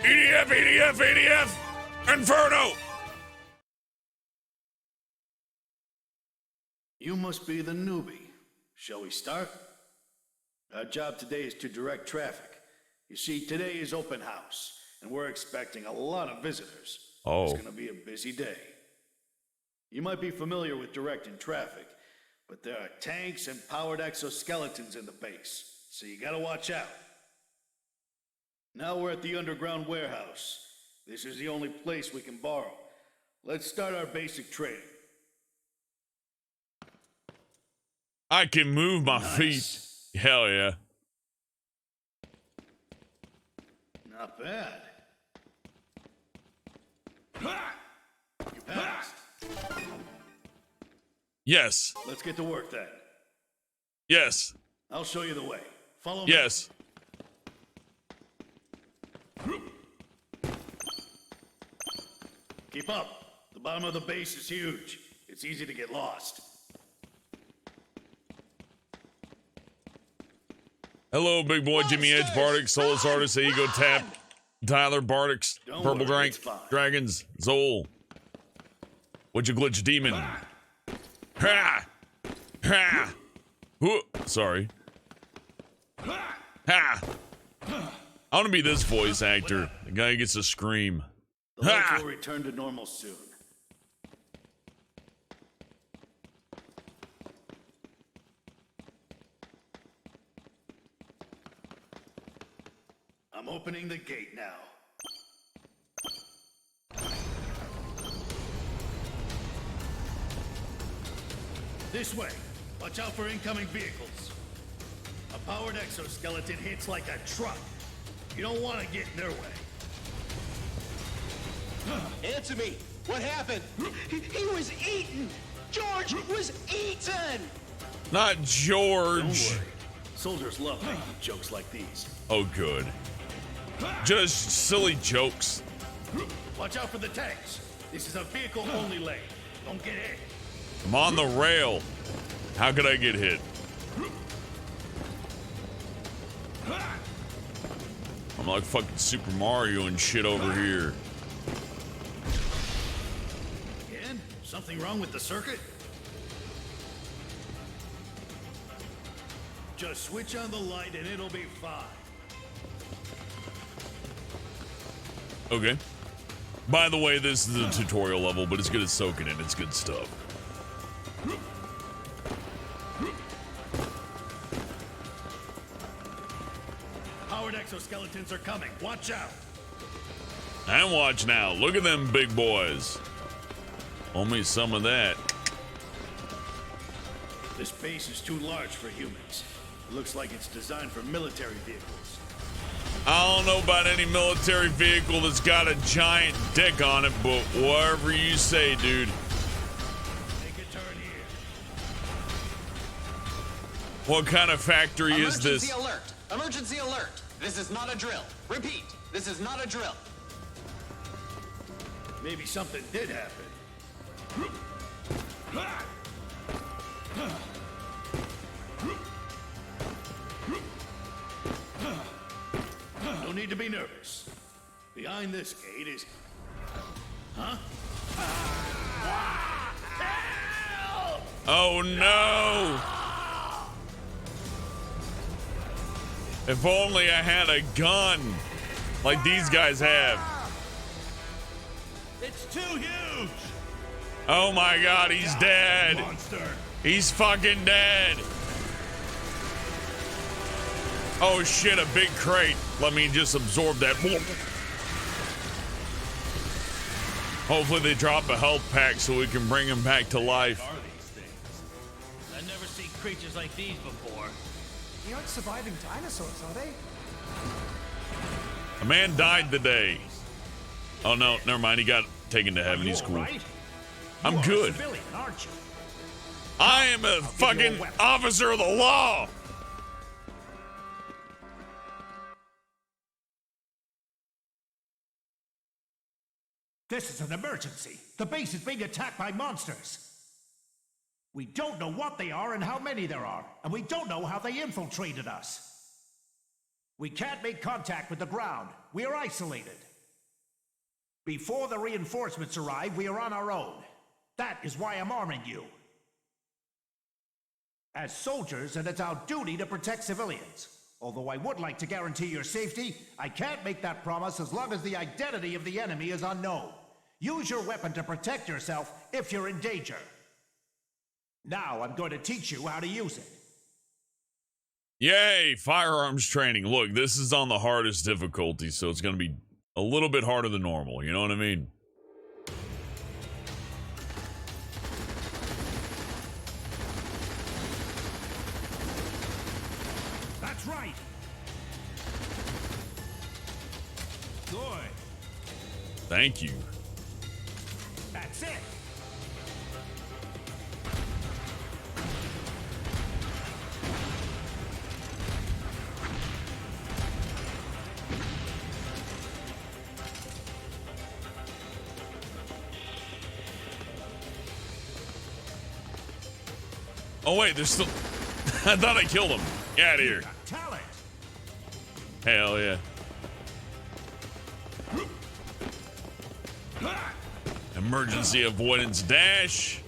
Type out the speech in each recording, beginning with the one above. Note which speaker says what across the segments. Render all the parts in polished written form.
Speaker 1: EDF, EDF, EDF! Inferno!
Speaker 2: You must be the newbie. Shall we start? Our job today is to direct traffic. You see, today is open house, and we're expecting a lot of visitors.
Speaker 1: Oh.
Speaker 2: It's gonna be a busy day. You might be familiar with directing traffic, but there are tanks and powered exoskeletons in the base, so you gotta watch out. Now we're at the underground warehouse. This is the only place we can borrow. Let's start our basic training.
Speaker 1: I can move my feet. Hell yeah.
Speaker 2: Not bad. You passed.
Speaker 1: Yes.
Speaker 2: Let's get to work then.
Speaker 1: Yes.
Speaker 2: I'll show you the way. Follow me.
Speaker 1: Yes.
Speaker 2: Keep up. The bottom of the base is huge. It's easy to get lost.
Speaker 1: Hello, big boy, Jimmy Edge, Bardic, Soulless Artist, Ego Tap, Tyler, Bardix, Purple
Speaker 2: worry,
Speaker 1: Dragons, Zol. What you glitch demon? Ha! Ha! Whoa, sorry. Ha! I want to be this voice actor. The guy who gets to scream.
Speaker 2: The lights will return to normal soon. I'm opening the gate now. This way. Watch out for incoming vehicles. A powered exoskeleton hits like a truck. You don't want to get in their way.
Speaker 3: Answer me! What happened? He was eaten! George was eaten!
Speaker 1: Not George.
Speaker 2: Don't worry. Soldiers love making jokes like these.
Speaker 1: Oh, good. Just silly jokes.
Speaker 2: Watch out for the tanks. This is a vehicle-only lane. Don't get hit.
Speaker 1: I'm on the rail. How could I get hit? I'm like fucking Super Mario and shit over here.
Speaker 2: Again? Something wrong with the circuit? Just switch on the light and it'll be fine.
Speaker 1: Okay. By the way, this is a tutorial level, but it's good at soaking in. It's good stuff.
Speaker 2: Powered exoskeletons are coming. Watch out.
Speaker 1: And watch now. Look at them big boys. Only some of that.
Speaker 2: This base is too large for humans. It looks like it's designed for military vehicles.
Speaker 1: I don't know about any military vehicle that's got a giant dick on it, but whatever you say, dude.
Speaker 2: Take a turn here.
Speaker 1: What kind of factory is this?
Speaker 3: Emergency alert! Emergency alert! This is not a drill. Repeat, this is not a drill.
Speaker 2: Maybe something did happen. No need to be nervous. Behind this gate is... Huh? Help!
Speaker 1: Oh no! If only I had a gun like these guys have.
Speaker 2: It's too huge!
Speaker 1: Oh my god, he's dead.
Speaker 2: Monster!
Speaker 1: He's fucking dead. Oh shit, a big crate. Let me just absorb that. Hopefully they drop a health pack so we can bring him back to life.
Speaker 2: What are these things? I've never seen creatures like these before.
Speaker 4: They aren't surviving dinosaurs, are they?
Speaker 1: A man died today. Oh no, never mind. He got taken to heaven. He's cool. I'm good.
Speaker 4: Civilian, aren't you?
Speaker 1: I am a fucking officer of the law.
Speaker 4: This is an emergency. The base is being attacked by monsters. We don't know what they are and how many there are, and we don't know how they infiltrated us. We can't make contact with the ground. We are isolated. Before the reinforcements arrive, we are on our own. That is why I'm arming you. As soldiers, and it's our duty to protect civilians. Although I would like to guarantee your safety, I can't make that promise as long as the identity of the enemy is unknown. Use your weapon to protect yourself if you're in danger. Now I'm going to teach you how to use it.
Speaker 1: Yay, firearms training. Look, this is on the hardest difficulty, so it's going to be a little bit harder than normal. You know what I mean?
Speaker 4: That's right. Good.
Speaker 1: Thank you.
Speaker 4: That's it.
Speaker 1: Oh, wait, there's still... I thought I killed him. Get out of here.
Speaker 4: Talent.
Speaker 1: Hell yeah. Emergency avoidance dash.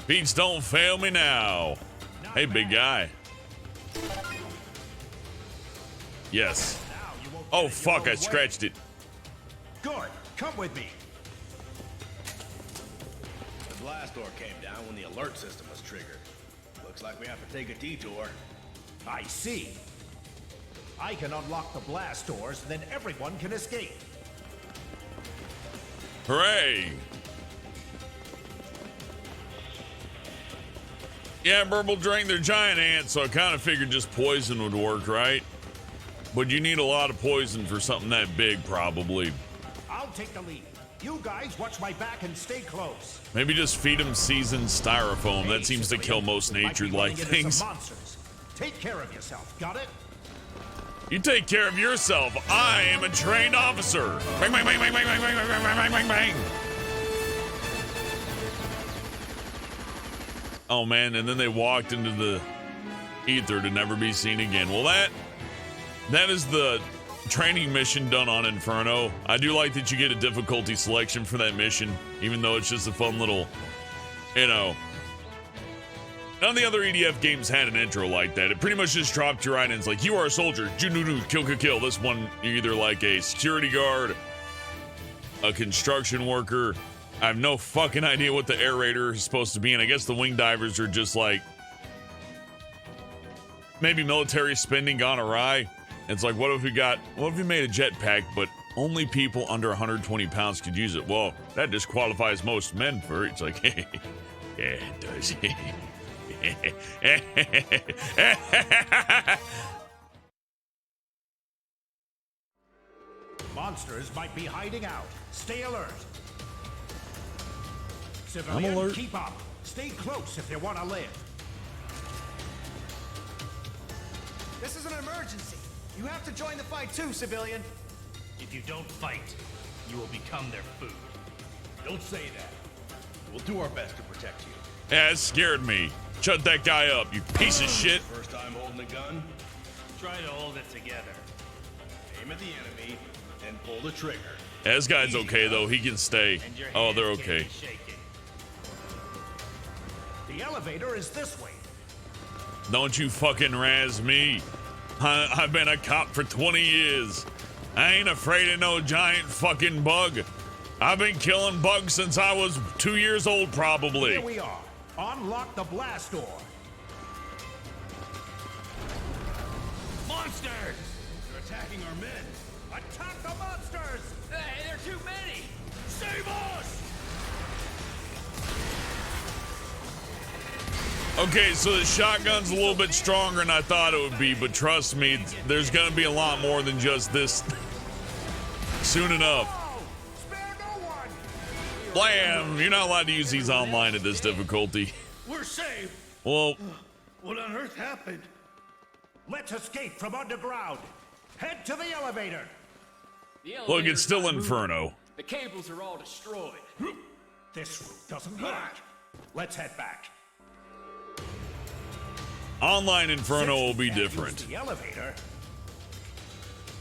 Speaker 1: Beats don't fail me now. Hey, big guy. Yes. Oh, fuck, I scratched it.
Speaker 4: Good. Come with me.
Speaker 5: The blast door came down when the alert system was triggered. Looks like we have to take a detour.
Speaker 4: I see. I can unlock the blast doors, then everyone can escape.
Speaker 1: Hooray! Yeah, Burble drank their giant ants, so I kind of figured just poison would work, right? But you need a lot of poison for something that big, probably.
Speaker 4: I'll take the lead. You guys watch my back and stay close.
Speaker 1: Maybe just feed them seasoned styrofoam. That seems to kill most nature-like things.
Speaker 4: Monsters. Take care of yourself, got it?
Speaker 1: You take care of yourself. I am a trained officer. Bang, bang, bang, bang, bang, bang, bang, bang, bang, bang, bang, bang. Oh, man, and then they walked into the ether to never be seen again. Well, that is the training mission done on Inferno. I do like that you get a difficulty selection for that mission, even though it's just a fun little, you know. None of the other EDF games had an intro like that. It pretty much just dropped you right in. It's like, you are a soldier. Kill, kill, kill. This one, you're either like a security guard, a construction worker. I have no fucking idea what the air raider is supposed to be. And I guess the wing divers are just like maybe military spending gone awry. It's like, what if we made a jetpack, but only people under 120 pounds could use it? Well, that disqualifies most men for it. It's like, yeah, it does.
Speaker 4: Monsters might be hiding out. Stay alert.
Speaker 1: I'm
Speaker 4: Civilian,
Speaker 1: alert.
Speaker 4: keep up. Stay close if you want to live.
Speaker 3: This is an emergency. You have to join the fight too, civilian.
Speaker 6: If you don't fight, you will become their food.
Speaker 5: Don't say that. We'll do our best to protect you.
Speaker 1: Yeah, it scared me. Shut that guy up, you piece of shit.
Speaker 5: First time holding a gun,
Speaker 6: Try to hold it together.
Speaker 5: aim at the enemy, then pull the trigger.
Speaker 1: Yeah, this guy's okay, though. He can stay.
Speaker 6: And your
Speaker 1: Oh,
Speaker 6: hands
Speaker 1: they're
Speaker 6: can't
Speaker 1: okay.
Speaker 6: be shaking.
Speaker 4: The elevator is this way.
Speaker 1: Don't you fucking razz me. I've been a cop for 20 years. I ain't afraid of no giant fucking bug. I've been killing bugs since I was 2 years old, probably.
Speaker 4: Here we are. Unlock the blast door.
Speaker 6: Monsters!
Speaker 5: They're attacking our men.
Speaker 4: Attack the monsters!
Speaker 6: Hey, there are too many!
Speaker 4: Save us!
Speaker 1: Okay, so the shotgun's a little bit stronger than I thought it would be, but trust me, there's gonna be a lot more than just this soon enough.
Speaker 4: Oh, spare no one!
Speaker 1: Blam! You're not allowed to use these online at this difficulty.
Speaker 2: We're safe.
Speaker 1: Well,
Speaker 2: What on earth happened?
Speaker 4: Let's escape from underground. Head to the elevator.
Speaker 7: The
Speaker 1: look,
Speaker 7: elevator's
Speaker 1: it's still
Speaker 7: not moving.
Speaker 1: Inferno.
Speaker 7: The cables are all destroyed.
Speaker 4: This route doesn't work. Let's head back.
Speaker 1: Online Inferno will be
Speaker 4: Since we can't
Speaker 1: different.
Speaker 4: use the elevator.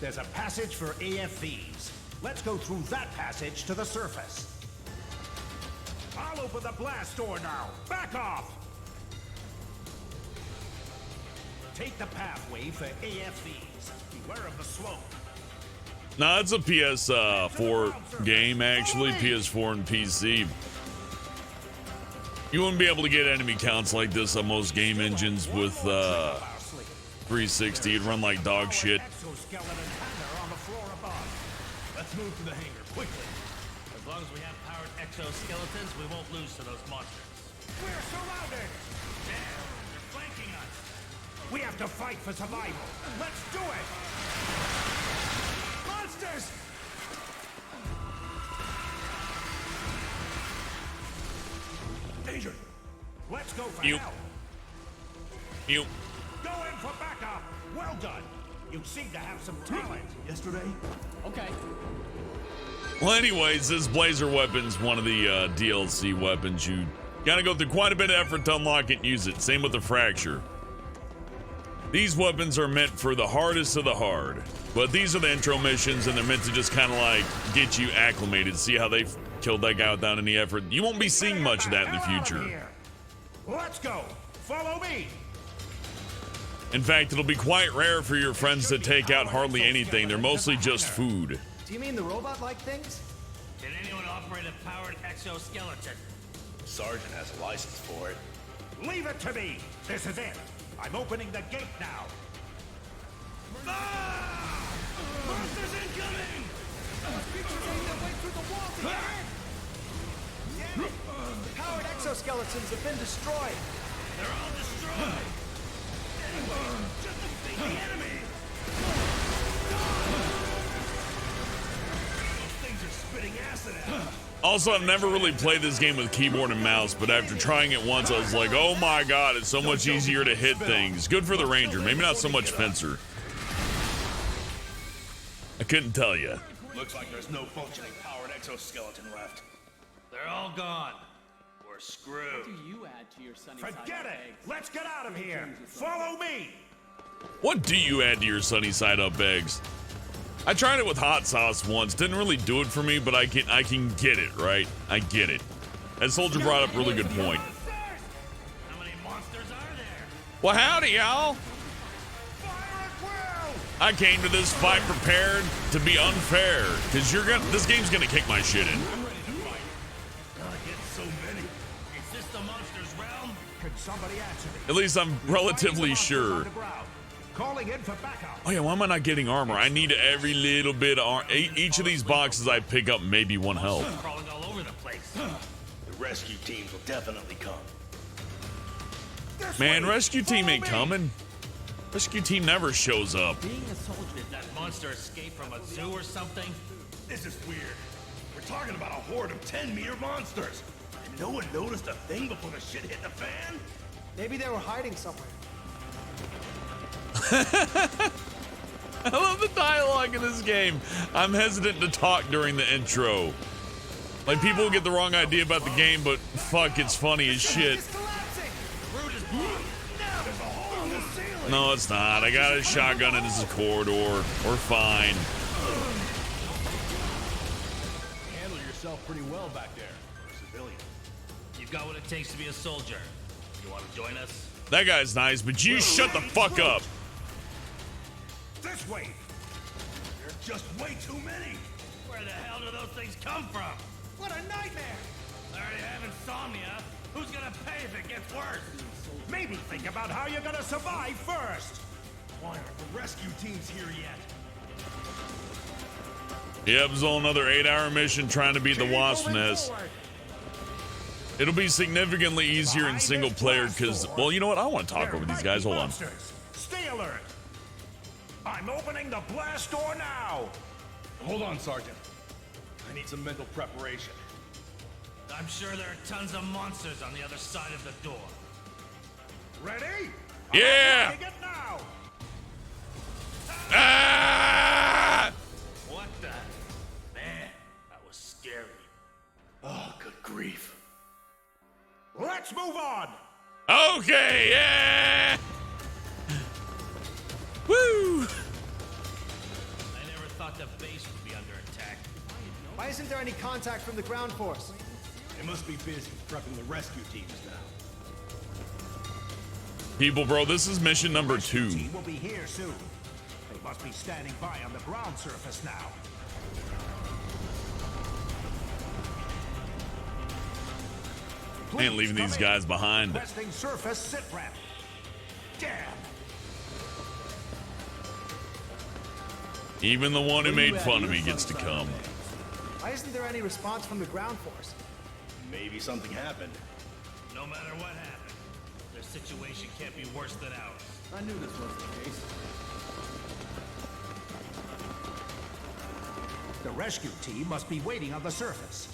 Speaker 4: There's a passage for AFVs. Let's go through that passage to the surface. I'll open the blast door now. Back off! Take the pathway for AFVs. Beware of the slope.
Speaker 1: No, it's a PS4 game, actually. PS4 and PC. You wouldn't be able to get enemy counts like this on most game engines with 360. It'd run like dog shit.
Speaker 5: Let's move to the hangar, quickly.
Speaker 6: As long as we have powered exoskeletons, we won't lose to those monsters.
Speaker 4: We're surrounded!
Speaker 6: Damn, they're flanking us.
Speaker 4: We have to fight for survival. Let's do it! Monsters!
Speaker 5: Danger!
Speaker 4: Let's go for
Speaker 1: You.
Speaker 4: help.
Speaker 1: You.
Speaker 4: Go in for backup. Well done. You seem to have some talent.
Speaker 5: Yesterday?
Speaker 7: Okay.
Speaker 1: Well, anyways, this Blazer weapon's one of the DLC weapons. You gotta go through quite a bit of effort to unlock it and use it. Same with the Fracture. These weapons are meant for the hardest of the hard. But these are the intro missions, and they're meant to just kind of like get you acclimated. See how they killed that guy without any effort. You won't be seeing much of that in the future.
Speaker 4: Let's go. Follow me.
Speaker 1: In fact, it'll be quite rare for your friends to take out hardly anything. They're mostly just food.
Speaker 3: Do you mean the robot-like things?
Speaker 6: Can anyone operate a powered exoskeleton?
Speaker 5: Sergeant has a license for it.
Speaker 4: Leave it to me. This is it. I'm opening the gate now.
Speaker 6: Monsters incoming!
Speaker 3: Powered exoskeletons have been destroyed.
Speaker 6: They're all destroyed! Anyway, just defeat the enemy!
Speaker 5: Those things are spitting acid at us.
Speaker 1: Also, I've never really played this game with keyboard and mouse, but after trying it once, I was like, oh my god, it's so much easier to hit things. Good for the Ranger, maybe not so much Fencer. I couldn't tell you.
Speaker 5: Looks like there's no functioning powered exoskeleton left.
Speaker 6: They're all gone. We're screwed.
Speaker 7: Do you add to your sunny side
Speaker 4: Forget
Speaker 7: up
Speaker 4: it.
Speaker 7: eggs?
Speaker 4: Let's get out of here. Follow me.
Speaker 1: What do you add to your sunny side up eggs? I tried it with hot sauce once. Didn't really do it for me, but I can get it, right? I get it. That soldier brought up a really good point.
Speaker 6: How many monsters are there?
Speaker 1: Well, howdy, y'all. I came to this fight prepared to be unfair, because this game's gonna kick my shit in.
Speaker 5: I'm ready to fight. I get so many.
Speaker 6: Is this the monster's realm?
Speaker 4: Could somebody answer me?
Speaker 1: At least I'm relatively sure.
Speaker 4: Calling in for backup.
Speaker 1: Oh yeah, why am I not getting armor? I need every little bit of armor. Each of these boxes I pick up maybe one health.
Speaker 6: Crawling all over the place.
Speaker 5: The rescue teams will definitely come.
Speaker 1: Man, rescue team ain't coming. Rescue team never shows up.
Speaker 6: Being a soldier, did that monster escape from a zoo or something?
Speaker 5: This is weird. We're talking about a horde of 10-meter monsters. And no one noticed a thing before the shit hit the fan?
Speaker 3: Maybe they were hiding somewhere.
Speaker 1: I love the dialogue in this game. I'm hesitant to talk during the intro. Like, people get the wrong idea about the game, but fuck, it's funny as shit. No, it's not. I got a shotgun in this corridor. We're fine.
Speaker 5: Handle yourself pretty well back there. For a civilian.
Speaker 6: You've got what it takes to be a soldier. You want to join us?
Speaker 1: That guy's nice, but you shut the fuck up.
Speaker 4: This way.
Speaker 5: There's just way too many.
Speaker 6: Where the hell do those things come from?
Speaker 3: What a nightmare!
Speaker 6: I already have insomnia. Who's gonna pay if it gets worse?
Speaker 4: Maybe think about how you're gonna survive first.
Speaker 5: Why aren't the rescue teams here yet?
Speaker 1: Yep, it's all another 8-hour mission trying to beat the wasp nest. It'll be significantly easier in single player because, well, you know what? I want to talk over these guys. Hold on.
Speaker 4: Stay alert. I'm opening the blast door now.
Speaker 5: Hold on, Sergeant. I need some mental preparation.
Speaker 6: I'm sure there are tons of monsters on the other side of the door.
Speaker 4: Ready?
Speaker 1: Yeah.
Speaker 4: I'm opening it now.
Speaker 1: Ah!
Speaker 6: What the? Man, that was scary.
Speaker 5: Oh, good grief.
Speaker 4: Let's move on.
Speaker 1: Okay, yeah. Woo.
Speaker 6: thought the base would be under attack.
Speaker 3: Why isn't there any contact from the ground force?
Speaker 5: They must be busy prepping the rescue teams now.
Speaker 1: People, bro, this is mission number 2.
Speaker 4: Team will be here soon. They must be standing by on the ground surface now.
Speaker 1: Ain't leaving these guys behind.
Speaker 4: Requesting surface sit rep. Damn.
Speaker 1: Even the one who made fun of me gets to come.
Speaker 3: Why isn't there any response from the ground force?
Speaker 5: Maybe something happened.
Speaker 6: No matter what happened, their situation can't be worse than ours.
Speaker 7: I knew this was the case.
Speaker 4: The rescue team must be waiting on the surface.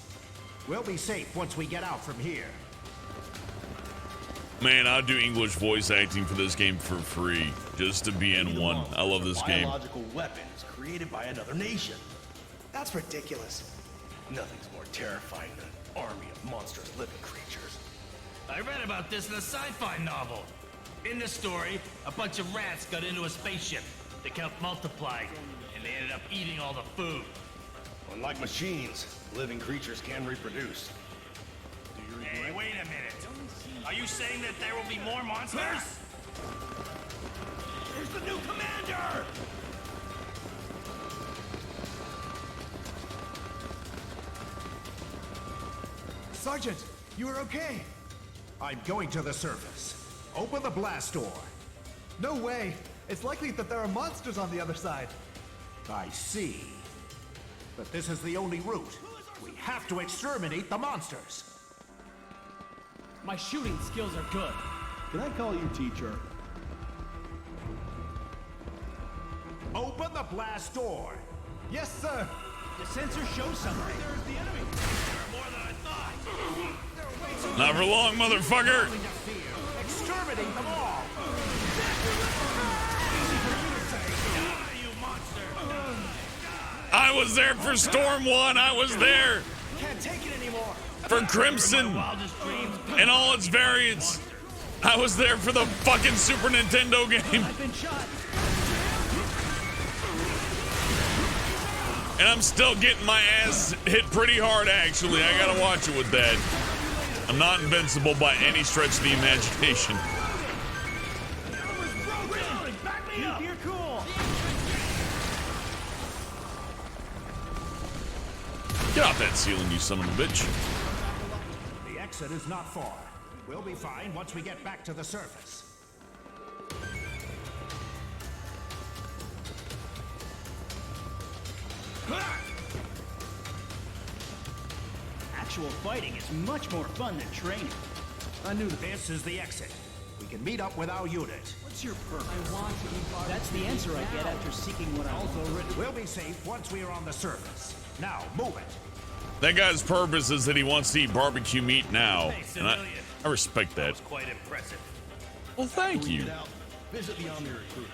Speaker 4: We'll be safe once we get out from here.
Speaker 1: Man, I'd do English voice acting for this game for free, just to be in one. I love this game.
Speaker 5: Biological weapons created by another nation.
Speaker 3: That's ridiculous.
Speaker 5: Nothing's more terrifying than an army of monstrous living creatures.
Speaker 6: I read about this in a sci-fi novel. In the story, a bunch of rats got into a spaceship. They kept multiplying, and they ended up eating all the food.
Speaker 5: Unlike machines, living creatures can reproduce.
Speaker 6: Hey, wait a minute. Are you saying that there will be more monsters?
Speaker 5: There's the new commander!
Speaker 3: Sergeant, you are okay.
Speaker 4: I'm going to the surface. Open the blast door.
Speaker 3: No way. It's likely that there are monsters on the other side.
Speaker 4: I see. But this is the only route. We have to exterminate the monsters.
Speaker 7: My shooting skills are good.
Speaker 2: Can I call you teacher?
Speaker 4: Open the blast door.
Speaker 3: Yes, sir.
Speaker 7: The sensor shows something.
Speaker 6: There's the enemy. There are more than I thought.
Speaker 1: Not for long, motherfucker.
Speaker 4: Nothing to fear. Exterminate them all.
Speaker 6: Die, you monster.
Speaker 1: I was there for Storm 1. I was there
Speaker 3: Can't take it anymore.
Speaker 1: for Crimson
Speaker 6: Wildest dreams.
Speaker 1: and all its variants. I was there for the fucking Super Nintendo game.
Speaker 7: I've been shot.
Speaker 1: And I'm still getting my ass hit pretty hard, actually. I gotta watch it with that. I'm not invincible by any stretch of the imagination.
Speaker 7: Keep your cool.
Speaker 1: Get off that ceiling, you son of a bitch.
Speaker 4: The exit is not far. We'll be fine once we get back to the surface.
Speaker 8: Actual fighting is much more fun than training.
Speaker 4: I knew this is the exit. We can meet up with our unit.
Speaker 8: What's your purpose?
Speaker 7: I want to be part
Speaker 8: That's
Speaker 7: of
Speaker 8: the
Speaker 7: it
Speaker 8: answer I get
Speaker 7: now.
Speaker 8: after seeking what I want.
Speaker 4: We'll be safe once we are on the surface. Now, move it.
Speaker 1: That guy's purpose is that he wants to eat barbecue meat now.
Speaker 6: Hey,
Speaker 1: And
Speaker 6: civilian.
Speaker 1: I respect
Speaker 6: That
Speaker 1: that.
Speaker 6: was quite impressive.
Speaker 1: Well, thank you.
Speaker 5: Get out. Visit the Omni Recruiter.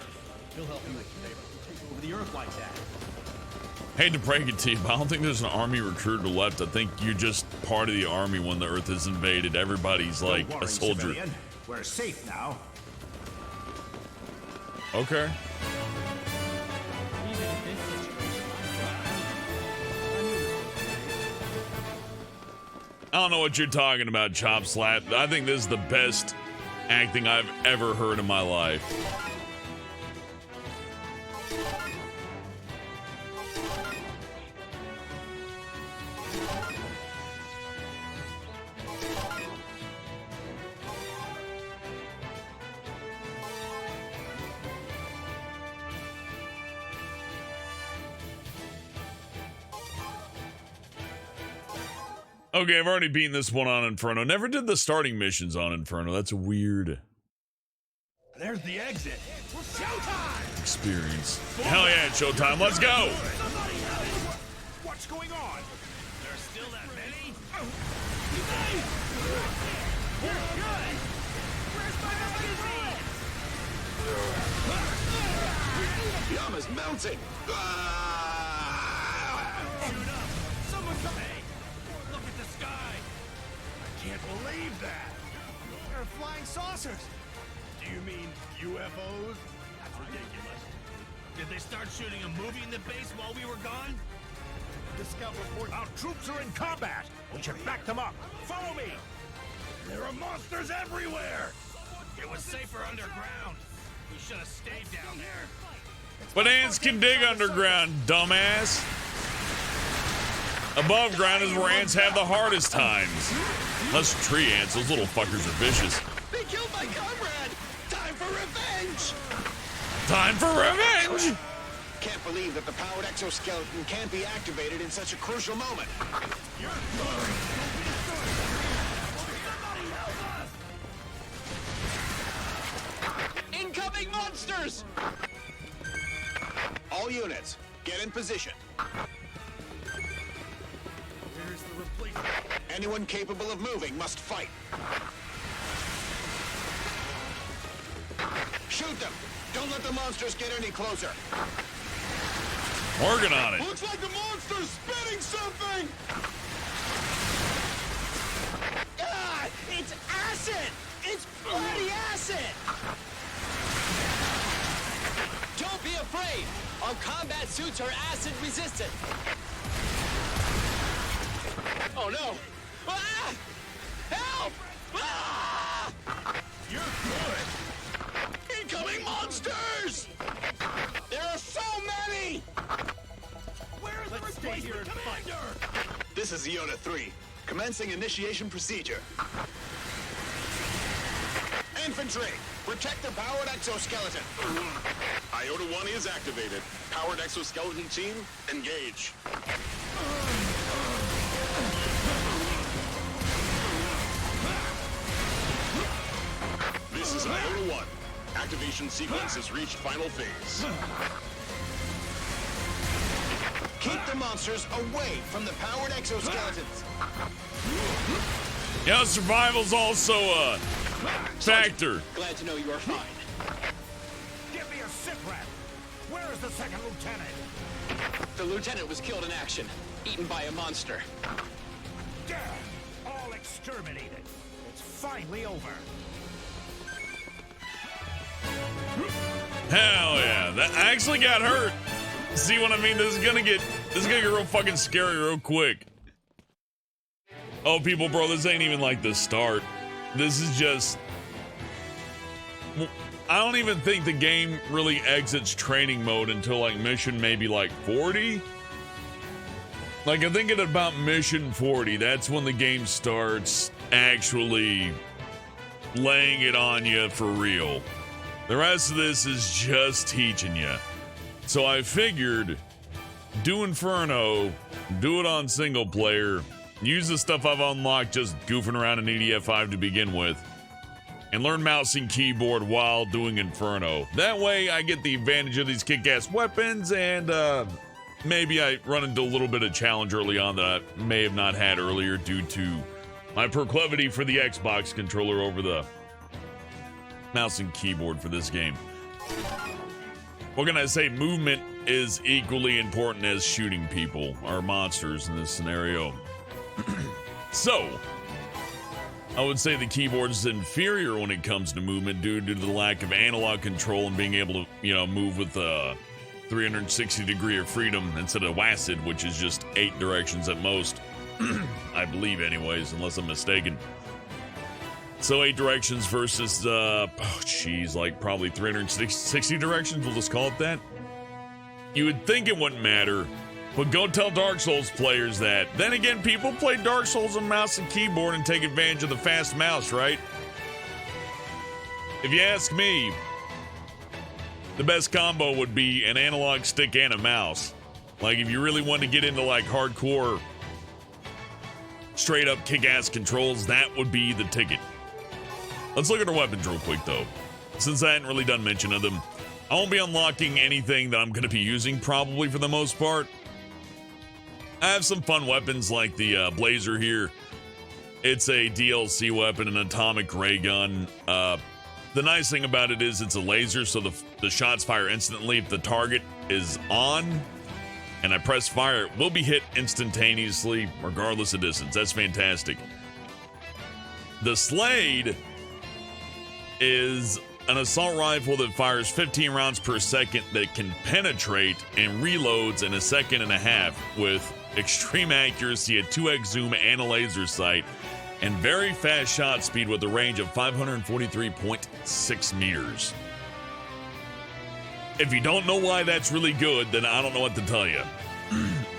Speaker 5: He'll help you if you take over the Earth like that.
Speaker 4: Hate to break it to you, but I don't think there's an army recruiter left. I think you're just part of the army when the Earth is invaded. Everybody's like
Speaker 3: Don't worry,
Speaker 4: a soldier.
Speaker 3: civilian. We're safe now.
Speaker 4: Okay.
Speaker 7: Even in this situation, I knew this was the case.
Speaker 1: I don't know what you're talking about, Chop Slap. I think this is the best acting I've ever heard in my life. Okay, I've already beaten this one on Inferno. Never did the starting missions on Inferno. That's a weird
Speaker 5: There's the exit. Showtime!
Speaker 1: experience. Hell yeah, it's showtime. Let's go!
Speaker 3: What's going on?
Speaker 6: There's still that many?
Speaker 5: The armor's melting!
Speaker 6: Someone come! Hey, look at the sky!
Speaker 5: I can't believe that!
Speaker 3: There are flying saucers.
Speaker 5: Do you mean UFOs? That's ridiculous.
Speaker 6: Did they start shooting a movie in the base while we were gone?
Speaker 4: The scout report. Our troops are in combat. We should back them up. Follow me.
Speaker 5: There are monsters everywhere!
Speaker 6: It was safer underground. We should have stayed down there.
Speaker 1: But ants can dig underground, dumbass. Above ground is where ants have the hardest times. Unless tree ants, those little fuckers are vicious.
Speaker 3: They killed my comrade! Time for revenge!
Speaker 1: Time for revenge!
Speaker 3: Can't believe that the powered exoskeleton can't be activated in such a crucial moment. Incoming monsters! All units, get in position.
Speaker 5: Where's the replacement?
Speaker 3: Anyone capable of moving must fight. Shoot them! Don't let the monsters get any closer.
Speaker 1: Working on it.
Speaker 3: Looks like the monster's spitting something! Ah! It's acid! It's bloody acid! Don't be afraid! Our combat suits are acid resistant! Oh no! Ah! Help! Ah!
Speaker 5: You're good!
Speaker 3: Incoming monsters! There are so many!
Speaker 5: Where's the replacement commander?
Speaker 3: This is Iota 3, commencing initiation procedure. Infantry, protect the powered exoskeleton.
Speaker 9: Iota 1 is activated. Powered exoskeleton team, engage. This is Iota 1. Activation sequence has reached final phase.
Speaker 3: Keep the monsters away from the powered exoskeletons.
Speaker 1: Yeah, survival's also a factor.
Speaker 3: Glad to know you are fine.
Speaker 4: Give me a sit rep. Where is the second lieutenant?
Speaker 3: The lieutenant was killed in action, eaten by a monster.
Speaker 4: Damn! All exterminated. It's finally over.
Speaker 1: Hell yeah. That I actually got hurt. See what I mean? This is gonna get real fucking scary real quick. Oh, people, bro, this ain't even like the start. This is just... I don't even think the game really exits training mode until, like, mission maybe, like, 40? Like, I think at about mission 40, that's when the game starts actually laying it on you for real. The rest of this is just teaching you. So I figured, do Inferno, do it on single player, use the stuff I've unlocked just goofing around in EDF5 to begin with, and learn mouse and keyboard while doing Inferno. That way I get the advantage of these kick-ass weapons, and maybe I run into a little bit of challenge early on that I may have not had earlier due to my proclivity for the Xbox controller over the mouse and keyboard for this game. What can I say? Movement is equally important as shooting people, or monsters in this scenario. So, I would say the keyboard is inferior when it comes to movement due to the lack of analog control and being able to, move with 360 degree of freedom instead of WASD, which is just 8 directions at most. I believe anyways, unless I'm mistaken. So 8 directions versus, like probably 360 directions, we'll just call it that. You would think it wouldn't matter, but go tell Dark Souls players that. Then again, people play Dark Souls on mouse and keyboard and take advantage of the fast mouse, right? If you ask me, the best combo would be an analog stick and a mouse. Like, if you really want to get into, like, hardcore, straight-up kick-ass controls, that would be the ticket. Let's look at our weapons real quick, though. Since I hadn't really done mention of them, I won't be unlocking anything that I'm going to be using, probably, for the most part. I have some fun weapons like the Blazer here. It's a DLC weapon, an atomic ray gun. The nice thing about it is it's a laser, so the shots fire instantly. If the target is on and I press fire, it will be hit instantaneously, regardless of distance. That's fantastic. The Slade is an assault rifle that fires 15 rounds per second that can penetrate and reloads in a second and a half with extreme accuracy, a 2x zoom and a laser sight, and very fast shot speed with a range of 543.6 meters. If you don't know why that's really good, then I don't know what to tell you.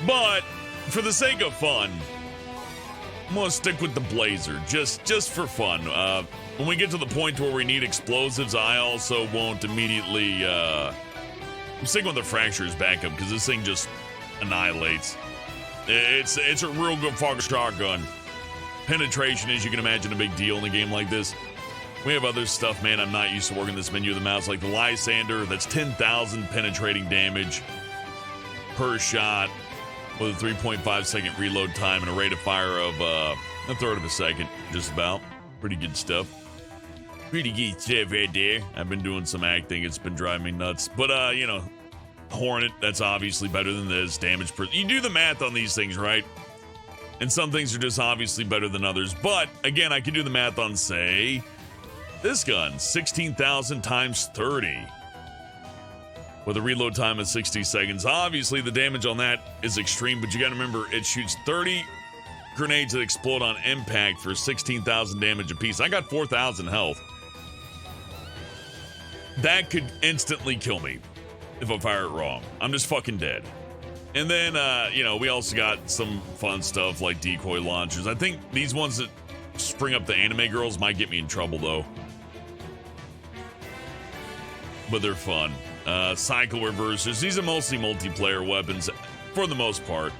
Speaker 1: But for the sake of fun, I'm gonna stick with the Blazer, just for fun. When we get to the point where we need explosives, I also won't immediately. I'm sticking with the Fracture's backup because this thing just annihilates. It's a real good fucking shotgun. Penetration, as you can imagine, a big deal in a game like this. We have other stuff, man. I'm not used to working this menu of the mouse, like the Lysander. That's 10,000 penetrating damage per shot with a 3.5 second reload time and a rate of fire of a third of a second, just about. Pretty good stuff. Pretty good stuff right there. I've been doing some acting. It's been driving me nuts. But, you know, Hornet, that's obviously better than this. Damage per... You do the math on these things, right? And some things are just obviously better than others. But, again, I can do the math on, say, this gun. 16,000 times 30. With a reload time of 60 seconds. Obviously, the damage on that is extreme, but you gotta remember, it shoots 30 grenades that explode on impact for 16,000 damage apiece. I got 4,000 health. That could instantly kill me if I fire it wrong. I'm just fucking dead. And then, you know, we also got some fun stuff like decoy launchers. I think these ones that spring up the anime girls might get me in trouble, though. But they're fun. Cycle reversers. These are mostly multiplayer weapons for the most part.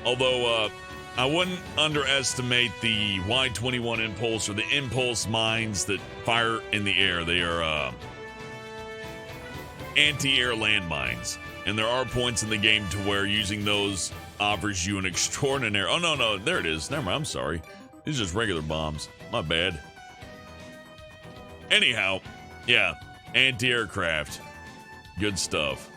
Speaker 1: Although, I wouldn't underestimate the Y-21 Impulse or the Impulse mines that fire in the air. They are, anti-air landmines. And there are points in the game to where using those offers you an extraordinary... Oh, no, there it is. Never mind, I'm sorry. These are just regular bombs. My bad. Anyhow, yeah, anti-aircraft. Good stuff.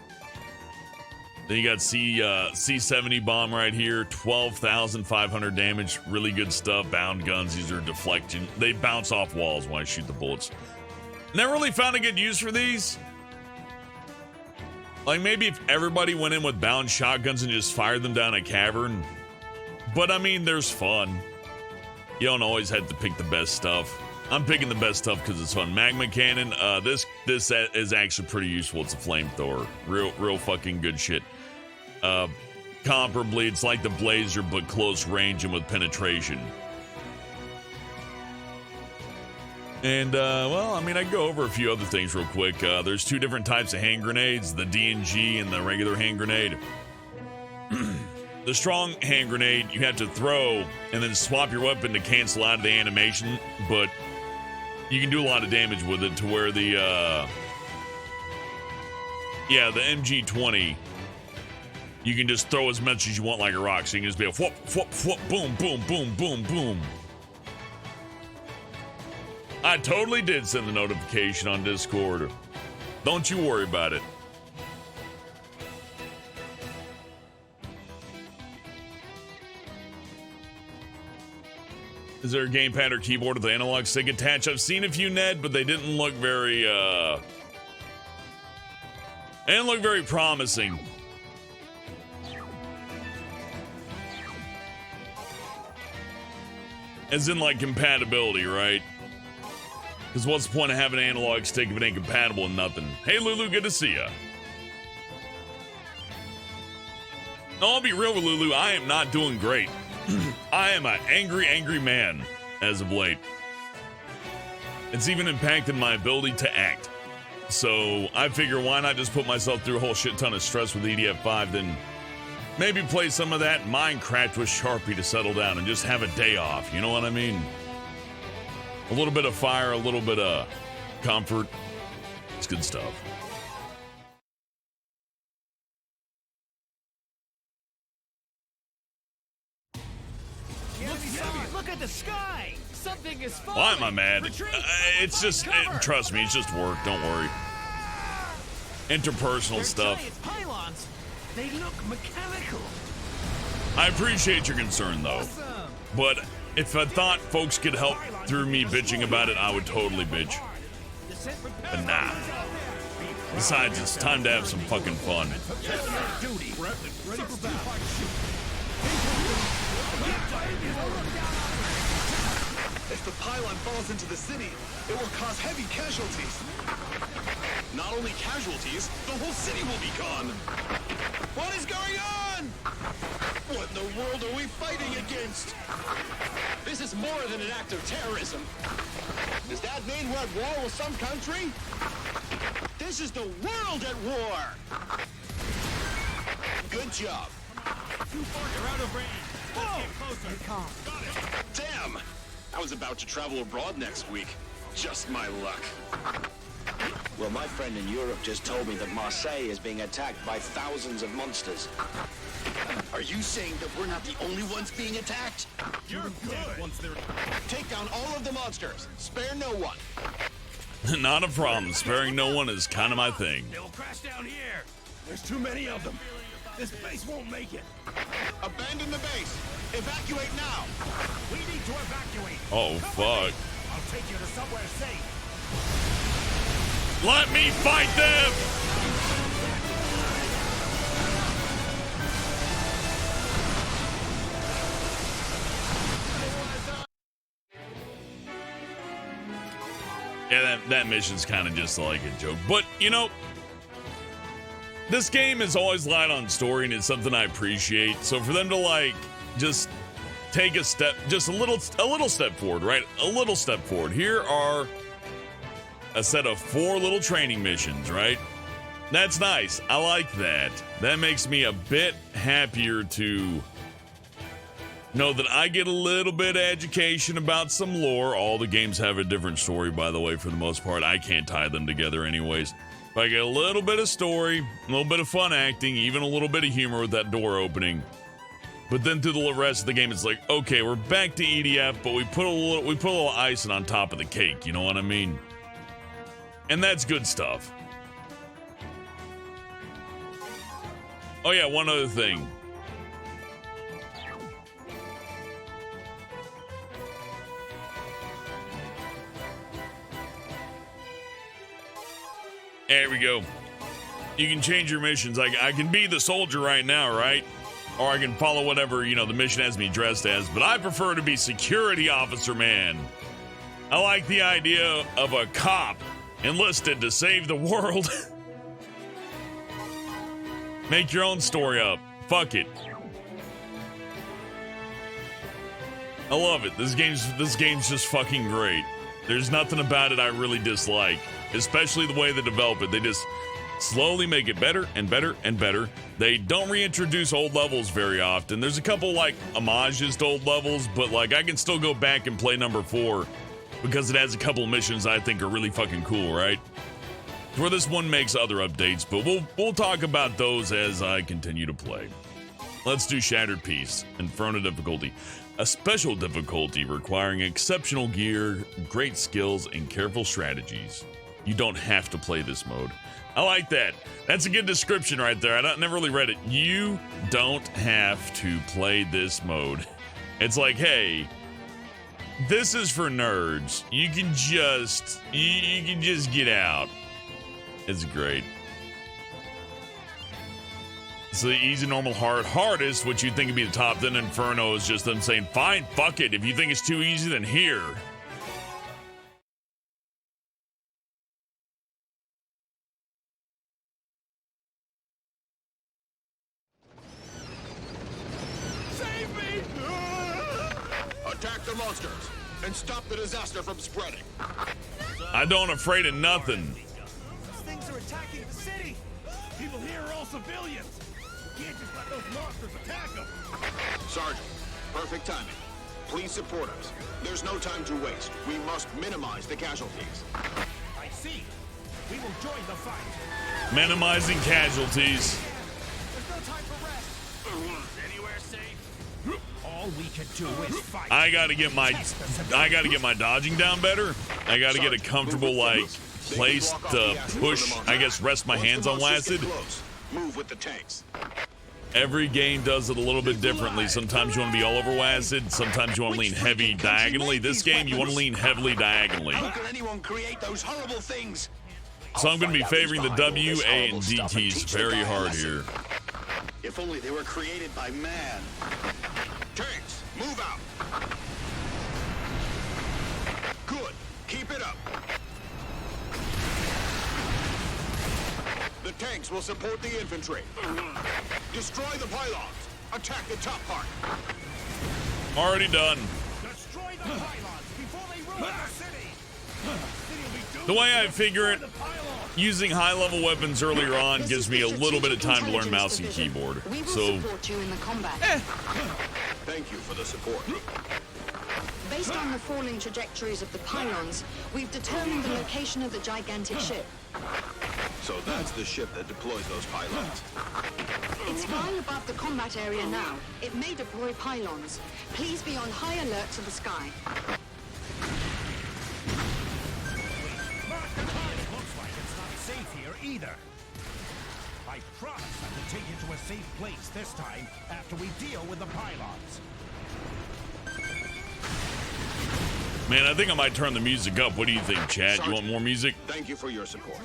Speaker 1: Then you got C-70 bomb right here. 12,500 damage. Really good stuff. Bound guns. These are deflection. They bounce off walls when I shoot the bullets. Never really found a good use for these. Like, maybe if everybody went in with bound shotguns and just fired them down a cavern. But, I mean, there's fun. You don't always have to pick the best stuff. I'm picking the best stuff because it's fun. Magma cannon. This is actually pretty useful. It's a flamethrower. Real fucking good shit. Comparably, it's like the Blazer, but close range and with penetration. And, well, I mean, I can go over a few other things real quick. There's two different types of hand grenades, the DNG and the regular hand grenade. The strong hand grenade, you have to throw and then swap your weapon to cancel out of the animation, but you can do a lot of damage with it to where the MG20, you can just throw as much as you want like a rock, so you can just be a whoop, whoop, whoop, boom, boom, boom, boom, boom. I totally did send the notification on Discord. Don't you worry about it. Is there a gamepad or keyboard with the analog stick attached? I've seen a few, Ned, but they didn't look very, promising. As in, like, compatibility, right? Because what's the point of having an analog stick if it ain't compatible with nothing? Hey, Lulu, good to see ya. No, I'll be real with Lulu. I am not doing great. I am an angry man as of late. It's even impacted my ability to act. So I figure why not just put myself through a whole shit ton of stress with EDF5, then maybe play some of that Minecraft with Sharpie to settle down and just have a day off. You know what I mean? A little bit of fire, a little bit of comfort. It's good stuff.
Speaker 8: Look at the sky! Something is falling!
Speaker 1: Why am I mad? It's just, trust me, it's just work. Don't worry. Interpersonal stuff.
Speaker 8: Pylons. They look mechanical.
Speaker 1: I appreciate your concern, though. But if I thought folks could help through me bitching about it, I would totally bitch. But nah. Besides, it's time to have some fucking fun.
Speaker 9: If the pylon falls into the city, it will cause heavy casualties. Not only casualties, the whole city will be gone. What is going on? What in the world are we fighting against? This is more than an act of terrorism. Does that mean we're at war with some country? This is the world at war. Good job.
Speaker 6: Too far, you're out of range. Get closer.
Speaker 9: Damn! I was about to travel abroad next week. Just my luck.
Speaker 3: Well, my friend in Europe just told me that Marseille is being attacked by thousands of monsters.
Speaker 9: Are you saying that we're not the only ones being attacked?
Speaker 5: You're good. Once they're
Speaker 9: Take down all of the monsters. Spare no one.
Speaker 1: Not a problem. Sparing no one is kind of my thing.
Speaker 6: They will crash down here.
Speaker 5: There's too many of them. This base won't make it.
Speaker 9: Abandon the base. Evacuate now.
Speaker 4: We need to evacuate.
Speaker 1: Oh, fuck.
Speaker 4: I'll take you to somewhere safe.
Speaker 1: Let me fight them! Yeah, that mission's kind of just like a joke. But, you know, this game has always relied on story, and it's something I appreciate. So for them to, like, just take a step, just a little step forward, right? A little step forward. Here are a set of 4 little training missions, right? That's nice. I like that. That makes me a bit happier to know that I get a little bit of education about some lore. All the games have a different story, by the way, for the most part. I can't tie them together anyways. But I get a little bit of story, a little bit of fun acting, even a little bit of humor with that door opening. But then through the rest of the game, it's like, okay, we're back to EDF, but we put a little icing on top of the cake. You know what I mean? And that's good stuff. Oh yeah, one other thing. There we go. You can change your missions. I can be the soldier right now, right? Or I can follow whatever, you know, the mission has me dressed as. But I prefer to be security officer, man. I like the idea of a cop enlisted to save the world. Make your own story up. Fuck it. I love it. This game's just fucking great. There's nothing about it I really dislike, especially the way they develop it. They just slowly make it better and better and better. They don't reintroduce old levels very often. There's a couple like homages to old levels, but like I can still go back and play number 4 because it has a couple of missions I think are really fucking cool, right? Where this one makes other updates, but we'll talk about those as I continue to play. Let's do Shattered Peace, Inferno difficulty. A special difficulty requiring exceptional gear, great skills, and careful strategies. You don't have to play this mode. I like that. That's a good description right there. I never really read it. You don't have to play this mode. It's like, hey, this is for nerds. You can just get out. It's great. So the easy, normal, hard, hardest, which you'd think would be the top, then Inferno is just them saying, fine, fuck it. If you think it's too easy, then here.
Speaker 6: Save me!
Speaker 9: Attack the monsters and stop the disaster from spreading.
Speaker 1: I don't afraid of nothing.
Speaker 5: These things are attacking the city. People here are all civilians. We can't just let those monsters attack them.
Speaker 9: Sergeant, perfect timing. Please support us. There's no time to waste. We must minimize the casualties.
Speaker 4: I see. We will join the fight.
Speaker 1: Minimizing casualties.
Speaker 4: There's no time for rest.
Speaker 6: Anywhere safe?
Speaker 4: All we can do is fight.
Speaker 1: I gotta get my dodging down better. I gotta get a comfortable like place to push, I guess, rest my hands on Blasted.
Speaker 9: Move with the tanks.
Speaker 1: Every game does it a little bit differently. Sometimes you want to be all over WASD. Sometimes you want to lean heavy diagonally. This game, you want to lean heavily diagonally.
Speaker 3: How can anyone create those horrible things?
Speaker 1: So I'm going to be
Speaker 3: I'll find out
Speaker 1: favoring the
Speaker 3: who's behind all
Speaker 1: W,
Speaker 3: this
Speaker 1: A,
Speaker 3: horrible
Speaker 1: and D
Speaker 3: stuff and
Speaker 1: keys
Speaker 3: teach the
Speaker 1: very
Speaker 3: guy a
Speaker 1: hard
Speaker 3: lesson.
Speaker 1: here.
Speaker 3: If only they were created by man. Tanks, move out. Good. Keep it up. The tanks will support the infantry. Destroy the pylons. Attack the top part.
Speaker 1: Already done.
Speaker 4: Destroy the pylons before they ruin the city!
Speaker 1: The way I figure it, using high-level weapons earlier on
Speaker 10: This
Speaker 1: gives
Speaker 10: is
Speaker 1: me a
Speaker 10: the
Speaker 1: little bit of time to
Speaker 10: Strategic
Speaker 1: learn mouse and
Speaker 10: Intelligence
Speaker 1: keyboard.
Speaker 10: Division. We will
Speaker 1: So,
Speaker 10: support you in the combat.
Speaker 3: Thank you for the support.
Speaker 10: Based on the falling trajectories of the pylons, we've determined the location of the gigantic ship.
Speaker 3: So that's the ship that deploys those pylons.
Speaker 10: It's flying above the combat area now. It may deploy pylons. Please be on high alert to the sky.
Speaker 4: Mark the target. Looks like it's not safe here either. I promise I will take you to a safe place this time after we deal with the pylons.
Speaker 1: man, I think I might turn the music up. What do you think, Chad? You want more music?
Speaker 3: Thank you for your support.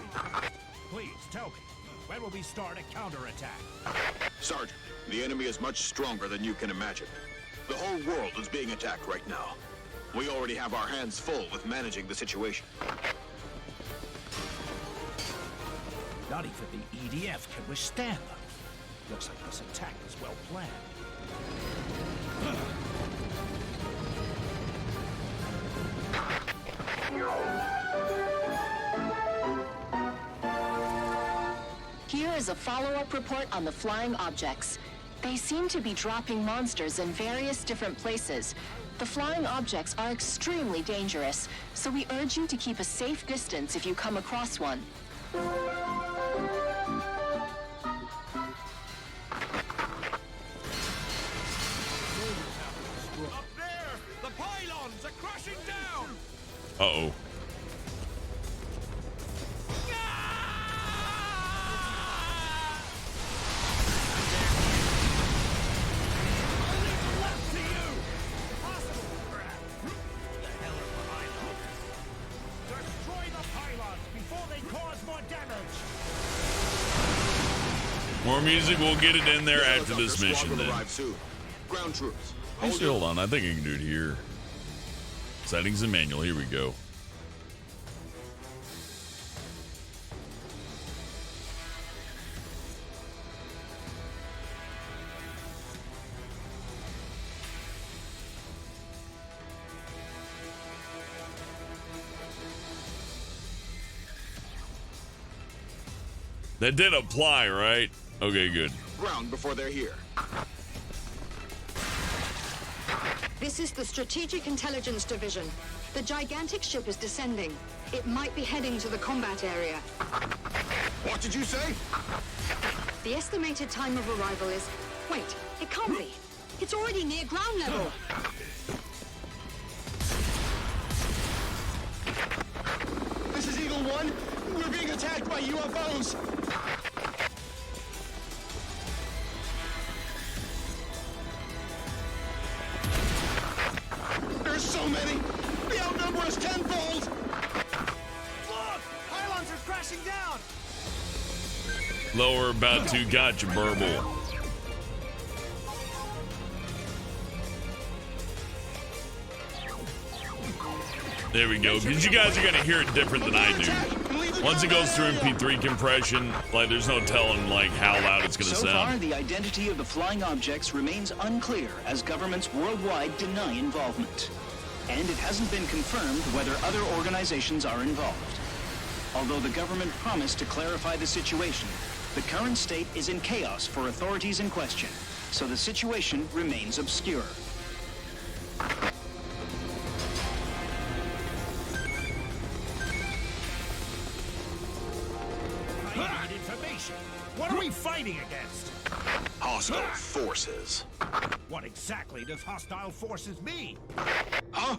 Speaker 4: Please tell me, when will we start a counterattack?
Speaker 3: Sergeant, the enemy is much stronger than you can imagine. The whole world is being attacked right now. We already have our hands full with managing the situation.
Speaker 4: Not even the EDF can withstand them. Looks like this attack was well planned.
Speaker 11: Here is a follow-up report on the flying objects. They seem to be dropping monsters in various different places. The flying objects are extremely dangerous, so we urge you to keep a safe distance if you come across one.
Speaker 5: Up there! The pylons are crashing down!
Speaker 1: Uh-oh.
Speaker 4: Destroy the pylons before they cause more damage!
Speaker 1: More music, we'll get it in there after
Speaker 3: Helicopter
Speaker 1: this mission
Speaker 3: squadron
Speaker 1: then.
Speaker 3: arrive soon. Ground troops.
Speaker 1: Actually, hold on. I think I can do it here. Settings and manual. Here we go. That did apply, right? Okay, good.
Speaker 3: Ground before they're here.
Speaker 10: This is the Strategic Intelligence Division. The gigantic ship is descending. It might be heading to the combat area.
Speaker 3: What did you say?
Speaker 10: The estimated time of arrival is... Wait, it can't be. It's already near ground level.
Speaker 3: This is Eagle 1. We're being attacked by UFOs. There's so many. The outnumber is tenfold.
Speaker 8: Look! Pylons are crashing down!
Speaker 1: Lower about to gotcha, Burble. There we go. Because you guys are going to hear it different than I do. Once it goes through MP3 compression, like there's no telling like how loud it's going to
Speaker 12: So far,
Speaker 1: sound.
Speaker 12: the identity of the flying objects remains unclear as governments worldwide deny involvement. And it hasn't been confirmed whether other organizations are involved. Although the government promised to clarify the situation, the current state is in chaos for authorities in question, so the situation remains obscure.
Speaker 4: I need information. What are we fighting against?
Speaker 3: Hostile forces.
Speaker 4: What exactly does hostile forces mean?
Speaker 3: Huh?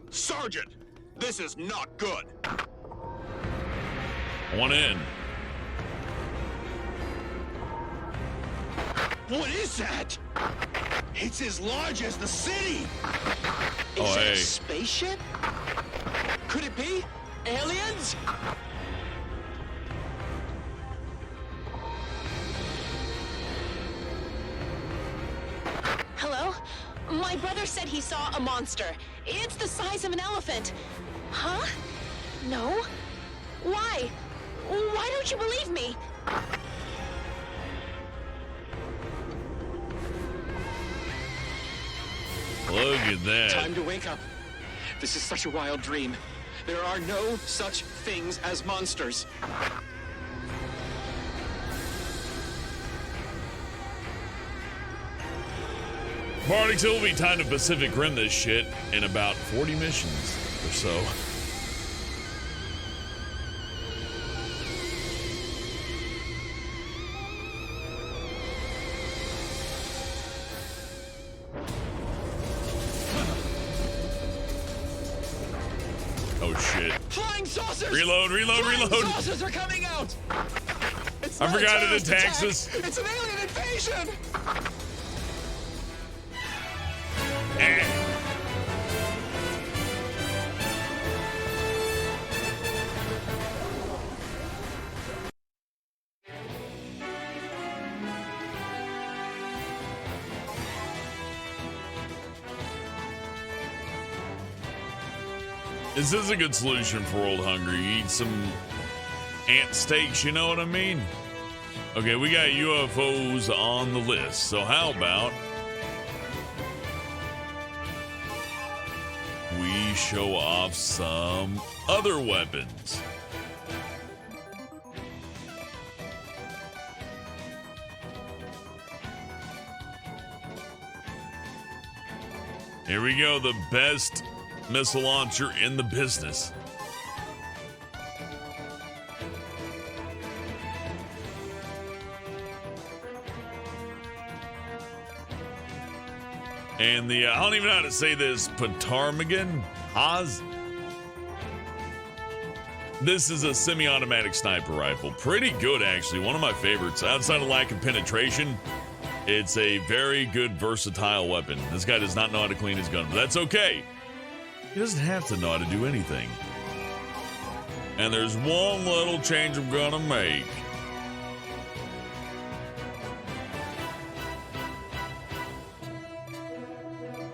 Speaker 3: Sergeant, this is not good.
Speaker 1: One in.
Speaker 9: What is that? It's as large as the city!
Speaker 1: Oh,
Speaker 9: Is it
Speaker 1: hey.
Speaker 9: a spaceship? Could it be? Aliens?
Speaker 11: Hello? My brother said he saw a monster. It's the size of an elephant. Huh? No? Why? Why don't you believe me?
Speaker 1: Look at that.
Speaker 9: Time to wake up. This is such a wild dream. There are no such things as monsters.
Speaker 1: Bardics, it will be time to Pacific Rim this shit in about 40 missions or so. Oh shit.
Speaker 9: Flying saucers!
Speaker 1: Reload, reload,
Speaker 9: Flying
Speaker 1: reload!
Speaker 9: saucers are coming out! It's
Speaker 1: I
Speaker 9: not a
Speaker 1: forgot it
Speaker 9: terrorist
Speaker 1: attacks
Speaker 9: attack.
Speaker 1: us.
Speaker 9: It's an alien invasion!
Speaker 1: This is a good solution for old hungry. You eat some ant steaks, you know what I mean? Okay, we got UFOs on the list. So how about we show off some other weapons? Here we go, the best missile launcher in the business. And the, I don't even know how to say this, Ptarmigan Haas. This is a semi-automatic sniper rifle. Pretty good, actually. One of my favorites. Outside of lack of penetration, it's a very good, versatile weapon. This guy does not know how to clean his gun, but that's okay. He doesn't have to know how to do anything. And there's one little change I'm gonna make.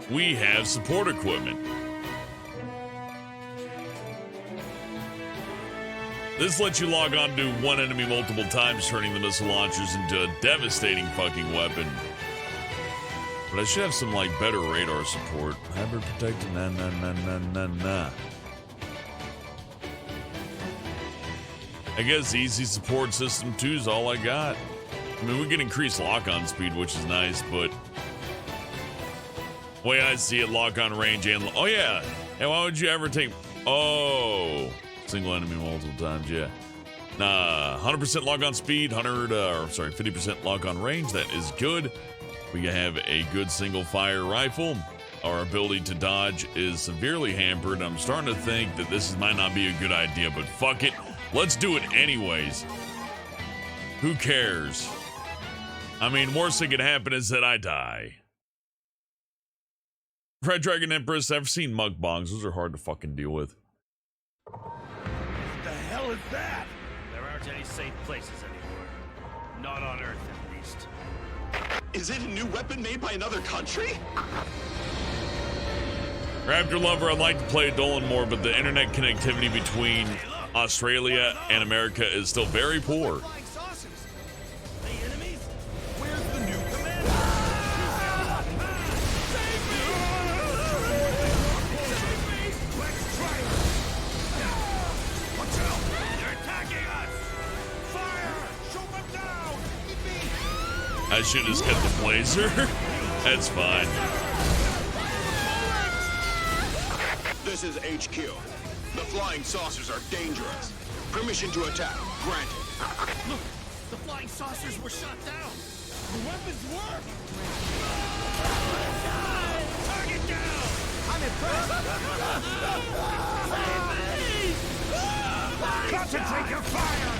Speaker 1: We have support equipment. This lets you log on to one enemy multiple times, turning the missile launchers into a devastating fucking weapon. But I should have some, like, better radar support. Hybrid protected, nah. I guess easy support system 2 is all I got. I mean, we can increase lock-on speed, which is nice, but the way I see it, lock-on range and... Oh, yeah. And why would you ever take... Oh... Single enemy multiple times, yeah. Nah, 100% lock-on speed, 50% lock-on range. That is good. We have a good single-fire rifle. Our ability to dodge is severely hampered. I'm starting to think that this might not be a good idea, but fuck it. Let's do it anyways. Who cares? I mean, worst that could happen is that I die. Red Dragon Empress, I've seen mukbangs. Those are hard to fucking deal with.
Speaker 5: What the hell is that?
Speaker 6: There aren't any safe places anymore. Not on Earth, at least.
Speaker 9: Is it a new weapon made by another country?
Speaker 1: Raptor Lover, I'd like to play Dolan more, but the internet connectivity between Australia and America is still very poor.
Speaker 5: Flying saucers. Are they enemies? Where's the new commander? Save me! Save me! Let's try it! Watch out! They're attacking us! Fire! Shoot them down! Keep me!
Speaker 1: I should have kept the blazer. That's fine.
Speaker 3: This is HQ. The flying saucers are dangerous. Permission to attack granted.
Speaker 5: Look! The flying saucers were shot down! The weapons work! Target down!
Speaker 4: I'm impressed. Concentrate your fire.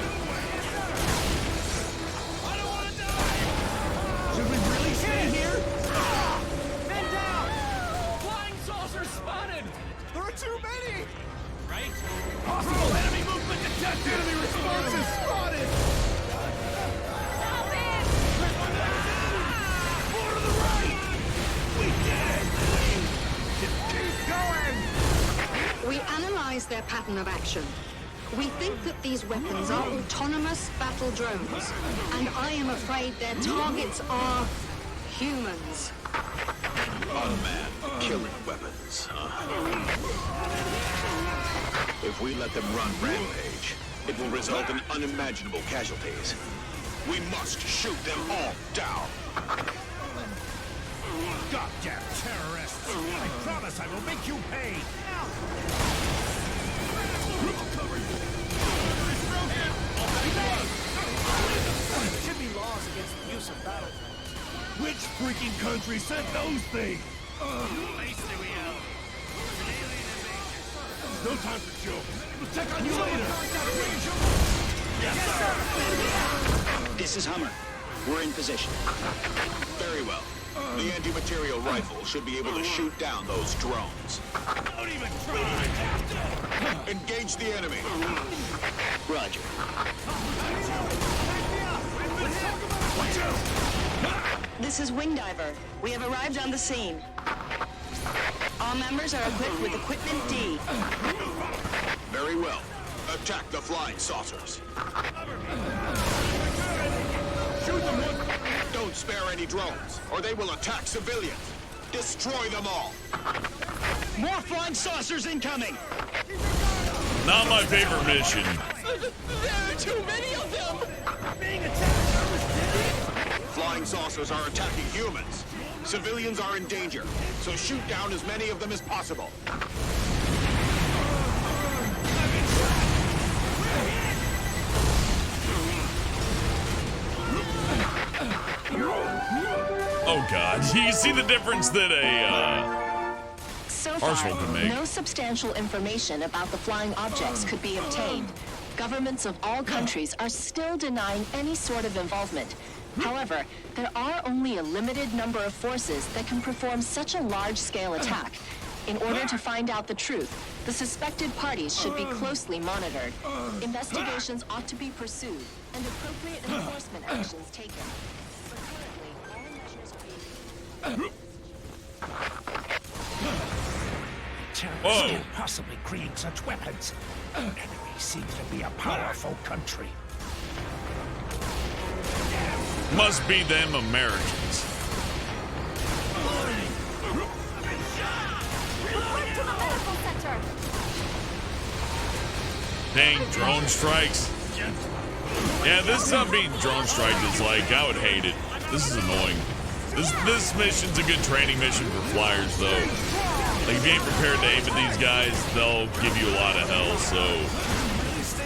Speaker 5: I don't want to die!
Speaker 4: Should we
Speaker 10: pattern of action. We think that these weapons are autonomous battle drones, and I am afraid their targets are humans.
Speaker 3: Unmanned killing weapons, huh? If we let them run rampage, it will result in unimaginable casualties. We must shoot them all down.
Speaker 5: Goddamn terrorists! I promise I will make you pay!
Speaker 8: There should be laws against the use of battle.
Speaker 5: Which freaking country sent those things? No time for jokes. We'll check on you later.
Speaker 12: This is Hummer. We're in position.
Speaker 3: Very well. The anti-material rifle should be able to shoot down those drones.
Speaker 5: Don't even try!
Speaker 3: Engage the enemy.
Speaker 12: Roger.
Speaker 11: This is Wingdiver. We have arrived on the scene. All members are equipped with Equipment D.
Speaker 3: Very well. Attack the flying saucers.
Speaker 5: Shoot them!
Speaker 3: Don't spare any drones, or they will attack civilians. Destroy them all.
Speaker 12: More flying saucers incoming!
Speaker 1: Not my favorite mission.
Speaker 9: There are too many of them!
Speaker 3: Flying saucers are attacking humans. Civilians are in danger, so shoot down as many of them as possible.
Speaker 1: Oh god, you see the difference that
Speaker 11: So
Speaker 1: Arsenal
Speaker 11: far,
Speaker 1: can make.
Speaker 11: no substantial information about the flying objects could be obtained. Governments of all countries are still denying any sort of involvement. However, there are only a limited number of forces that can perform such a large-scale attack. In order to find out the truth, the suspected parties should be closely monitored. Investigations ought to be pursued, and appropriate enforcement actions taken. But currently, all measures are being...
Speaker 5: Terrorists
Speaker 1: Whoa.
Speaker 5: can't possibly create such weapons. The enemy seems to be a powerful country.
Speaker 1: must be them Americans. Dang, drone strikes. Yeah, this being drone strike is like, I would hate it. This is annoying. This mission's a good training mission for flyers, though. Like, if you ain't prepared to aim at these guys, they'll give you a lot of hell, so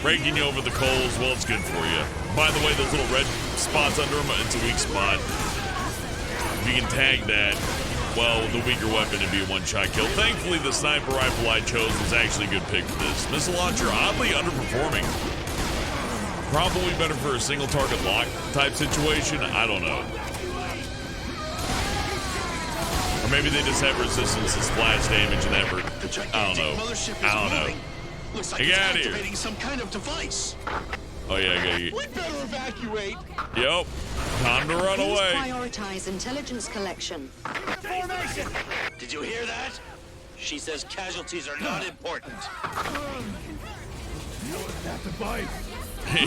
Speaker 1: breaking you over the coals, well, it's good for you. By the way, those little red spots under them, it's a weak spot. If you can tag that, well, the weaker weapon would be a one-shot kill. Thankfully, the sniper rifle I chose was actually a good pick for this. Missile launcher, oddly underperforming. Probably better for a single target lock type situation. I don't know. Or maybe they just have resistance to splash damage and effort. I don't know. I don't know.
Speaker 9: Looks like
Speaker 1: Hey,
Speaker 9: it's
Speaker 1: get out of here.
Speaker 9: activating some kind of device.
Speaker 1: Oh yeah, I got you.
Speaker 9: We better evacuate.
Speaker 1: Yep. Time to run
Speaker 10: Please
Speaker 1: away.
Speaker 10: prioritize intelligence collection.
Speaker 6: Did you hear that? She says casualties are not important.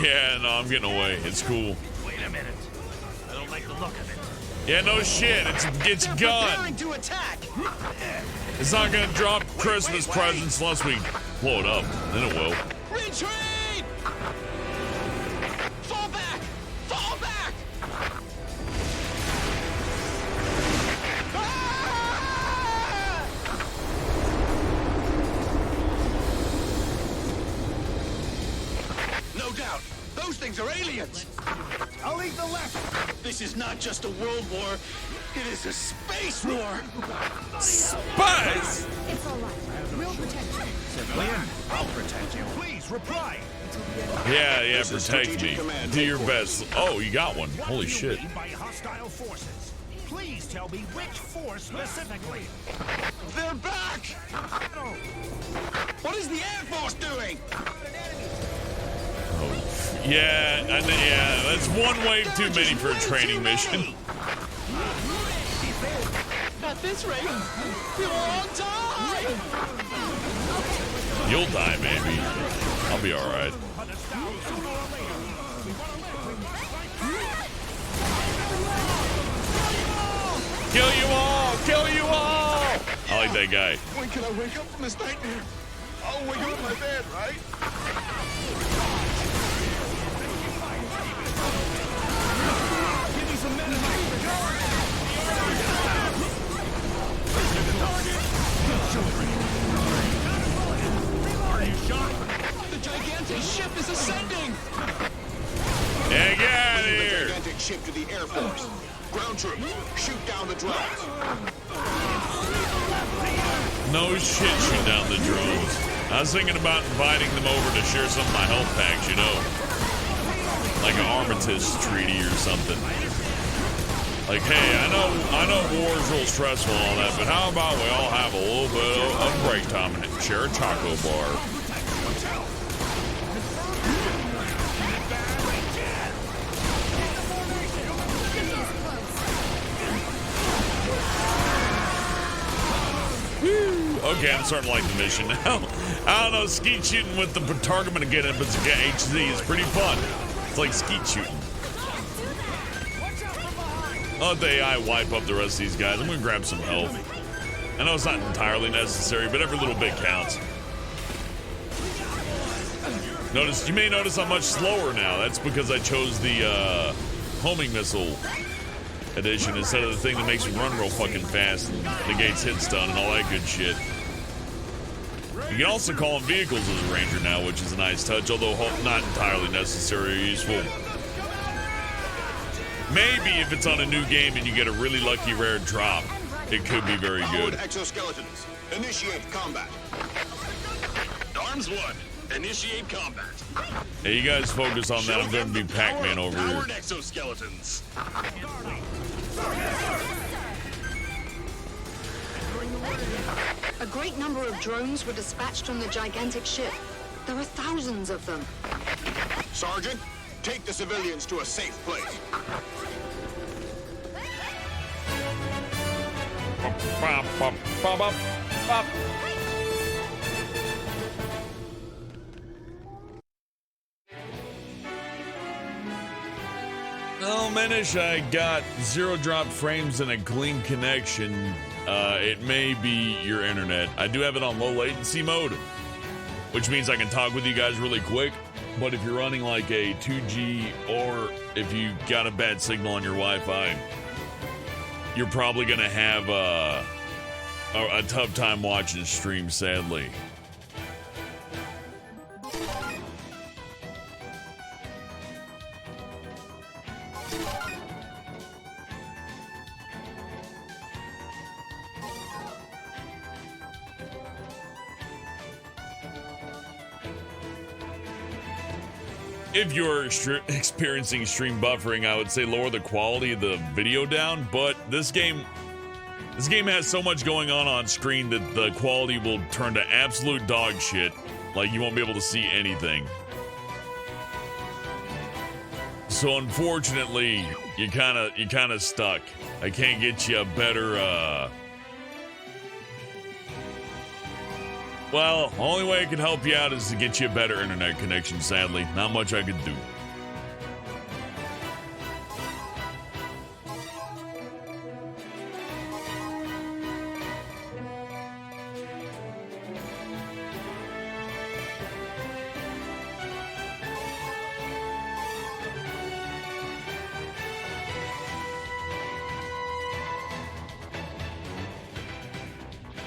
Speaker 1: Yeah, no, I'm getting away. It's cool.
Speaker 6: Wait a minute. I don't like the look of it.
Speaker 1: Yeah, no shit. It's gone.
Speaker 9: Preparing to attack.
Speaker 1: It's not gonna drop Christmas presents unless we blow it up. Then it will.
Speaker 9: Retreat! Fall back! Fall back! Ah! No doubt, those things are aliens.
Speaker 5: I'll lead the left.
Speaker 9: This is not just a world war, it is a space war.
Speaker 1: Spies!
Speaker 10: It's all right. We'll protect you.
Speaker 5: Civilian, I'll protect you. Please reply.
Speaker 1: Yeah,
Speaker 3: This is
Speaker 1: protect
Speaker 3: strategic
Speaker 1: me.
Speaker 3: command
Speaker 1: Do your
Speaker 3: headquarters.
Speaker 1: best. Oh, you got one.
Speaker 5: What
Speaker 1: Holy
Speaker 5: do you
Speaker 1: shit.
Speaker 5: mean by hostile forces? Please tell me which force specifically.
Speaker 9: They're back! What is the Air Force doing?
Speaker 1: Yeah, that's one wave too many for a training mission.
Speaker 9: Not this rate, we will all die!
Speaker 1: You'll die, maybe. I'll be alright. Kill you all! Kill you all! I like that guy.
Speaker 9: When can I wake up from this nightmare? I'll wake up in my bed, right?
Speaker 5: Give me some medicine.
Speaker 9: The gigantic ship is ascending!
Speaker 1: Yeah, get out of
Speaker 3: The
Speaker 1: here!
Speaker 3: gigantic ship to the Air Force. Ground troops, shoot down the drones.
Speaker 1: No shit, shoot down the drones. I was thinking about inviting them over to share some of my health packs, you know? Like an Armistice treaty or something. Like, hey, I know war's real stressful and all that, but how about we all have a little bit of break time and share a taco bar? Okay, I'm starting to like the mission now. I don't know, skeet shooting with the target again, but it's HZ is pretty fun. It's like skeet shooting. I'll let the AI wipe up the rest of these guys. I'm gonna grab some health. I know it's not entirely necessary, but every little bit counts. You may notice I'm much slower now. That's because I chose the homing missile edition instead of the thing that makes me run real fucking fast and negates hit stun and all that good shit. You can also call them vehicles as a ranger now, which is a nice touch, although not entirely necessary or useful. Maybe if it's on a new game and you get a really lucky rare drop, it could be very good.
Speaker 3: Exoskeletons, initiate combat.
Speaker 9: Arms one, initiate combat.
Speaker 1: Hey, you guys focus on that. I'm going to be Pac-Man over here.
Speaker 9: Powered exoskeletons.
Speaker 10: A great number of drones were dispatched from the gigantic ship. There are thousands of them.
Speaker 3: Sergeant, take the civilians to a safe place.
Speaker 1: Bop, bop, bop, bop, bop. Oh, Minish, I got 0 drop frames and a clean connection. It may be your internet. I do have it on low latency mode, which means I can talk with you guys really quick. But if you're running like a 2G or if you got a bad signal on your Wi-Fi, you're probably going to have a tough time watching stream, sadly. If you're experiencing stream buffering, I would say lower the quality of the video down, but this game has so much going on screen that the quality will turn to absolute dog shit. Like, you won't be able to see anything. So unfortunately, you kind of stuck. I can't get you a better well, only way I can help you out is to get you a better internet connection, sadly. Not much I could do.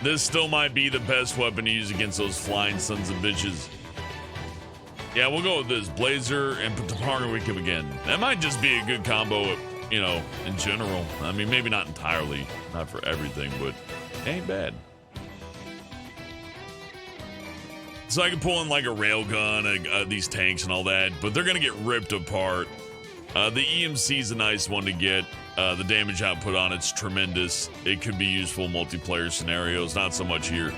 Speaker 1: This still might be the best weapon to use against those flying sons of bitches. Yeah, we'll go with this. Blazer and put the partner weak up again. That might just be a good combo, you know, in general. I mean, maybe not entirely, not for everything, but it ain't bad. So I can pull in like a railgun, these tanks and all that, but they're going to get ripped apart. The EMC is a nice one to get. The damage output on it's tremendous. It could be useful in multiplayer scenarios, not so much here.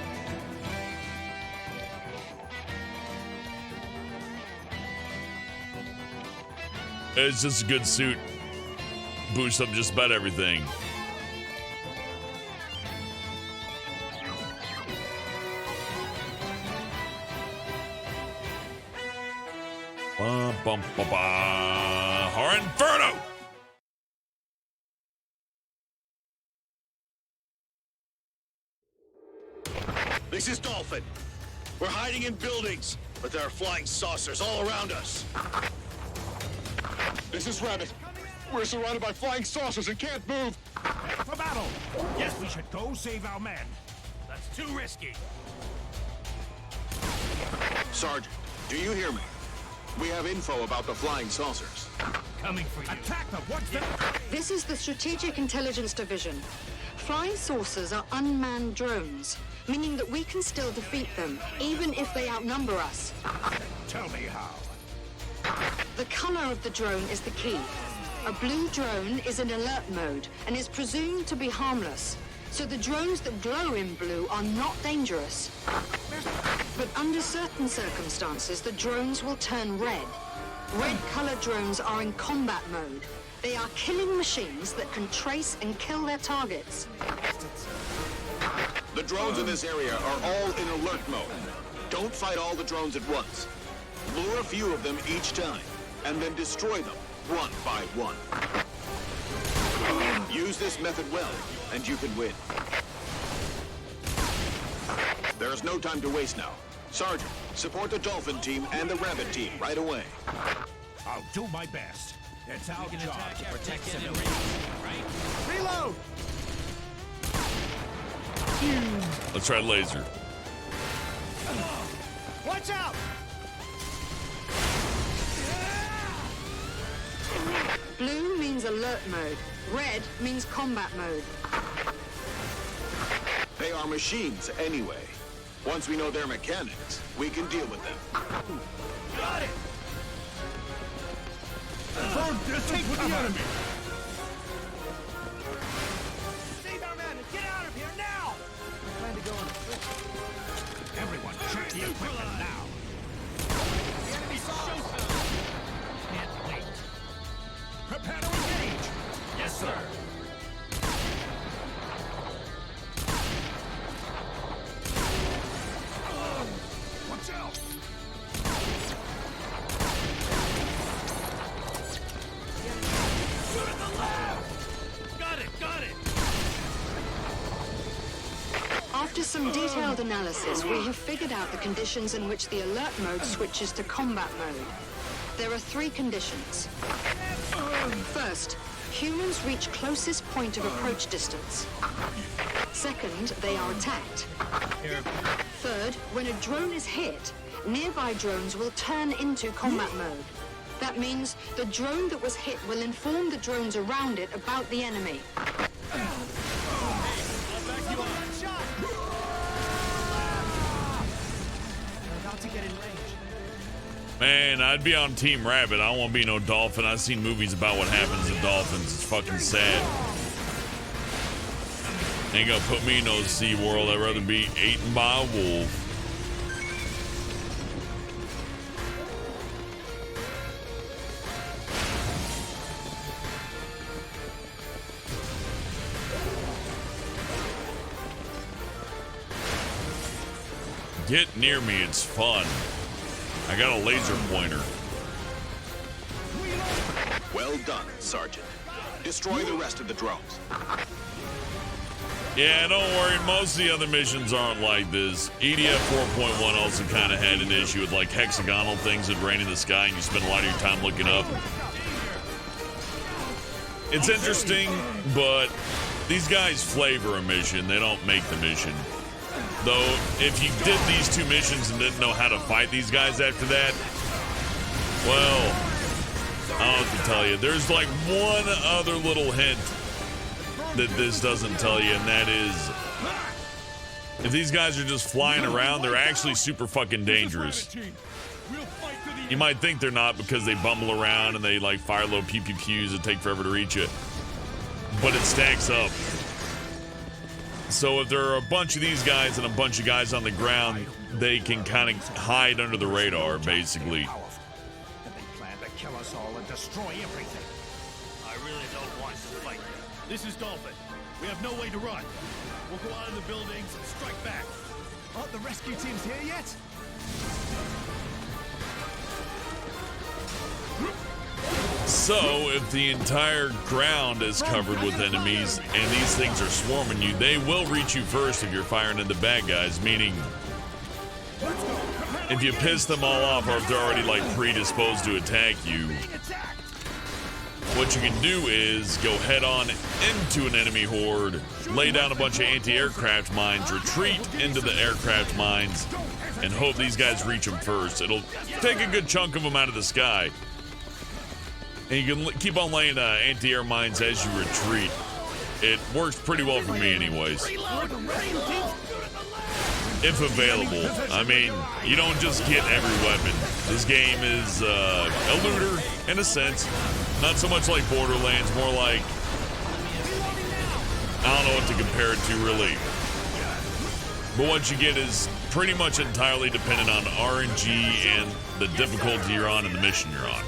Speaker 1: It's just a good suit. Boosts up just about everything. Our Inferno!
Speaker 3: This is Dolphin. We're hiding in buildings, but there are flying saucers all around us. This is Rabbit. We're surrounded by flying saucers and can't move.
Speaker 5: For battle! Yes, we should go save our men. That's too risky.
Speaker 3: Sergeant, do you hear me? We have info about the flying saucers.
Speaker 6: Coming for you.
Speaker 5: Attack them! What's the...
Speaker 10: This is the Strategic Intelligence Division. Flying saucers are unmanned drones, meaning that we can still defeat them, even if they outnumber us.
Speaker 5: Tell me how.
Speaker 10: The color of the drone is the key. A blue drone is in alert mode and is presumed to be harmless. So the drones that glow in blue are not dangerous. But under certain circumstances, the drones will turn red. Red-colored drones are in combat mode. They are killing machines that can trace and kill their targets.
Speaker 3: The drones in this area are all in alert mode. Don't fight all the drones at once. Lure a few of them each time, and then destroy them, one by one. Use this method well, and you can win. There is no time to waste now. Sergeant, support the Dolphin team and the Rabbit team right away.
Speaker 5: I'll do my best. It's our job to protect civilians.
Speaker 6: Right?
Speaker 5: Reload!
Speaker 1: Let's try laser.
Speaker 5: Watch out!
Speaker 10: Blue means alert mode. Red means combat mode.
Speaker 3: They are machines anyway. Once we know their mechanics, we can deal with them.
Speaker 5: Got it! Burn distance with the enemy! Save our men and get out of here now!
Speaker 8: I plan to go on a trip.
Speaker 5: Everyone, check the equipment now.
Speaker 8: The enemy saw us!
Speaker 6: Can't wait.
Speaker 5: Prepare to engage!
Speaker 6: Yes, sir.
Speaker 5: Watch out!
Speaker 6: Shoot at the left! Got it, got it!
Speaker 10: After some detailed analysis, we have figured out the conditions in which the alert mode switches to combat mode. There are 3 conditions. First, humans reach closest point of approach distance. Second, they are attacked. Third, when a drone is hit, nearby drones will turn into combat mode. That means the drone that was hit will inform the drones around it about the enemy.
Speaker 8: We're about to get in range.
Speaker 1: Man, I'd be on Team Rabbit. I won't be no dolphin. I've seen movies about what happens to dolphins. It's fucking sad. Ain't gonna put me in no Sea World. I'd rather be eaten by a wolf. Get near me, it's fun. I got a laser pointer.
Speaker 3: Well done, Sergeant. Destroy the rest of the drones.
Speaker 1: Yeah, don't worry, most of the other missions aren't like this. EDF 4.1 also kind of had an issue with like hexagonal things that rain in the sky and you spend a lot of your time looking up. It's interesting, but these guys flavor a mission, they don't make the mission. Though, if you did these 2 missions and didn't know how to fight these guys after that, well, I don't know what to tell you. There's like one other little hint that this doesn't tell you, and that is, if these guys are just flying around, they're actually super fucking dangerous. You might think they're not because they bumble around and they like fire little pew pew pews that take forever to reach you, but it stacks up. So if there are a bunch of these guys and a bunch of guys on the ground, they can kind of hide under the radar, basically.
Speaker 5: And they plan to kill us all and destroy everything.
Speaker 6: I really don't want to fight them.
Speaker 2: This is Dolphin. We have no way to run. We'll go out in the buildings and strike back.
Speaker 8: Aren't the rescue teams here yet?
Speaker 1: So, if the entire ground is covered with enemies and these things are swarming you, they will reach you first if you're firing into bad guys, meaning if you piss them all off or if they're already like predisposed to attack you, what you can do is go head on into an enemy horde, lay down a bunch of anti-aircraft mines, retreat into the aircraft mines, and hope these guys reach them first. It'll take a good chunk of them out of the sky. And you can keep on laying anti-air mines as you retreat. It works pretty well for me anyways. If available. I mean, you don't just get every weapon. This game is a looter in a sense. Not so much like Borderlands, more like, I don't know what to compare it to really. But what you get is pretty much entirely dependent on RNG and the difficulty you're on and the mission you're on.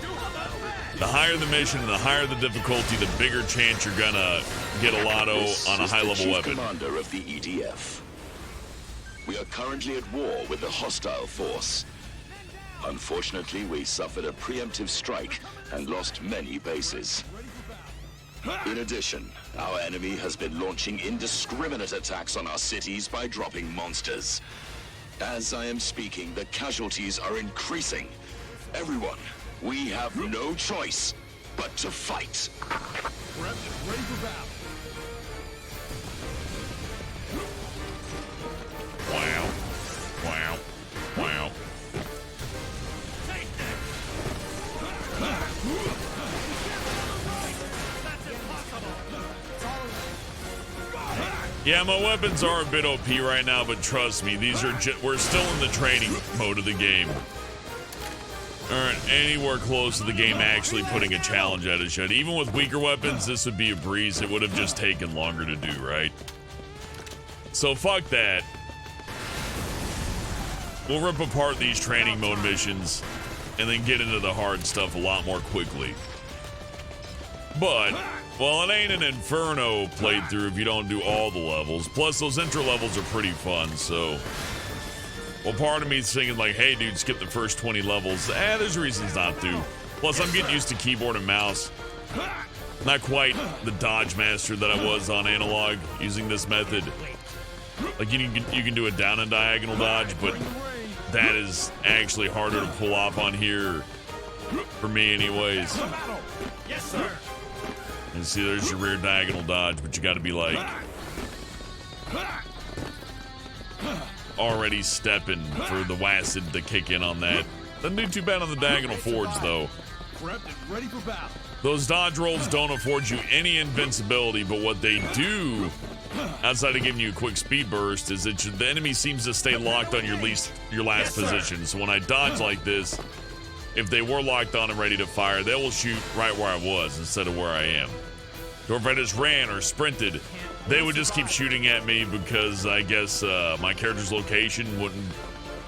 Speaker 1: The higher the mission and the higher the difficulty, the bigger chance you're gonna get a lotto on a high-level weapon.
Speaker 3: Commander of the EDF. We are currently at war with a hostile force. Unfortunately, we suffered a preemptive strike and lost many bases. In addition, our enemy has been launching indiscriminate attacks on our cities by dropping monsters. As I am speaking, the casualties are increasing. Everyone, we have no choice but to fight.
Speaker 5: Ready for battle.
Speaker 1: Wow. Wow. Wow. Yeah, my weapons are a bit OP right now, but trust me, these are we're still in the training mode of the game. Aren't anywhere close to the game actually putting a challenge at us yet. Even with weaker weapons, this would be a breeze. It would have just taken longer to do, right? So fuck that. We'll rip apart these training mode missions and then get into the hard stuff a lot more quickly. But, well, it ain't an Inferno playthrough if you don't do all the levels. Plus, those intro levels are pretty fun, so... Well, part of me is thinking like, hey, dude, skip the first 20 levels. There's reasons not to. Plus, I'm getting used to keyboard and mouse. Not quite the dodge master that I was on analog using this method. Like, you can do a down and diagonal dodge, but that is actually harder to pull off on here. For me, anyways.
Speaker 5: Yes, sir.
Speaker 1: And see, there's your rear diagonal dodge, but you gotta be like... already stepping for the WASD to kick in on that. Doesn't do too bad on the diagonal forge, though.
Speaker 5: Prepped and ready for battle.
Speaker 1: Those dodge rolls don't afford you any invincibility, but what they do, outside of giving you a quick speed burst, is that the enemy seems to stay locked on your last position. So when I dodge like this, if they were locked on and ready to fire, they will shoot right where I was instead of where I am. Or if I just ran or sprinted, they would just keep shooting at me because I guess my character's location would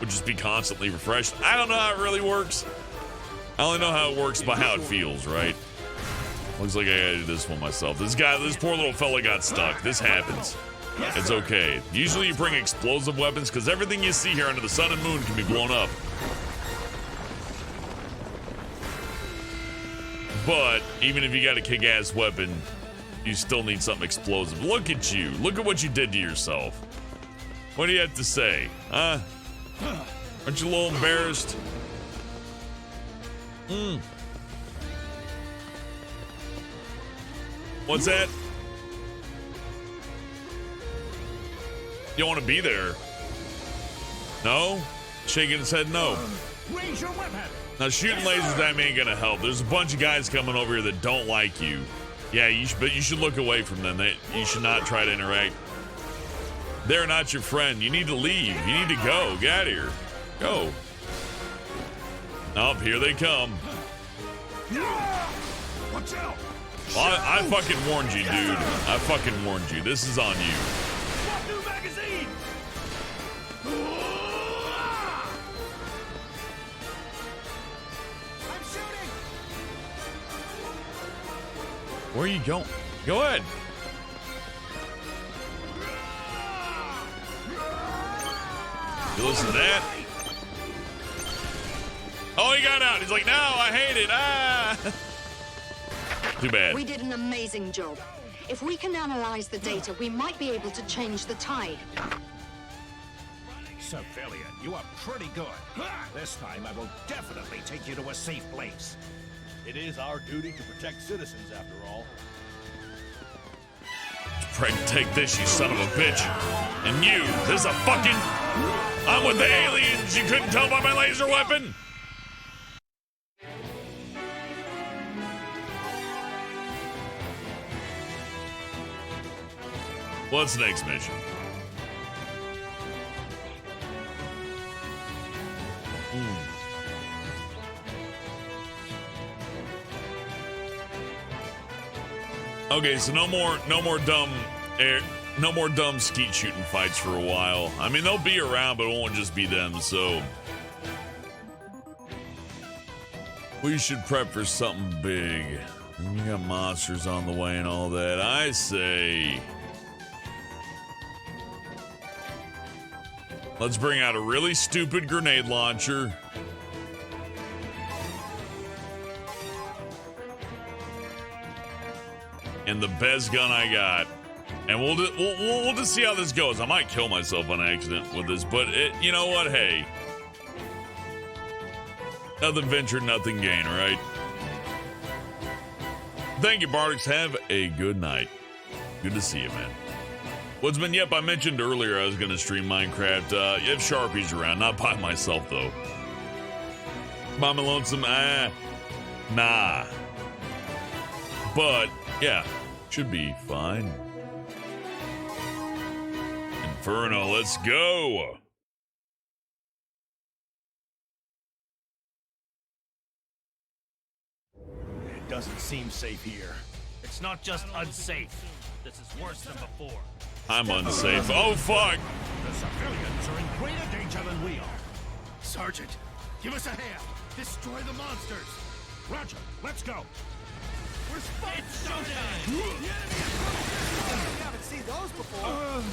Speaker 1: just be constantly refreshed. I don't know how it really works. I only know how it works by how it feels, right? Looks like I gotta do this one myself. This poor little fella got stuck. This happens. It's okay. Usually you bring explosive weapons because everything you see here under the sun and moon can be blown up. But even if you got a kick-ass weapon, you still need something explosive. Look at you. Look at what you did to yourself. What do you have to say? Huh? Aren't you a little embarrassed? What's that? You don't want to be there? No? Shaking his head no.
Speaker 5: Raise your weapon.
Speaker 1: Now, shooting lasers at me ain't gonna help. There's a bunch of guys coming over here that don't like you. Yeah, but you should look away from them. You should not try to interact. They're not your friend. You need to leave. You need to go. Get out of here. Go. Oh, here they come.
Speaker 5: Watch out.
Speaker 1: I fucking warned you, dude. I fucking warned you. This is on you.
Speaker 5: Swap new magazine. I'm shooting.
Speaker 1: Where are you going? Go ahead. You listen to that? Oh, he got out. He's like, no, I hate it. Ah. Too bad.
Speaker 10: We did an amazing job. If we can analyze the data, we might be able to change the tide.
Speaker 4: Civilian, you are pretty good. This time I will definitely take you to a safe place.
Speaker 5: It is our duty to protect citizens, after all.
Speaker 1: Pray take this, you son of a bitch. And you, this is a fucking... I'm with the aliens. You couldn't tell by my laser weapon? What's the next mission? Okay, so no more dumb skeet shooting fights for a while. I mean, they'll be around, but it won't just be them, so we should prep for something big. We got monsters on the way and all that. I say let's bring out a really stupid grenade launcher. And the best gun I got, and we'll just see how this goes. I might kill myself on accident with this, but you know what? Hey, nothing ventured, nothing gained, right? Thank you, Bartix. Have a good night. Good to see you, man. Woodsman, yep, I mentioned earlier I was going to stream Minecraft. If Sharpie's around, not by myself though. Mama Lonesome, nah. But yeah, should be fine. Inferno, let's go.
Speaker 4: It doesn't seem safe here.
Speaker 6: It's not just unsafe. This is worse than before.
Speaker 1: I'm unsafe. Oh, fuck.
Speaker 4: The civilians are in greater danger than we are.
Speaker 5: Sergeant, give us a hand. Destroy the monsters.
Speaker 4: Roger, let's go.
Speaker 6: It's showtime!
Speaker 8: We haven't seen those before.
Speaker 6: Hold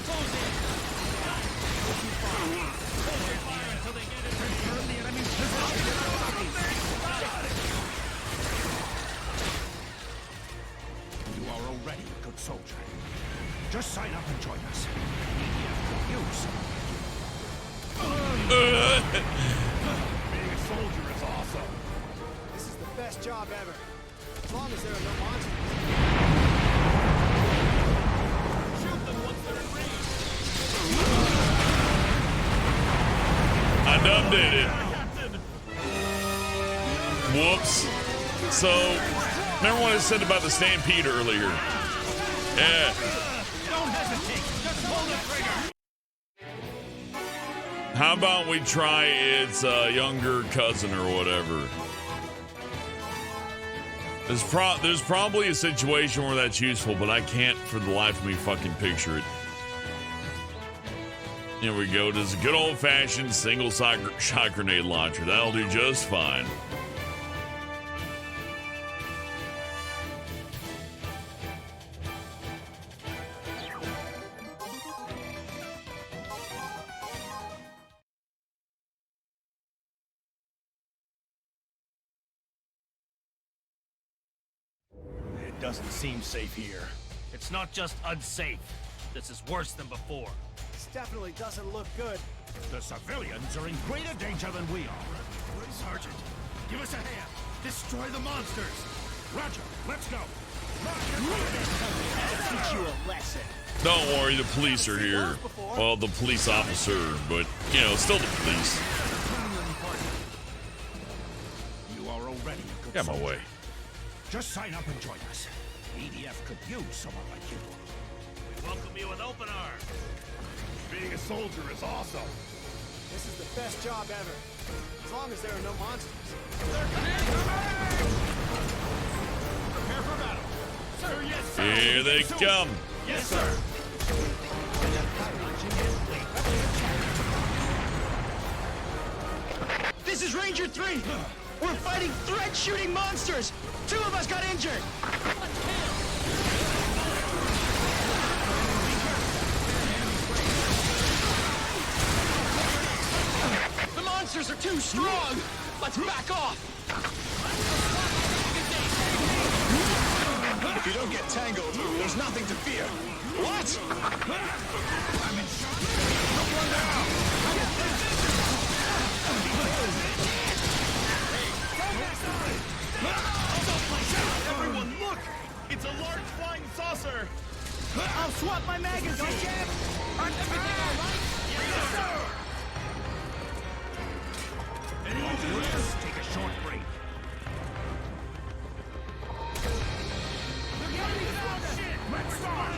Speaker 6: your fire until they get it. Confirm the enemy's position.
Speaker 4: You are already a good soldier. Just sign up and join us.
Speaker 5: Being a soldier is awesome.
Speaker 8: This is the best job ever. As long as there are no monsters.
Speaker 6: Shoot them once they're in range.
Speaker 1: I done did it. Whoops. So, remember what I said about the stampede earlier? Yeah.
Speaker 6: Don't hesitate. Just pull the trigger.
Speaker 1: How about we try its younger cousin or whatever? There's probably a situation where that's useful, but I can't for the life of me fucking picture it. Here we go. This is a good old-fashioned single shot grenade launcher. That'll do just fine.
Speaker 4: It doesn't seem safe here.
Speaker 6: It's not just unsafe. This is worse than before.
Speaker 8: This definitely doesn't look good.
Speaker 4: The civilians are in greater danger than we are.
Speaker 5: Sergeant, give us a hand. Destroy the monsters.
Speaker 4: Roger, let's go.
Speaker 8: Teach you a lesson.
Speaker 1: Don't worry, the police are here. Well, the police officer, but, you know, still the police.
Speaker 4: You are already a good
Speaker 1: Get my
Speaker 4: soldier.
Speaker 1: way.
Speaker 4: Just sign up and join us. EDF could use someone like you.
Speaker 6: We welcome you with open arms.
Speaker 5: Being a soldier is awesome.
Speaker 8: This is the best job ever. As long as there are no monsters.
Speaker 5: Prepare for battle. Sir, yes, sir.
Speaker 1: Here they come.
Speaker 5: Yes, sir.
Speaker 12: This is Ranger 3! We're fighting threat-shooting monsters! 2 of us got injured! The monsters are too strong! Let's back off!
Speaker 9: If you don't get tangled, there's nothing to fear. What? I'm in shock. Look one down.
Speaker 5: Everyone, look! It's a large flying saucer!
Speaker 8: I'll swap my magazine!
Speaker 5: Everything all right? Yes, sir!
Speaker 4: Anyone do this? Take a short break. Let's start!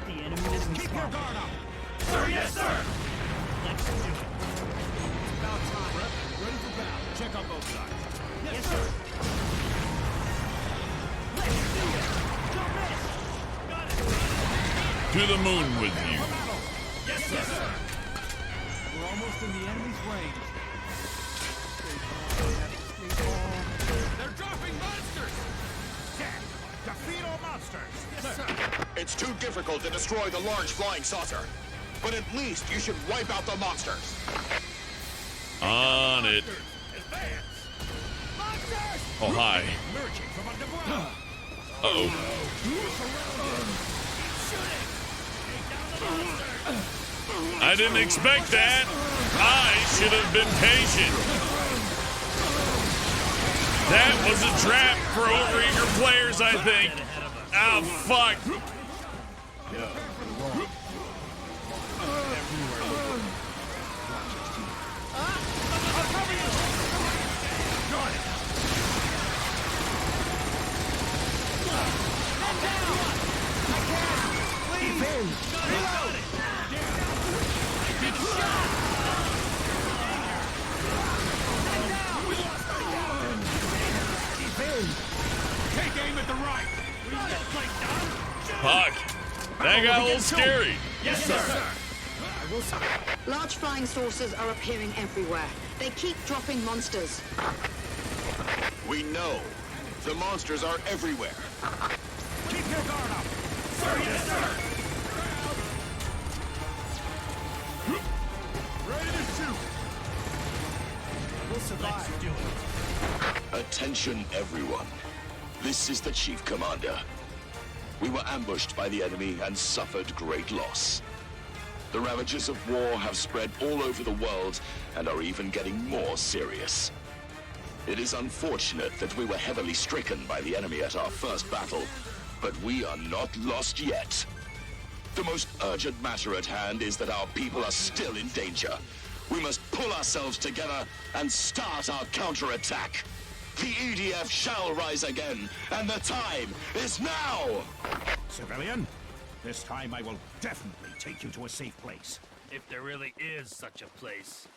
Speaker 8: The enemy isn't
Speaker 4: Keep your guard up!
Speaker 5: Sir, yes, sir!
Speaker 8: Let's do it.
Speaker 4: About time. Ready for battle. Check out both sides.
Speaker 8: Yes, sir. Let's do it. Don't miss.
Speaker 5: Got it!
Speaker 1: To the moon with you.
Speaker 5: Yes, sir!
Speaker 7: We're almost in the enemy's range.
Speaker 5: They're dropping monsters!
Speaker 4: Defeat all monsters!
Speaker 5: Yes, sir!
Speaker 9: It's too difficult to destroy the large flying saucer. But at least you should wipe out the monsters.
Speaker 1: On it.
Speaker 5: Advance!
Speaker 8: Monsters!
Speaker 1: Oh, hi.
Speaker 4: Emerging from underground!
Speaker 1: Uh-oh. I didn't expect that. I should have been patient. That was a trap for overeager players, I think. Oh, fuck.
Speaker 4: Take aim at the right!
Speaker 1: Fuck. That got a little scary.
Speaker 5: Yes, sir!
Speaker 10: Large flying saucers are appearing everywhere. They keep dropping monsters.
Speaker 9: We know. The monsters are everywhere.
Speaker 4: Keep your guard up!
Speaker 5: Sir, yes, sir!
Speaker 4: Ready to shoot! We'll survive.
Speaker 8: Let's do it.
Speaker 3: Attention, everyone. This is the Chief Commander. We were ambushed by the enemy and suffered great loss. The ravages of war have spread all over the world and are even getting more serious. It is unfortunate that we were heavily stricken by the enemy at our first battle, but we are not lost yet. The most urgent matter at hand is that our people are still in danger. We must pull ourselves together and start our counterattack. The EDF shall rise again, and the time is now!
Speaker 4: Civilian, this time I will definitely take you to a safe place.
Speaker 6: If there really is such a place.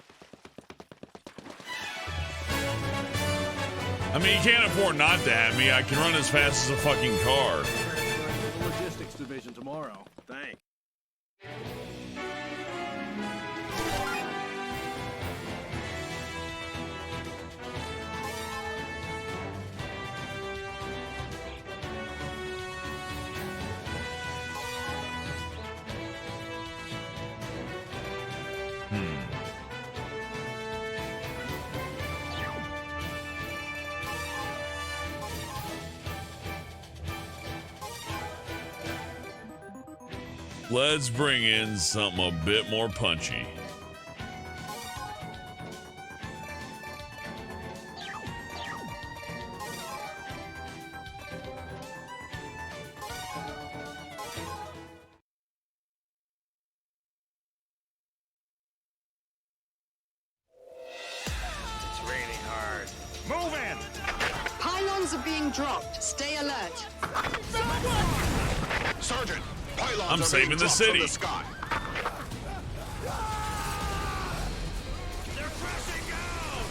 Speaker 1: I mean, you can't afford not to have me. I can run as fast as a fucking car.
Speaker 7: Transferring to the logistics division tomorrow. Thanks.
Speaker 1: Let's bring in something a bit more punchy.
Speaker 6: It's raining hard.
Speaker 4: Move in!
Speaker 10: Pylons are being dropped. Stay alert.
Speaker 9: Sergeant, pylons
Speaker 1: I'm
Speaker 9: are
Speaker 1: saving
Speaker 9: being
Speaker 1: the
Speaker 9: dropped
Speaker 1: city.
Speaker 9: from the sky.
Speaker 5: They're crashing down!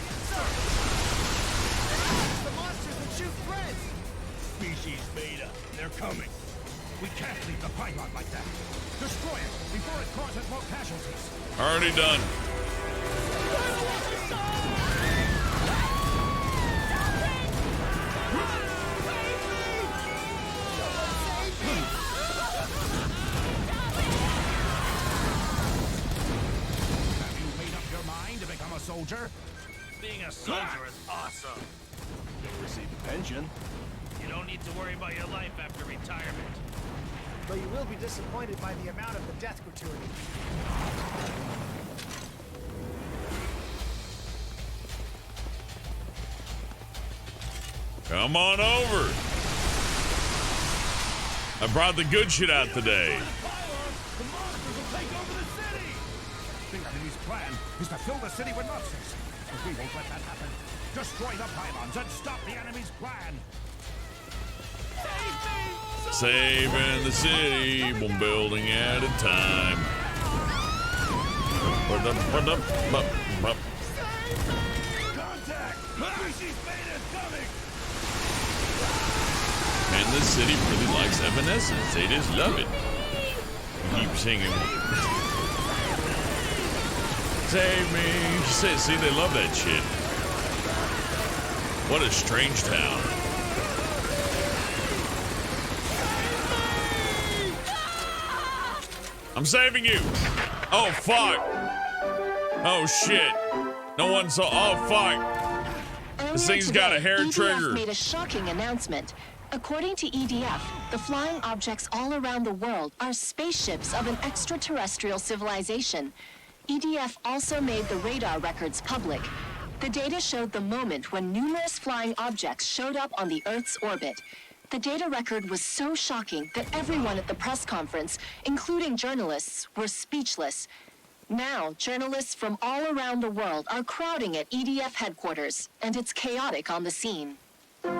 Speaker 8: The monsters that shoot threads!
Speaker 4: Species beta, they're coming. We can't leave the pylon like that. Destroy it before it causes more casualties.
Speaker 1: Already done.
Speaker 4: Have you made up your mind to become a soldier?
Speaker 6: Being a soldier is awesome.
Speaker 7: Receive a pension.
Speaker 6: You don't need to worry about your life after retirement.
Speaker 8: Though you will be disappointed by the amount of the death gratuity.
Speaker 1: Come on over. I brought the good shit out today.
Speaker 5: The monsters will take over the city!
Speaker 4: The enemy's plan is to fill the city with monsters. But we won't let that happen. Destroy the pylons and stop the enemy's plan.
Speaker 1: Saving the city, one building at a time.
Speaker 5: Contact! Species beta coming!
Speaker 1: And this city really likes Evanescence. They just love it. Keep singing. Save me. See, they love that shit. What a strange town. I'm saving you. Oh, fuck. Oh, shit. No one saw. Oh, fuck. This thing's got a hair trigger.
Speaker 11: EDF made a shocking announcement. According to EDF, the flying objects all around the world are spaceships of an extraterrestrial civilization. EDF also made the radar records public. The data showed the moment when numerous flying objects showed up on the Earth's orbit. The data record was so shocking that everyone at the press conference, including journalists, were speechless. Now, journalists from all around the world are crowding at EDF headquarters, and it's chaotic on the scene.
Speaker 4: I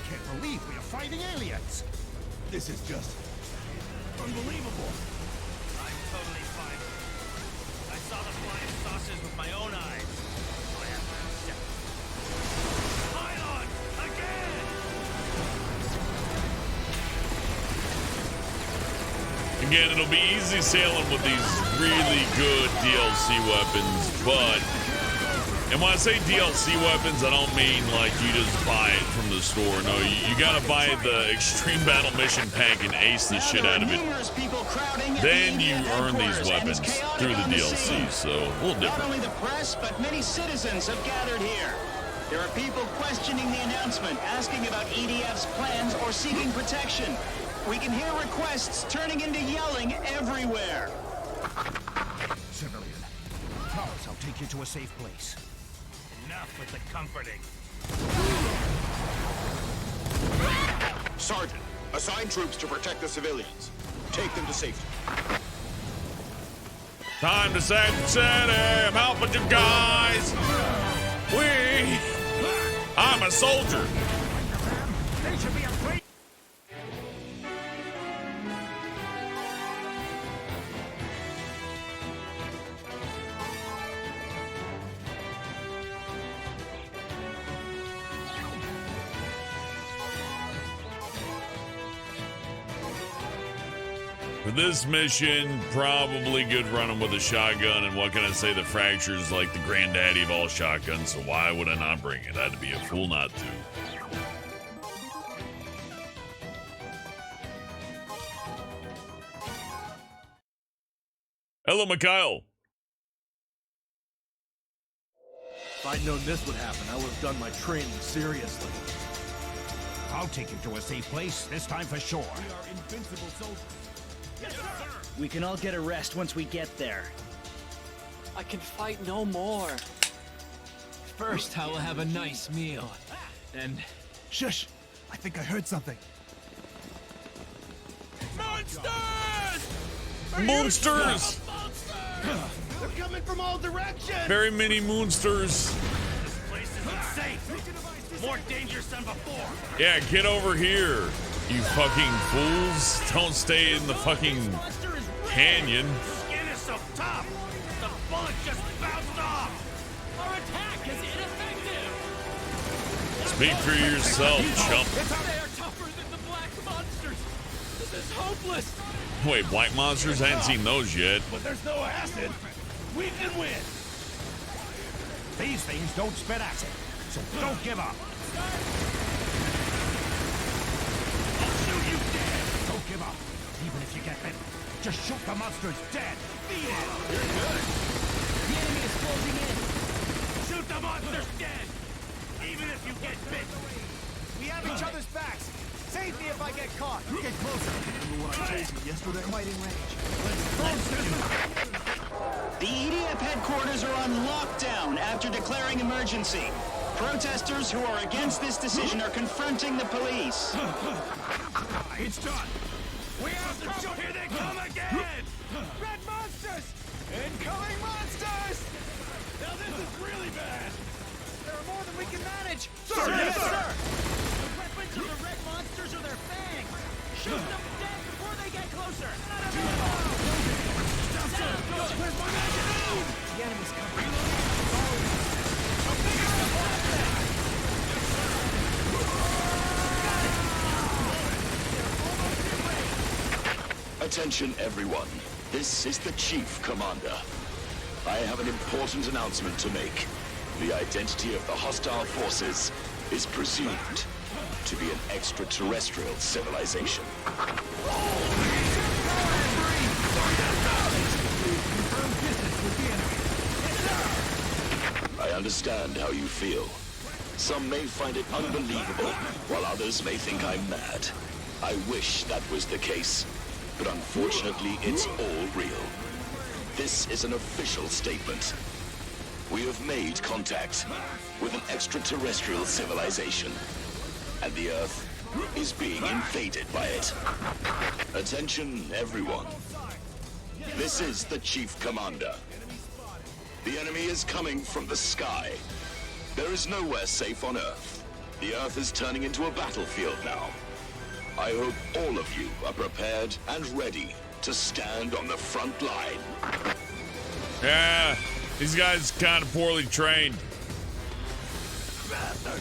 Speaker 4: can't believe we are fighting aliens.
Speaker 5: This is just unbelievable.
Speaker 6: I'm totally fine. I saw the flying saucers with my own eyes. I have to accept. Pylon! Again!
Speaker 1: Again, it'll be easy sailing with these really good DLC weapons, but... And when I say DLC weapons, I don't mean like you just buy it from the store. No, you gotta buy the Extreme Battle Mission Pack and ace the shit out of it. Then you earn these weapons through the DLC, so a little
Speaker 12: Not
Speaker 1: different.
Speaker 12: only the press, but many citizens have gathered here. There are people questioning the announcement, asking about EDF's plans or seeking protection. We can hear requests turning into yelling everywhere.
Speaker 4: Civilian, promise I'll take you to a safe place.
Speaker 6: Enough with the comforting.
Speaker 9: Sergeant, assign troops to protect the civilians. Take them to safety.
Speaker 1: Time to save the city. I'm helping you guys. I'm a soldier.
Speaker 4: They should be afraid.
Speaker 1: For this mission, probably good running with a shotgun, and what can I say, the Fracture's like the granddaddy of all shotguns, so why would I not bring it? I'd be a fool not to. Hello, Mikhail.
Speaker 5: If I'd known this would happen, I would have done my training seriously.
Speaker 4: I'll take you to a safe place, this time for sure.
Speaker 5: We are invincible soldiers. Yes, sir!
Speaker 8: We can all get a rest once we get there.
Speaker 13: I can fight no more. First, I will have a nice meal. Then...
Speaker 5: Shush! I think I heard something.
Speaker 6: Monsters!
Speaker 1: Monsters!
Speaker 2: They're coming from all directions!
Speaker 1: Very many monsters.
Speaker 6: This place isn't safe. More dangerous than before.
Speaker 1: Yeah, get over here, you fucking fools. Don't stay in the fucking canyon.
Speaker 6: Skin is so tough. The bullet just bounced off.
Speaker 13: our attack is ineffective!
Speaker 1: Speak for yourself, chump.
Speaker 13: They are tougher than the black monsters! This is hopeless!
Speaker 1: Wait, black monsters? I hadn't seen those yet.
Speaker 5: But there's no acid. We can win.
Speaker 4: These things don't spit acid, so don't give up.
Speaker 6: I'll shoot you dead.
Speaker 4: Don't give up, even if you get bitten. Just shoot the monsters dead. Beat it.
Speaker 13: The enemy is closing in.
Speaker 6: Shoot the monsters dead! Even if you get bit!
Speaker 8: We have each other's backs. Save me if I get caught.
Speaker 4: Get closer. Remember what I told you yesterday?
Speaker 8: Quite in range.
Speaker 12: The EDF headquarters are on lockdown after declaring emergency. Protesters who are against this decision are confronting the police.
Speaker 6: It's done! We have to shoot! Here they come again!
Speaker 8: Red monsters! Incoming monsters!
Speaker 6: Now this is really bad!
Speaker 8: There are more than we can manage.
Speaker 6: Sir, yes, sir!
Speaker 8: The weapons of the red monsters are their fangs. Shoot them dead before they get closer.
Speaker 6: Where's my magazine?
Speaker 8: The enemy's coming.
Speaker 3: Attention, everyone. This is the Chief Commander. I have an important announcement to make. The identity of the hostile forces is presumed to be an extraterrestrial civilization. I understand how you feel. Some may find it unbelievable, while others may think I'm mad. I wish that was the case, but unfortunately it's all real. This is an official statement. We have made contact with an extraterrestrial civilization, and the Earth is being invaded by it. Attention, everyone. This is the Chief Commander. The enemy is coming from the sky. There is nowhere safe on Earth. The Earth is turning into a battlefield now. I hope all of you are prepared and ready to stand on the front line.
Speaker 1: Yeah, these guys kind of poorly trained.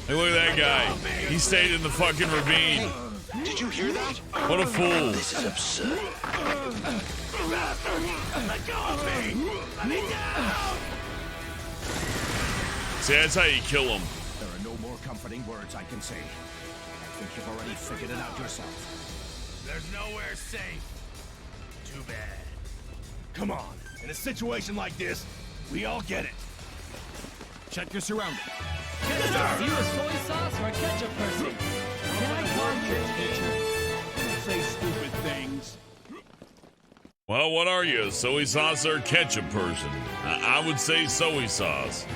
Speaker 1: Hey, look at that guy. He stayed in the fucking ravine.
Speaker 3: Did you hear that?
Speaker 1: What a fool.
Speaker 3: This is absurd.
Speaker 6: Let go of me! Let me down!
Speaker 1: See, that's how you kill him.
Speaker 4: There are no more comforting words I can say. I think you've already figured it out yourself.
Speaker 6: There's nowhere safe. Too bad.
Speaker 5: Come on. In a situation like this, we all get it. Check your surroundings.
Speaker 13: Are you a soy sauce or a ketchup person? Can I call you?
Speaker 5: Say stupid things.
Speaker 1: Well, what are you, soy sauce or ketchup person? I would say soy sauce.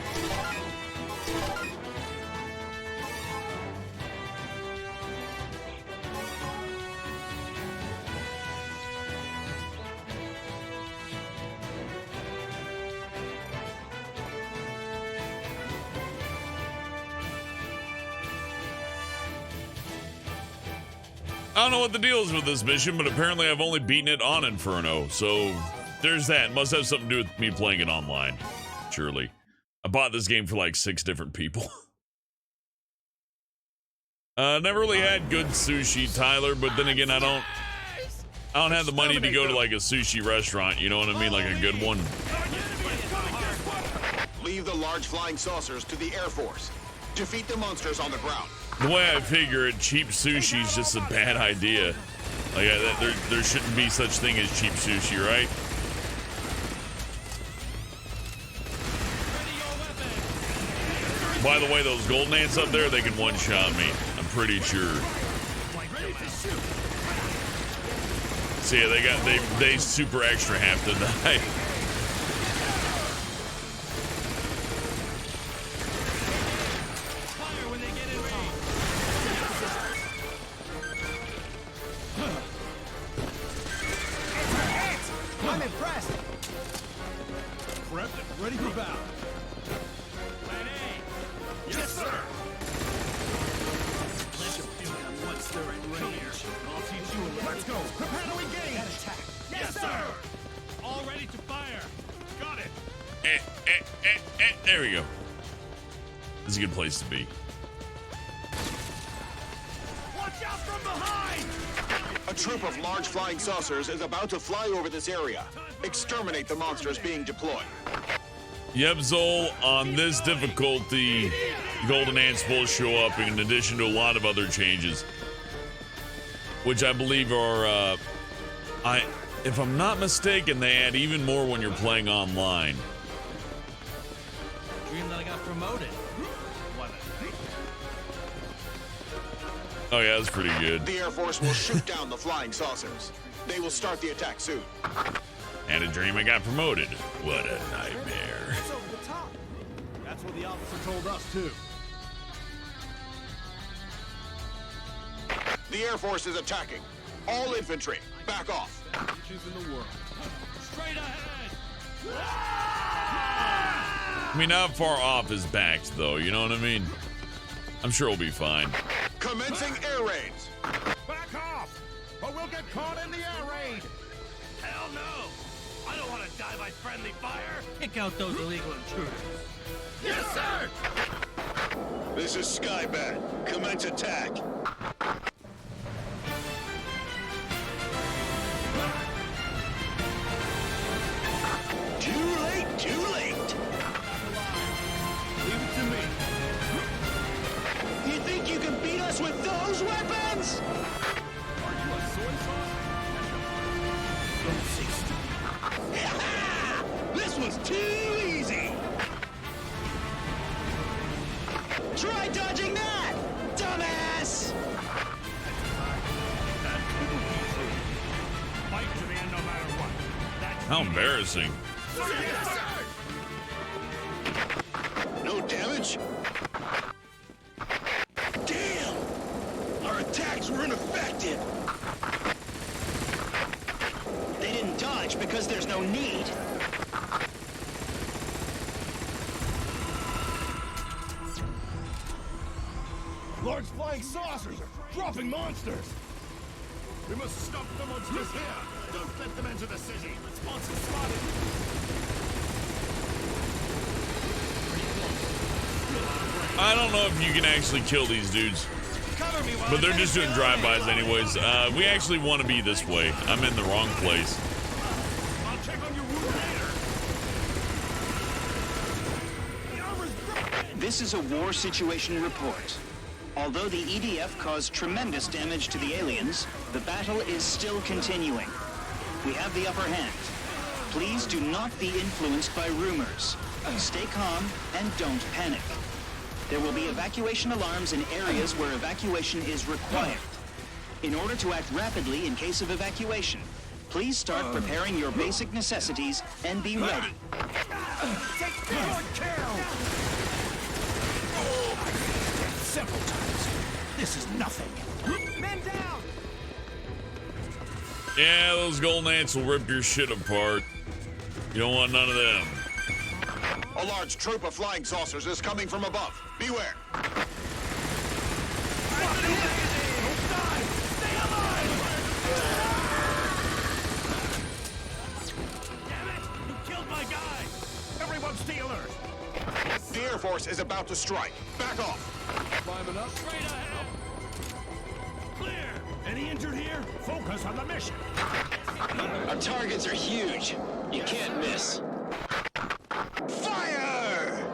Speaker 1: I don't know what the deal is with this mission, but apparently I've only beaten it on Inferno, so there's that. Must have something to do with me playing it online, surely. I bought this game for like 6 different people. Never really had good sushi, Tyler, but then again, I don't have the money to go to like a sushi restaurant, you know what I mean? Like a good one.
Speaker 9: Leave the large flying saucers to the Air Force. Defeat the monsters on the ground.
Speaker 1: The way I figure it, cheap sushi is just a bad idea. Like, there shouldn't be such thing as cheap sushi, right? By the way, those golden ants up there, they can one-shot me. I'm pretty sure. See, they super extra have to die.
Speaker 8: I'm impressed.
Speaker 5: Prepped and ready for battle.
Speaker 6: Plan A. Yes, sir. Let you feel that monster in range. I'll teach you a lesson.
Speaker 5: Let's go. Prepare to engage.
Speaker 8: Attack.
Speaker 6: Yes, sir. All ready to fire. Got it.
Speaker 1: There we go. This is a good place to be.
Speaker 6: Watch out from behind.
Speaker 9: A troop of large flying saucers is about to fly over this area. Exterminate the monsters being deployed.
Speaker 1: Yep, Zol, on this difficulty, golden ants will show up in addition to a lot of other changes, which I believe are, if I'm not mistaken, they add even more when you're playing online.
Speaker 6: Dream that I got promoted. What a night.
Speaker 1: Oh yeah, that's pretty good.
Speaker 9: The Air Force will shoot down the flying saucers. They will start the attack soon.
Speaker 1: Had a dream I got promoted. What a nightmare.
Speaker 5: It's over the top. That's what the officer told us, too.
Speaker 9: The Air Force is attacking. All infantry, back off.
Speaker 5: Inches in the world.
Speaker 6: Straight ahead!
Speaker 1: I mean, how far off is backs, though? You know what I mean? I'm sure we'll be fine.
Speaker 9: Commencing air raids.
Speaker 5: Back off, or we'll get caught in the air raid.
Speaker 6: Hell no! I don't want to die by friendly fire! Kick out those illegal intruders.
Speaker 5: Yes, sir!
Speaker 9: This is Skybat. Commence attack. Too late, too late.
Speaker 5: Leave it to me.
Speaker 9: You think you can beat us with those weapons?
Speaker 5: Are you a soy sauce? Don't say stupid.
Speaker 9: This was too easy. Try dodging that, dumbass!
Speaker 5: That couldn't be true. Fight to the end no matter what. That's
Speaker 1: How embarrassing.
Speaker 5: Yes, sir!
Speaker 9: No damage? Damn! Our attacks were ineffective!
Speaker 12: They didn't dodge because there's no need.
Speaker 5: Large flying saucers are dropping monsters. We must stop the monsters here. Don't let them enter the city. Monsters spotted.
Speaker 1: I don't know if you can actually kill these dudes,
Speaker 5: Cover me while
Speaker 1: but
Speaker 5: I
Speaker 1: they're
Speaker 5: finish
Speaker 1: just doing
Speaker 5: the
Speaker 1: drive-bys
Speaker 5: line.
Speaker 1: anyways. We actually want to be this way. I'm in the wrong place.
Speaker 5: I'll check on your wound later. The armor's broken.
Speaker 12: This is a war situation report. Although the EDF caused tremendous damage to the aliens, the battle is still continuing. We have the upper hand. Please do not be influenced by rumors. Stay calm and don't panic. There will be evacuation alarms in areas where evacuation is required. In order to act rapidly in case of evacuation, please start preparing your basic necessities and be ready.
Speaker 5: Take good kill. Several times. This is nothing. Men down.
Speaker 1: Yeah, those golden ants will rip your shit apart. You don't want none of them.
Speaker 9: A large troop of flying saucers is coming from above. Beware.
Speaker 6: Damn it! You killed my guy!
Speaker 5: Everyone stay alert.
Speaker 9: The Air Force is about to strike. Back off.
Speaker 5: Climbing up.
Speaker 6: Straight ahead! Clear!
Speaker 5: Any injured here? Focus on the mission.
Speaker 13: Our targets are huge. You can't miss.
Speaker 9: Fire!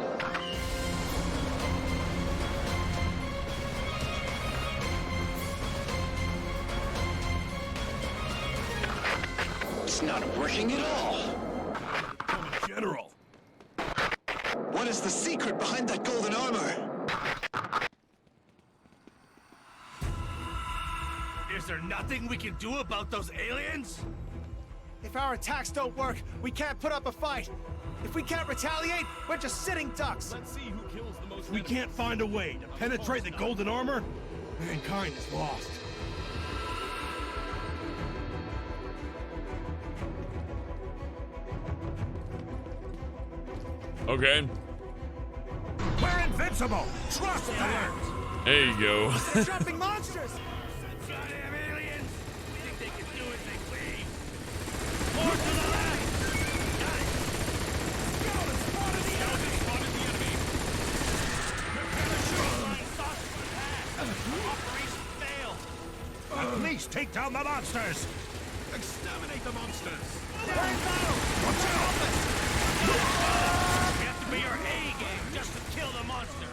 Speaker 13: It's not working at all.
Speaker 5: General.
Speaker 9: What is the secret behind that golden armor?
Speaker 6: Is there nothing we can do about those aliens?
Speaker 8: If our attacks don't work, we can't put up a fight. If we can't retaliate, we're just sitting ducks.
Speaker 5: Let's see who kills the most. If we can't find a way to penetrate the golden armor, mankind is lost.
Speaker 1: Okay,
Speaker 5: We're invincible. Trust that.
Speaker 1: there you go.
Speaker 8: They're dropping monsters.
Speaker 6: Goddamn aliens! Think they can do anything, we? More to the left! Got it!
Speaker 5: Scout has spotted the enemy.
Speaker 6: Flying saucers attack! Operation failed!
Speaker 5: At least take down the monsters. Exterminate the monsters.
Speaker 6: Watch out! We have to be our A game just to kill the monsters!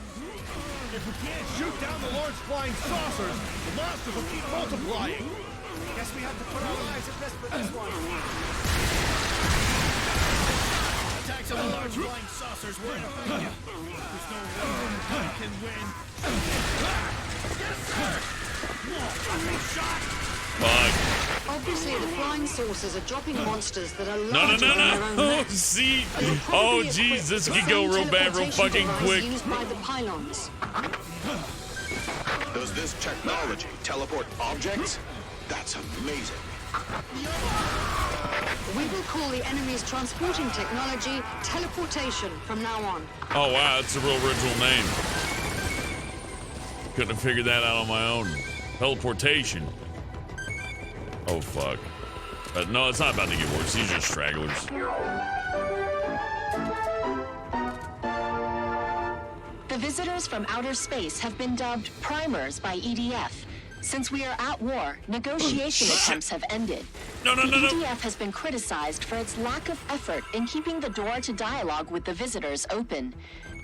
Speaker 5: If we can't shoot down the large flying saucers, the monsters will keep multiplying.
Speaker 8: Guess we have to put our lives at risk for this one.
Speaker 5: Attacks on the large flying saucers were ineffective. There's no way we can win. Yes, sir! I've been shot!
Speaker 1: Fuck.
Speaker 10: Obviously, the flying saucers are dropping monsters that are
Speaker 1: No,
Speaker 10: larger than their own
Speaker 1: Oh,
Speaker 10: mass.
Speaker 1: see?
Speaker 10: They're
Speaker 1: Oh,
Speaker 10: probably
Speaker 1: jeez,
Speaker 10: equipped
Speaker 1: this
Speaker 10: with
Speaker 1: could
Speaker 10: the
Speaker 1: go
Speaker 10: same
Speaker 1: real bad, real
Speaker 10: teleportation
Speaker 1: fucking
Speaker 10: device
Speaker 1: quick.
Speaker 10: used by the pylons.
Speaker 3: Does this technology teleport objects? That's amazing.
Speaker 10: We will call the enemy's transporting technology Teleportation from now on.
Speaker 1: Oh, wow, that's a real original name. Couldn't have figured that out on my own. Teleportation. Oh, fuck. But no, it's not about to get worse. These are just stragglers.
Speaker 11: The visitors from outer space have been dubbed primers by EDF. Since we are at war, negotiation attempts have ended.
Speaker 1: No.
Speaker 11: EDF has been criticized for its lack of effort in keeping the door to dialogue with the visitors open.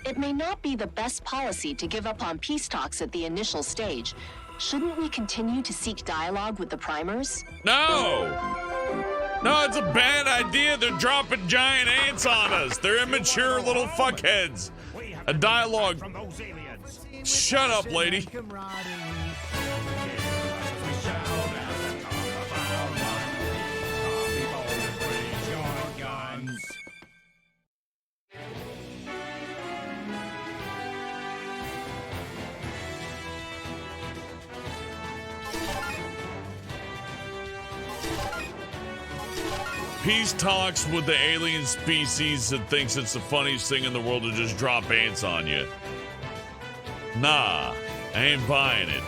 Speaker 11: It may not be the best policy to give up on peace talks at the initial stage. Shouldn't we continue to seek dialogue with the primers?
Speaker 1: No! No, it's a bad idea. They're dropping giant ants on us. They're immature little fuckheads. A dialogue. Shut up, lady. Peace talks with the alien species that thinks it's the funniest thing in the world to just drop ants on you. Nah, I ain't buying it.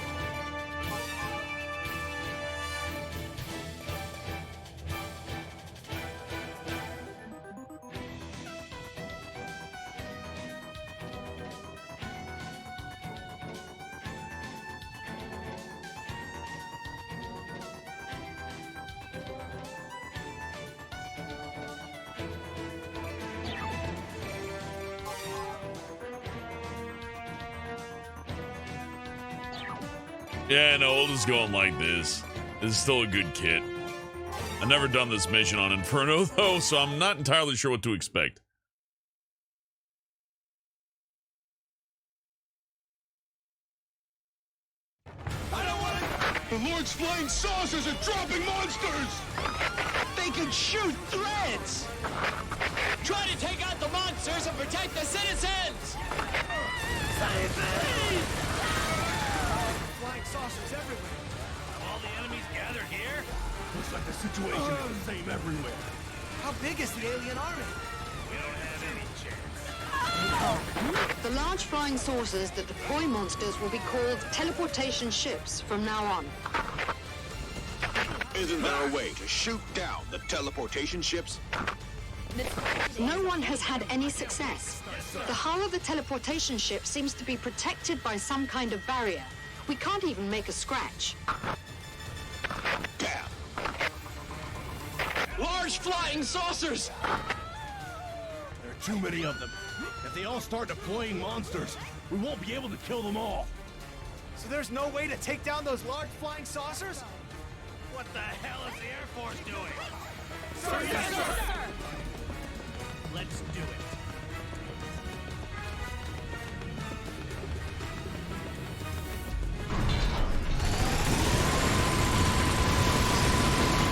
Speaker 1: Yeah, no, we'll just going like this. This is still a good kit. I've never done this mission on Inferno, though, so I'm not entirely sure what to expect.
Speaker 9: The Lord's flying saucers are dropping monsters!
Speaker 13: They can shoot threads! Try to take out the monsters and protect the citizens!
Speaker 8: Save me! Flying saucers everywhere.
Speaker 5: Have all the enemies gathered here? Looks like the situation is the same everywhere.
Speaker 8: How big is the alien army?
Speaker 5: We don't have any chance.
Speaker 10: The large flying saucers that deploy monsters will be called teleportation ships from now on.
Speaker 3: Isn't there a way to shoot down the teleportation ships?
Speaker 10: No one has had any success. The hull of the teleportation ship seems to be protected by some kind of barrier. We can't even make a scratch.
Speaker 3: Damn.
Speaker 13: Large flying saucers!
Speaker 5: There are too many of them. If they all start deploying monsters, we won't be able to kill them all.
Speaker 8: So there's no way to take down those large flying saucers?
Speaker 5: What the hell is the Air Force doing?
Speaker 8: Sir, yes, sir!
Speaker 5: Let's do it.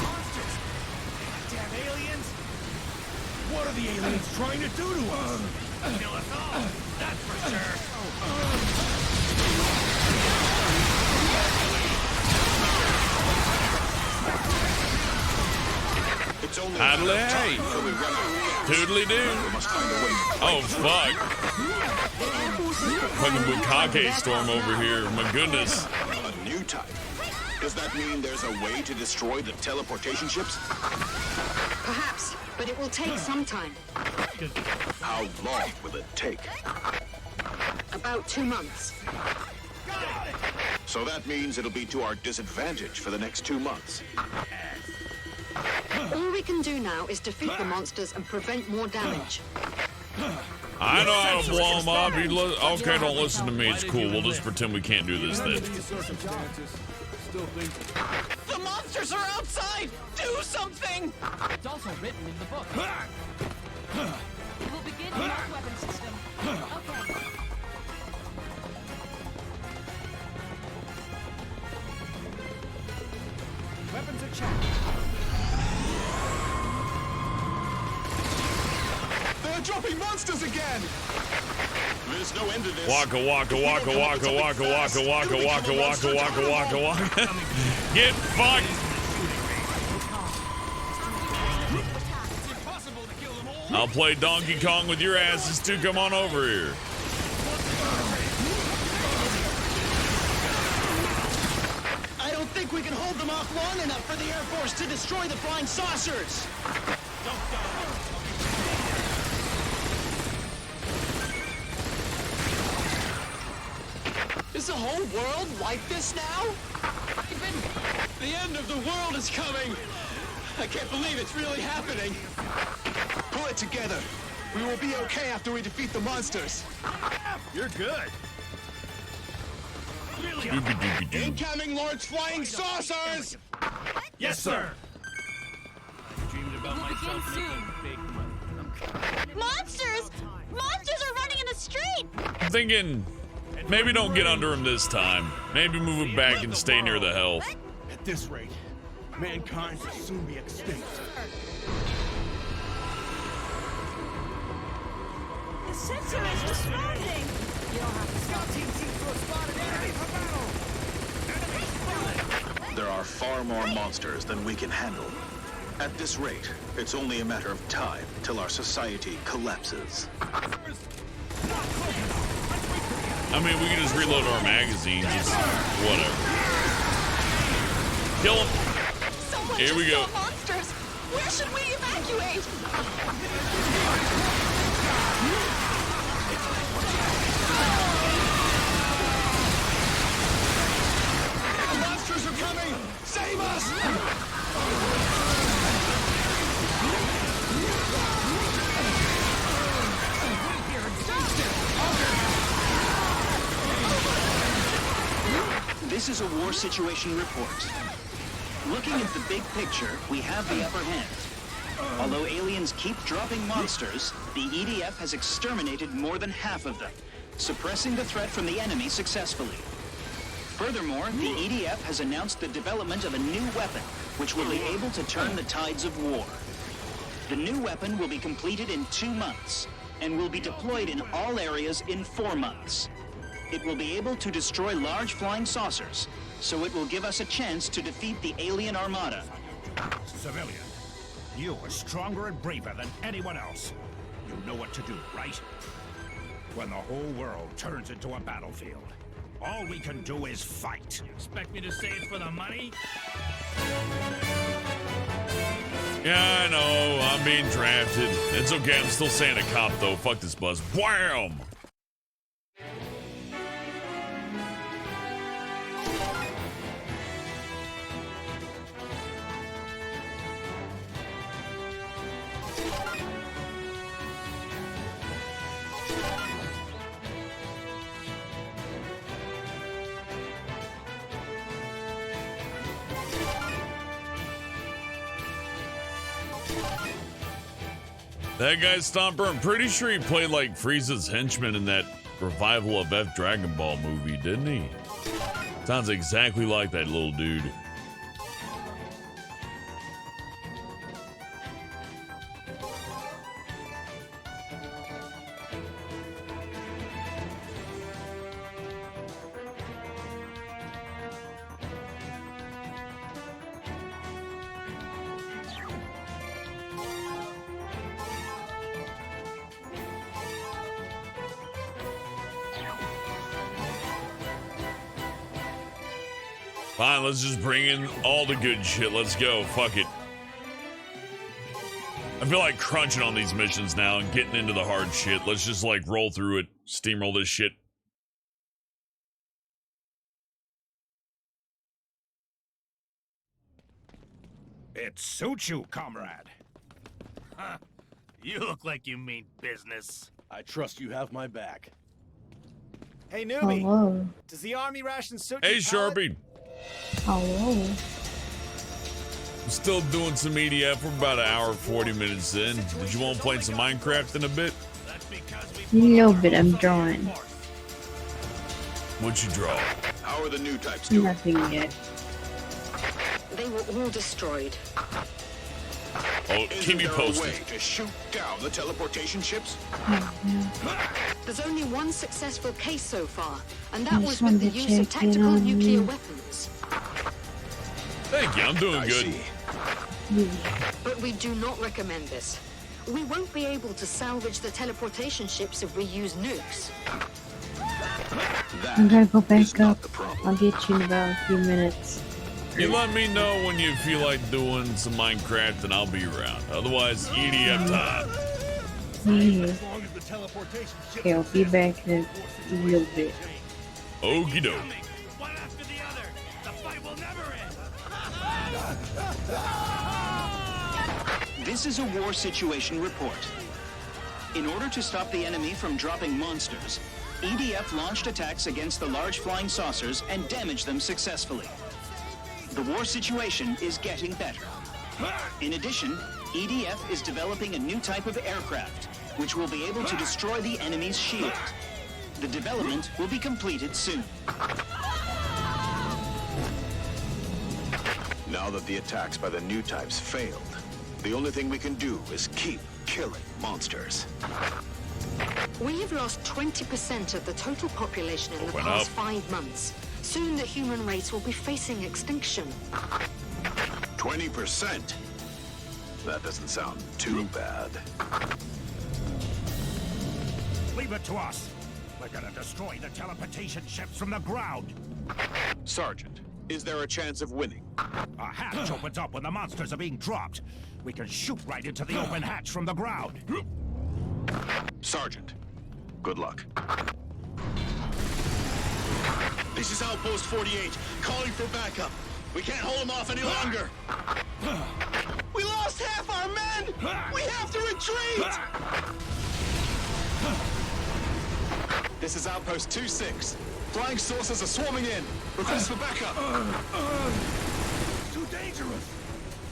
Speaker 8: Monsters! Damn aliens!
Speaker 5: What are the aliens trying to do to us? Kill us all, that's for sure.
Speaker 3: It's only
Speaker 1: Adelaide.
Speaker 3: so we run out of gas.
Speaker 1: Toodly do.
Speaker 3: We must find a way.
Speaker 1: Oh, fuck. Fucking Bukake storm over here. My goodness.
Speaker 3: A new type. Does that mean there's a way to destroy the teleportation ships?
Speaker 10: Perhaps, but it will take some time.
Speaker 3: How long will it take?
Speaker 10: About 2 months.
Speaker 3: So that means it'll be to our disadvantage for the next 2 months.
Speaker 10: All we can do now is defeat the monsters and prevent more damage.
Speaker 1: I know how to blow them up. Okay, don't listen to me. It's cool. We'll just pretend we can't do this then.
Speaker 5: These circumstances, still think
Speaker 13: The monsters are outside! Do something!
Speaker 14: It's also written in the book. We'll begin the arc weapon system. Okay.
Speaker 8: Weapons are checked.
Speaker 9: They're dropping monsters again! There's no end to this.
Speaker 1: Waka waka waka waka waka waka waka waka waka waka waka waka. Get fucked! I'll play Donkey Kong with your asses too. Come on over here.
Speaker 12: I don't think we can hold them off long enough for the Air Force to destroy the flying saucers.
Speaker 13: Is the whole world like this now?
Speaker 9: The end of the world is coming! I can't believe it's really happening! Pull it together. We will be okay after we defeat the monsters.
Speaker 2: You're good.
Speaker 9: Incoming large flying saucers!
Speaker 2: Yes, sir.
Speaker 5: I dreamed about myself making big money.
Speaker 11: Monsters! Monsters are running in the street!
Speaker 1: I'm thinking maybe don't get under him this time. Maybe move it back and stay near the hell.
Speaker 5: At this rate, mankind will soon be extinct.
Speaker 14: The sensor is responding!
Speaker 8: Scout team seems to have spotted enemy for battle.
Speaker 3: There are far more monsters than we can handle. At this rate, it's only a matter of time till our society collapses.
Speaker 1: I mean, we can just reload our magazines. Just whatever. Kill him.
Speaker 11: Someone
Speaker 1: Here we
Speaker 11: just
Speaker 1: go.
Speaker 11: saw monsters! Where should we evacuate?
Speaker 9: The monsters are coming! Save us!
Speaker 12: This is a war situation report. Looking at the big picture, we have the upper hand. Although aliens keep dropping monsters, the EDF has exterminated more than half of them, suppressing the threat from the enemy successfully. Furthermore, the EDF has announced the development of a new weapon, which will be able to turn the tides of war. The new weapon will be completed in 2 months, and will be deployed in all areas in 4 months. It will be able to destroy large flying saucers, so it will give us a chance to defeat the alien armada.
Speaker 4: Civilian, you are stronger and braver than anyone else. You know what to do, right? When the whole world turns into a battlefield, all we can do is fight.
Speaker 6: You expect me to say it's for the money?
Speaker 1: Yeah, I know. I'm being drafted. It's okay. I'm still saying a cop, though. Fuck this buzz. Wham! That guy Stomper, I'm pretty sure he played like Frieza's henchman in that revival of F Dragon Ball movie, didn't he? Sounds exactly like that little dude. Fine, let's just bring in all the good shit. Let's go. Fuck it. I feel like crunching on these missions now and getting into the hard shit. Let's just like roll through it, steamroll this shit.
Speaker 4: It suits you, comrade.
Speaker 6: Huh. You look like you mean business.
Speaker 5: I trust you have my back.
Speaker 8: Hey, newbie.
Speaker 15: Hello.
Speaker 8: Does the army ration suit
Speaker 1: Hey,
Speaker 8: your palate?
Speaker 1: Sharpie.
Speaker 15: Hello.
Speaker 1: Still doing some EDF. We're about an hour 40 minutes in. Did you want to play some Minecraft in a bit?
Speaker 15: A little bit. I'm drawing.
Speaker 1: What'd you draw?
Speaker 3: How are the new types doing?
Speaker 15: Nothing yet.
Speaker 10: They were all destroyed.
Speaker 1: Oh, keep me
Speaker 3: Isn't there a
Speaker 1: posted.
Speaker 3: way to shoot down the teleportation ships?
Speaker 10: There's only one successful case so far, and that
Speaker 15: I
Speaker 10: was
Speaker 15: just
Speaker 10: with the
Speaker 15: wanted to
Speaker 10: use of
Speaker 15: check in
Speaker 10: tactical
Speaker 15: on
Speaker 10: nuclear
Speaker 15: you.
Speaker 10: weapons.
Speaker 1: Thank you. I'm doing
Speaker 3: I
Speaker 1: good.
Speaker 3: see.
Speaker 10: But we do not recommend this. We won't be able to salvage the teleportation ships if we use nukes.
Speaker 15: I'm gonna go
Speaker 3: is
Speaker 15: back
Speaker 3: not
Speaker 15: up.
Speaker 3: the problem.
Speaker 15: I'll get you in about a few minutes.
Speaker 1: You let me know when you feel like doing some Minecraft and I'll be around. Otherwise, EDF time.
Speaker 15: Yeah. Okay, I'll be back in a little bit.
Speaker 1: Okie doke.
Speaker 6: One after the other. The fight will never end.
Speaker 12: This is a war situation report. In order to stop the enemy from dropping monsters, EDF launched attacks against the large flying saucers and damaged them successfully. The war situation is getting better. In addition, EDF is developing a new type of aircraft, which will be able to destroy the enemy's shield. The development will be completed soon.
Speaker 3: Now that the attacks by the new types failed, the only thing we can do is keep killing monsters.
Speaker 10: We have lost 20% of the total population in the
Speaker 1: Open
Speaker 10: past
Speaker 1: up.
Speaker 10: 5 months. Soon the human race will be facing extinction.
Speaker 3: 20%? That doesn't sound too bad.
Speaker 4: Leave it to us. We're gonna destroy the teleportation ships from the ground.
Speaker 3: Sergeant, is there a chance of winning?
Speaker 4: A hatch opens up when the monsters are being dropped. We can shoot right into the open hatch from the ground.
Speaker 3: Sergeant, good luck.
Speaker 9: This is Outpost 48, calling for backup. We can't hold them off any longer. We lost half our men! We have to retreat! This is Outpost 26. Flying saucers are swarming in. Request for backup.
Speaker 4: Too dangerous.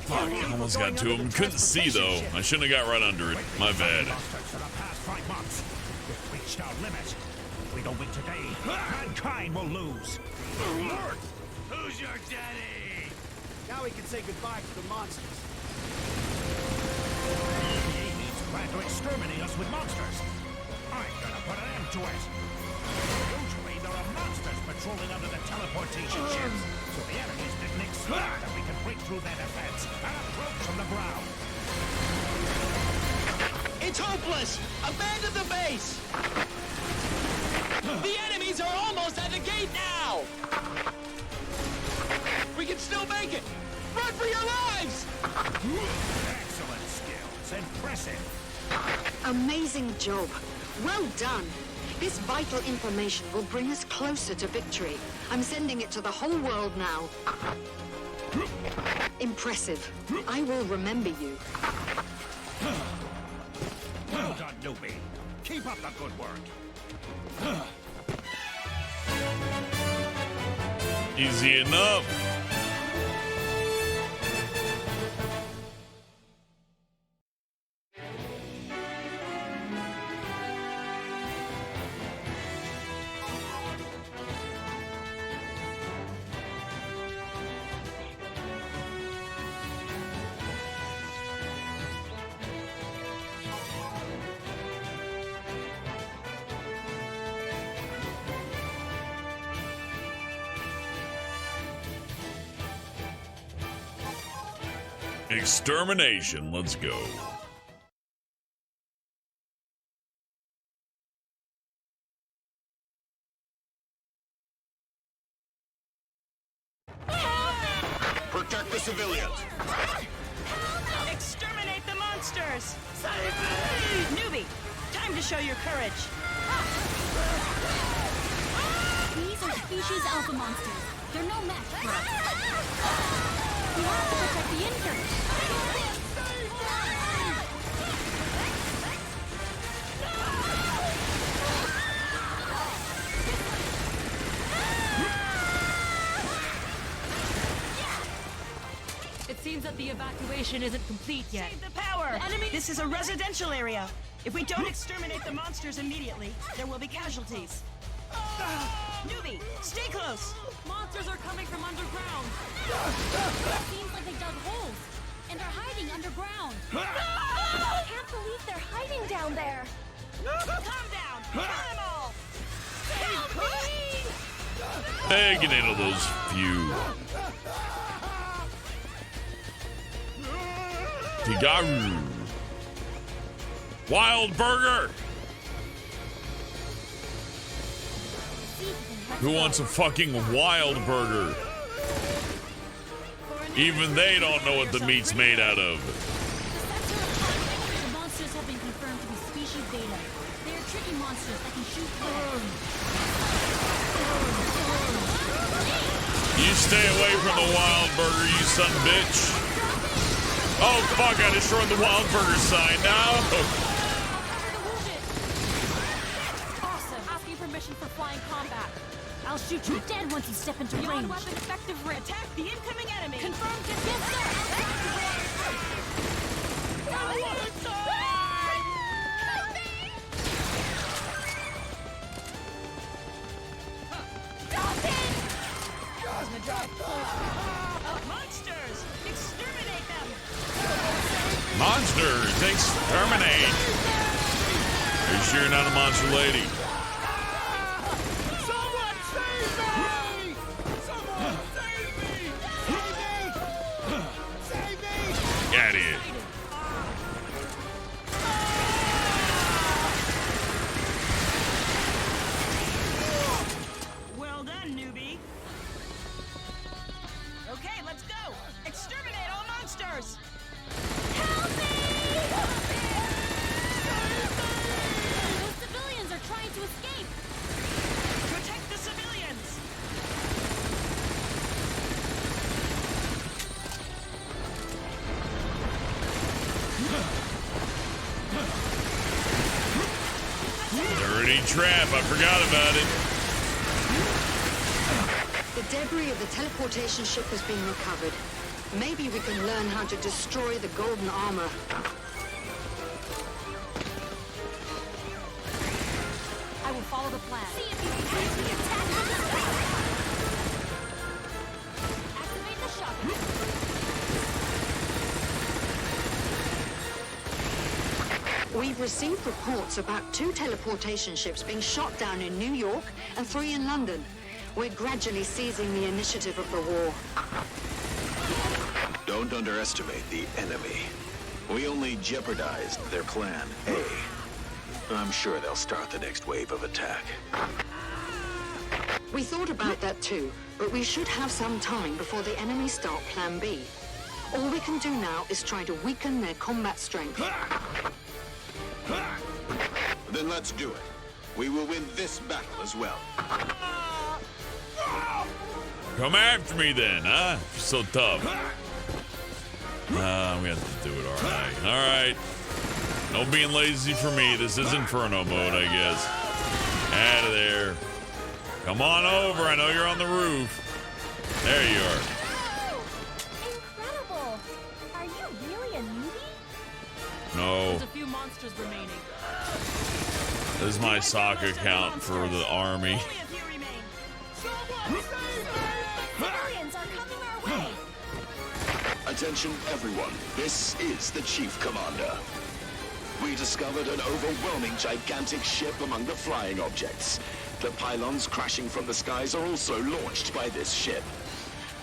Speaker 1: Fuck, almost got to him. Couldn't see though. I shouldn't have got right under it. My bad.
Speaker 4: Monsters for the past 5 months. We've reached our limit. If we don't win today, mankind will lose.
Speaker 6: Who's your daddy?
Speaker 8: Now we can say goodbye to the monsters.
Speaker 4: The aliens plan to exterminate us with monsters. I'm gonna put an end to it. Usually there are monsters patrolling under the teleportation ships, so the enemies didn't expect that we could break through their defense and approach from the ground.
Speaker 6: It's hopeless! Abandon the base! The enemies are almost at the gate now! We can still make it! Run for your lives!
Speaker 4: Excellent skills. Impressive.
Speaker 10: Amazing job. Well done. This vital information will bring us closer to victory. I'm sending it to the whole world now. Impressive. I will remember you.
Speaker 4: Well done, newbie. Keep up the good work.
Speaker 1: Easy enough. Extermination. Let's go.
Speaker 3: Protect the civilians.
Speaker 14: Exterminate the monsters! Newbie, time to show your courage.
Speaker 16: These are species alpha monsters. They're no match for us. We have to protect the interns.
Speaker 14: It seems that But the evacuation isn't complete yet.
Speaker 17: Save the power!
Speaker 14: The enemy-
Speaker 17: This is a residential area. If we don't exterminate the monsters immediately, there will be casualties. Newbie, stay close!
Speaker 14: Monsters are coming from underground. It seems like they dug holes and are hiding underground.
Speaker 16: I can't believe they're hiding down there.
Speaker 17: Calm down! Kill them all!
Speaker 16: Help me!
Speaker 1: Hey, get into those few. Tigaru. Wild Burger. Who wants a fucking wild burger? Even they don't know what the meat's made out of.
Speaker 16: The monsters have been confirmed to be species Beta. They are tricky monsters that can shoot fire.
Speaker 1: You stay away from the wild burger, you son of a bitch. Oh fuck, I destroyed the wild burger sign now.
Speaker 16: Awesome. Asking permission for flying combat. I'll shoot you dead once you step into range.
Speaker 17: Weapon effective rate. Attack the incoming enemy.
Speaker 16: Confirmed. Yes, sir.
Speaker 17: I want to die!
Speaker 16: Stop it!
Speaker 17: Monsters! Exterminate them!
Speaker 1: Monsters, exterminate. Are you sure you're not a monster lady?
Speaker 5: Someone save me! Someone save me! Save me! Save me!
Speaker 1: Get out of here.
Speaker 17: Well done, newbie. Okay, let's go. Exterminate all monsters.
Speaker 16: Help me! Those civilians are trying to escape.
Speaker 17: Protect the civilians.
Speaker 1: Dirty trap, I forgot about it.
Speaker 10: The debris of the teleportation ship has been recovered. Maybe we can learn how to destroy the golden armor.
Speaker 16: I will follow the plan. See if you can break the attack from the sky. Activate the shotgun.
Speaker 10: We've received reports about 2 teleportation ships being shot down in New York and 3 in London. We're gradually seizing the initiative of the war.
Speaker 3: Don't underestimate the enemy. We only jeopardized their plan A. I'm sure they'll start the next wave of attack.
Speaker 10: We thought about that too, but we should have some time before the enemy start Plan B. All we can do now is try to weaken their combat strength.
Speaker 3: Then let's do it. We will win this battle as well.
Speaker 1: Come after me then, huh? You're so tough. We have to do it, alright. Alright. No being lazy for me. This is Inferno mode, I guess. Out of there. Come on over. I know you're on the roof. There you are.
Speaker 16: Incredible! Are you really a newbie?
Speaker 1: No.
Speaker 14: There's a few monsters remaining.
Speaker 1: This is my sock account for the army.
Speaker 16: Civilians are coming our way.
Speaker 3: Attention everyone, this is the Chief Commander. We discovered an overwhelming gigantic ship among the flying objects. The pylons crashing from the skies are also launched by this ship.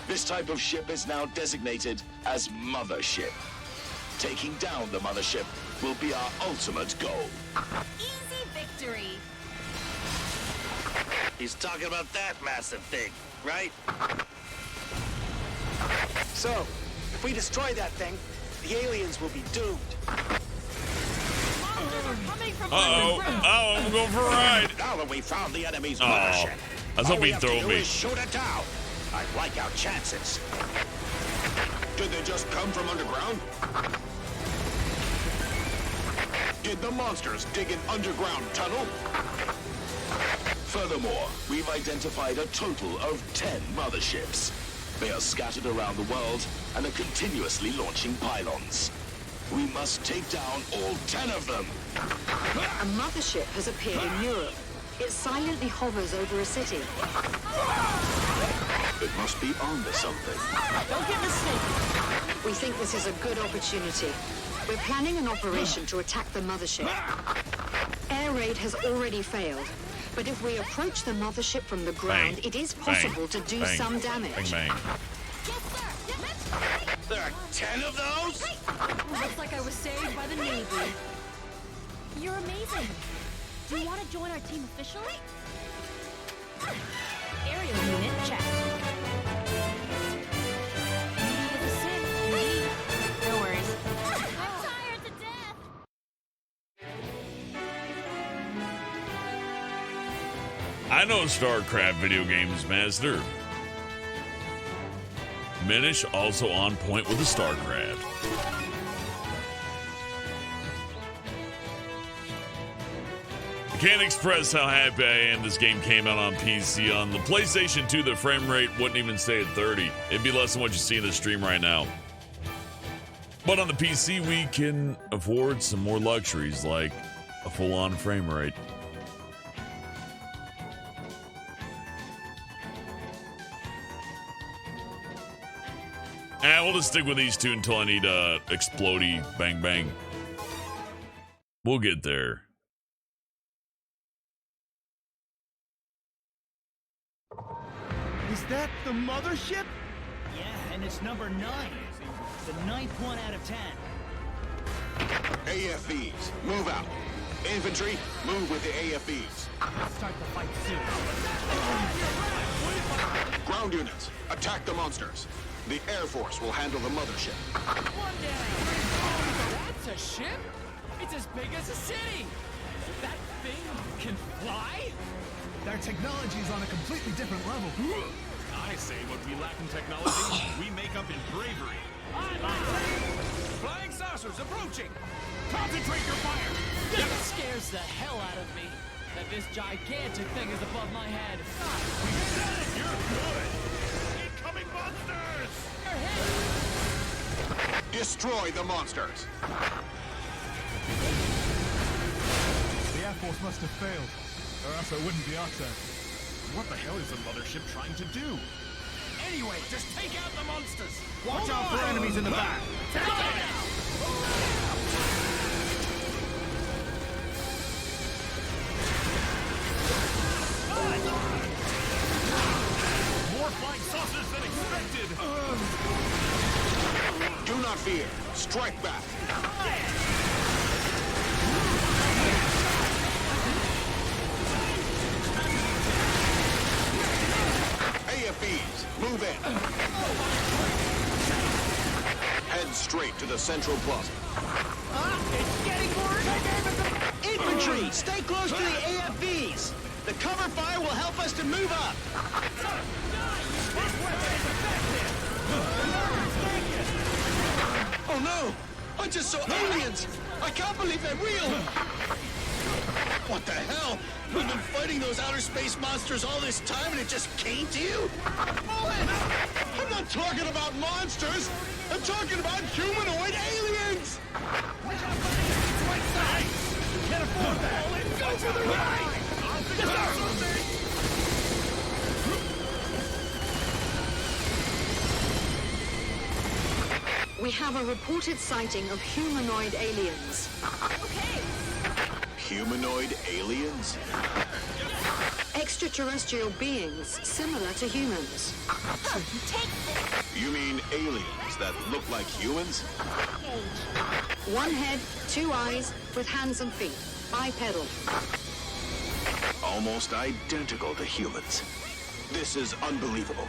Speaker 3: This type of ship is now designated as Mothership. Taking down the Mothership will be our ultimate goal.
Speaker 16: Easy victory.
Speaker 6: He's talking about that massive thing, right?
Speaker 8: So, if we destroy that thing, the aliens will be doomed.
Speaker 1: Uh-oh. Oh, I'm going for a ride.
Speaker 9: Now that we found the enemy's
Speaker 1: Oh,
Speaker 9: mothership,
Speaker 1: I was hoping he'd throw me.
Speaker 9: is shoot it down. I like our chances. Did they just come from underground? Did the monsters dig an underground tunnel?
Speaker 3: Furthermore, we've identified a total of 10 motherships. They are scattered around the world and are continuously launching pylons. We must take down all 10 of them.
Speaker 10: A mothership has appeared in Europe. It silently hovers over a city.
Speaker 3: It must be onto something.
Speaker 17: Don't get mistaken.
Speaker 10: We think this is a good opportunity. We're planning an operation to attack the mothership. Air raid has already failed, but if we approach the mothership from the ground, it is possible to do some damage.
Speaker 1: Bang, bang.
Speaker 9: There are 10 of those?
Speaker 16: Looks like I was saved by the Navy. You're amazing. Do you want to join our team officially? Aerial unit checked. Meeting is a sin, indeed. No worries. I'm tired to death.
Speaker 1: I know StarCraft video games, Master. Minish also on point with the StarCraft. I can't express how happy I am this game came out on PC. On the PlayStation 2, the frame rate wouldn't even stay at 30. It'd be less than what you see in the stream right now. But on the PC, we can afford some more luxuries like a full-on frame rate. We'll just stick with these two until I need explodey bang bang. We'll get there.
Speaker 5: Is that the mothership?
Speaker 12: Yeah, and it's number 9. The 9th one out of 10.
Speaker 9: AFVs, move out. Infantry, move with the AFVs.
Speaker 13: Start the fight soon.
Speaker 9: Ground units, attack the monsters. The Air Force will handle the mothership.
Speaker 13: One down. That's a ship? It's as big as a city. That thing can fly?
Speaker 5: Their technology is on a completely different level.
Speaker 9: I say what we lack in technology, we make up in bravery.
Speaker 13: Flying saucers approaching. Concentrate your fire. It scares the hell out of me that this gigantic thing is above my head.
Speaker 9: You're good. Incoming monsters! Destroy the monsters.
Speaker 5: The Air Force must have failed, or else it wouldn't be our turn.
Speaker 9: What the hell is the mothership trying to do?
Speaker 5: Anyway, just take out the monsters. Watch out for enemies in the back.
Speaker 9: More flying saucers than expected! Do not fear. Strike back. AFBs, move in. Head straight to the central plaza.
Speaker 17: It's getting worse. Infantry, stay close to the AFVs. The cover fire will help us to move up.
Speaker 9: Oh no! I just saw aliens! I can't believe they're real! What the hell? We've been fighting those outer space monsters all this time and it just came to you? I'm not talking about monsters! I'm talking about humanoid aliens!
Speaker 5: Can't afford that.
Speaker 9: Go to the right!
Speaker 10: We have a reported sighting of humanoid aliens.
Speaker 3: Humanoid aliens?
Speaker 10: Extraterrestrial beings similar to humans.
Speaker 3: You mean aliens that look like humans?
Speaker 10: One head, 2 eyes, with hands and feet. Bipedal.
Speaker 3: Almost identical to humans. This is unbelievable.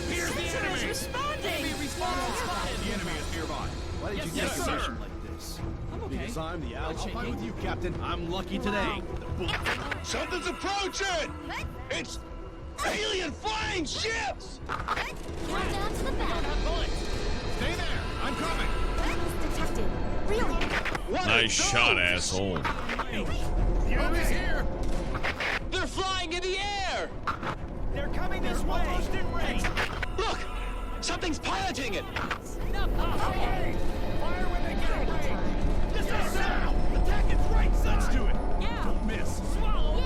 Speaker 5: Here's the enemy!
Speaker 17: Responding!
Speaker 5: The enemy is nearby. Why did you take a mission like this? Because I'm the ally. I'll fight with you, Captain. I'm lucky today.
Speaker 9: Something's approaching! It's alien flying ships!
Speaker 16: Count down to the back.
Speaker 5: Stay there. I'm coming.
Speaker 16: Detected. Really?
Speaker 1: Nice shot, asshole.
Speaker 5: The enemy's here.
Speaker 17: They're flying in the air!
Speaker 5: They're coming this way. Almost in range.
Speaker 9: fighting it!
Speaker 13: Enough of talking. Fire when they get away.
Speaker 5: This is now! Attack its right side! Let's do it!
Speaker 13: Yeah.
Speaker 5: Don't miss!
Speaker 13: Swallow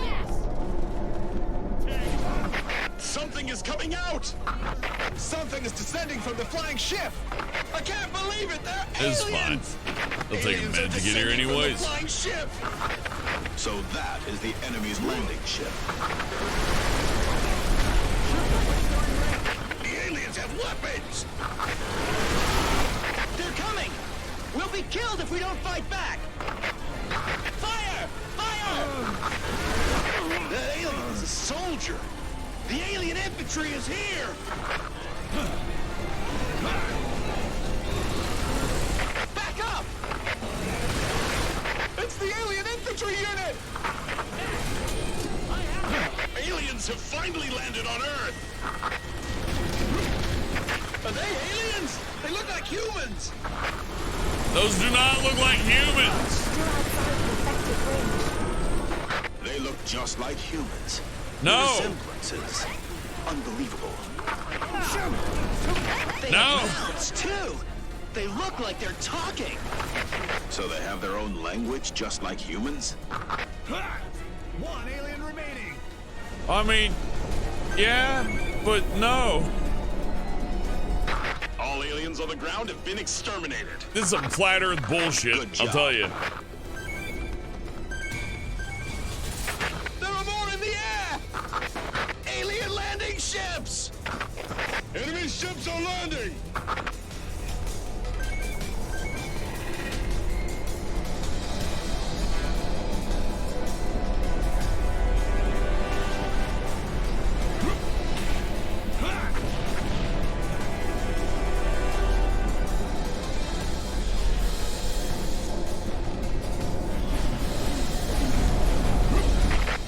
Speaker 5: Take!
Speaker 9: Something is coming out! Something is descending from the flying ship! I can't believe it! They're
Speaker 1: It's
Speaker 9: aliens!
Speaker 1: fine. It'll take a
Speaker 9: Aliens
Speaker 1: minute
Speaker 9: are
Speaker 1: to get here
Speaker 9: descending from the
Speaker 1: anyways.
Speaker 9: flying ship!
Speaker 3: So that is the enemy's landing ship.
Speaker 9: The aliens have weapons!
Speaker 12: They're coming! We'll be killed if we don't fight back! Fire! Fire!
Speaker 9: That alien is a soldier! The alien infantry is here! Back up! It's the alien infantry unit! Aliens have finally landed on Earth! Are they aliens? They look like humans!
Speaker 1: Those do not look like humans.
Speaker 11: Still outside the effective range.
Speaker 3: They look just like humans.
Speaker 1: No.
Speaker 3: The resemblance is unbelievable.
Speaker 12: They
Speaker 1: No.
Speaker 12: have mouths, too! They look like they're talking!
Speaker 3: So they have their own language just like humans?
Speaker 5: One alien remaining!
Speaker 1: I mean, yeah, but no.
Speaker 9: All aliens on the ground have been exterminated.
Speaker 1: This is some flat Earth bullshit. I'll tell you.
Speaker 9: There are more in the air! Alien landing ships! Enemy ships are landing!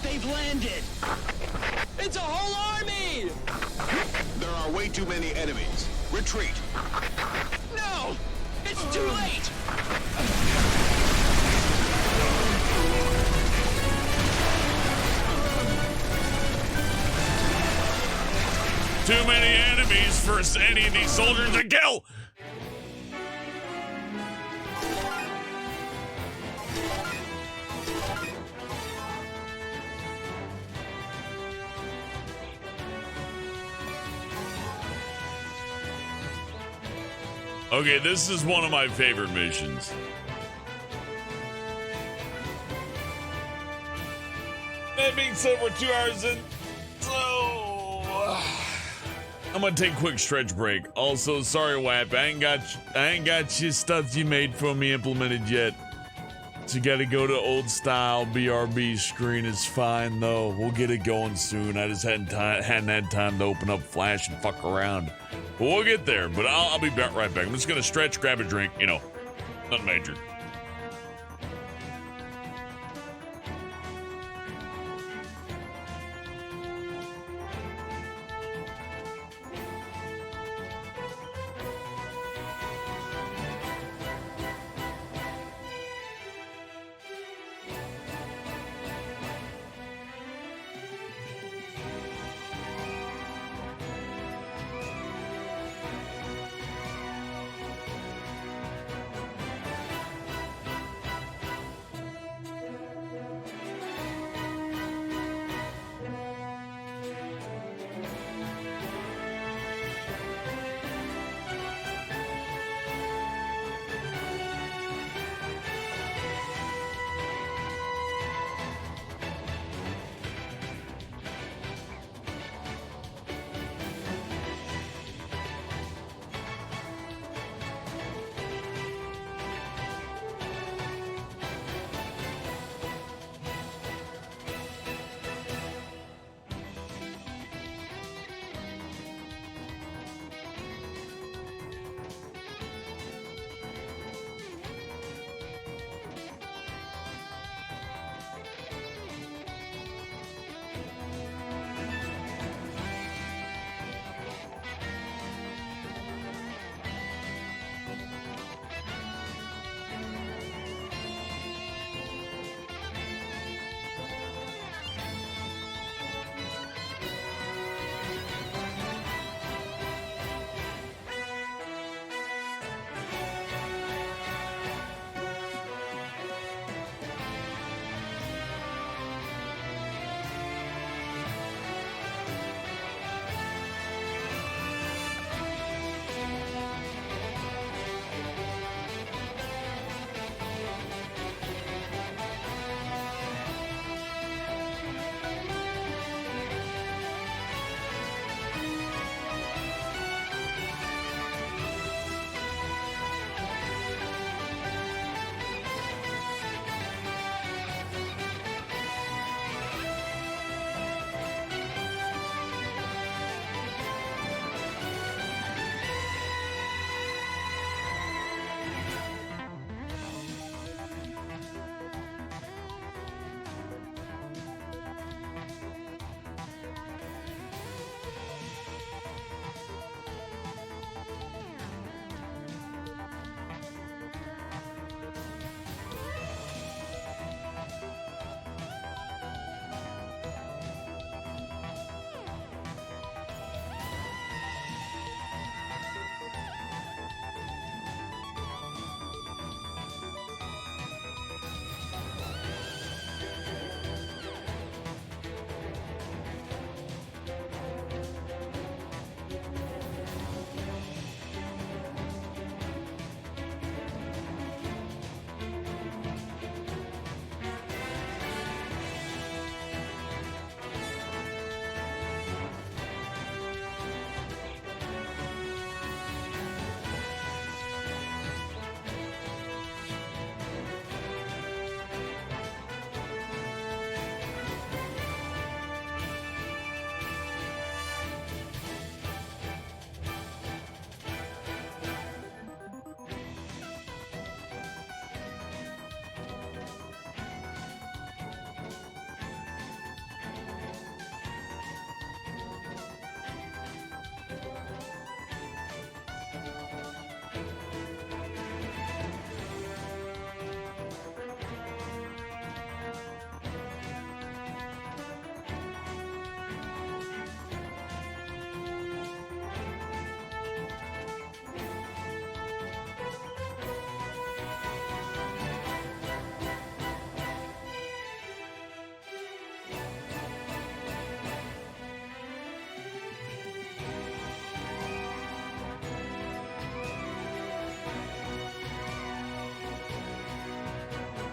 Speaker 12: They've landed! It's a whole army!
Speaker 3: There are way too many enemies. Retreat.
Speaker 12: No! It's too late!
Speaker 1: Too many enemies for any of these soldiers to kill. Okay, this is one of my favorite missions. That being said, we're 2 hours in, so I'm gonna take a quick stretch break. Also, sorry, WAP, I ain't got your stuff you made for me implemented yet. So you gotta go to old style BRB screen. Is fine though. We'll get it going soon. I just hadn't had time to open up Flash and fuck around. But we'll get there. But I'll be back right back. I'm just gonna stretch, grab a drink. You know, nothing major.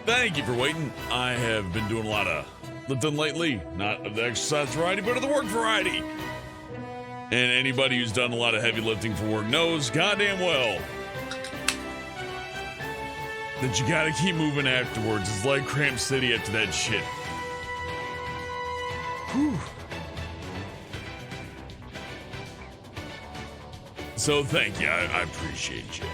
Speaker 1: Thank you for waiting. I have been doing a lot of lifting lately, not of the exercise variety, but of the work variety. And anybody who's done a lot of heavy lifting for work knows goddamn well that you gotta keep moving afterwards. It's like Cramp City after that shit. Whew. So thank you, I appreciate you.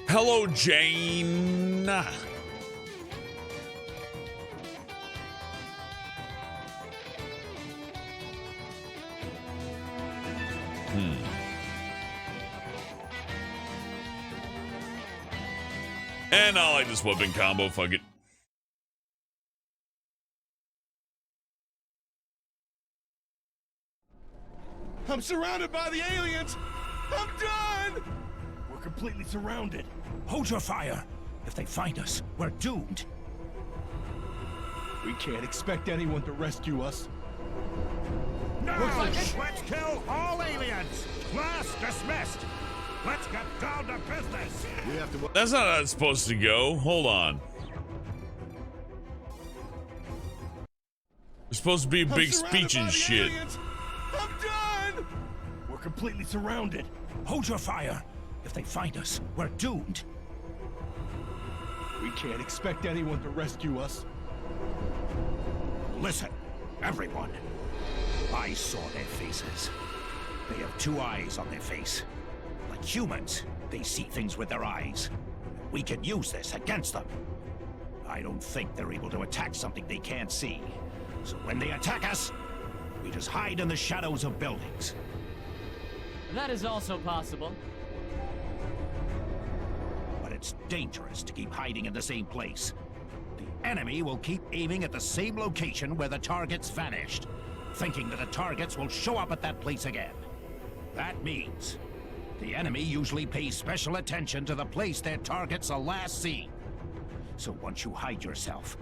Speaker 1: Hello, Jane. And I like this weapon combo, fuck it.
Speaker 5: I'm surrounded by the aliens! I'm done! We're completely surrounded.
Speaker 4: Hold your fire. If they find us, we're doomed.
Speaker 5: We can't expect anyone to rescue us.
Speaker 4: No! Let's kill all aliens! Class dismissed! Let's get down to business!
Speaker 2: We have to...
Speaker 1: That's not how it's supposed to go. Hold on. There's supposed to be a big speech and shit.
Speaker 5: Aliens. I'm done! We're completely surrounded.
Speaker 4: Hold your fire. If they find us, we're doomed.
Speaker 5: We can't expect anyone to rescue us.
Speaker 4: Listen, everyone. I saw their faces. They have two eyes on their face. Like humans, they see things with their eyes. We can use this against them. I don't think they're able to attack something they can't see. So when they attack us, we just hide in the shadows of buildings.
Speaker 13: That is also possible.
Speaker 4: But it's dangerous to keep hiding in the same place. The enemy will keep aiming at the same location where the targets vanished, thinking that the targets will show up at that place again. That means the enemy usually pays special attention to the place their targets are last seen. So once you hide yourself,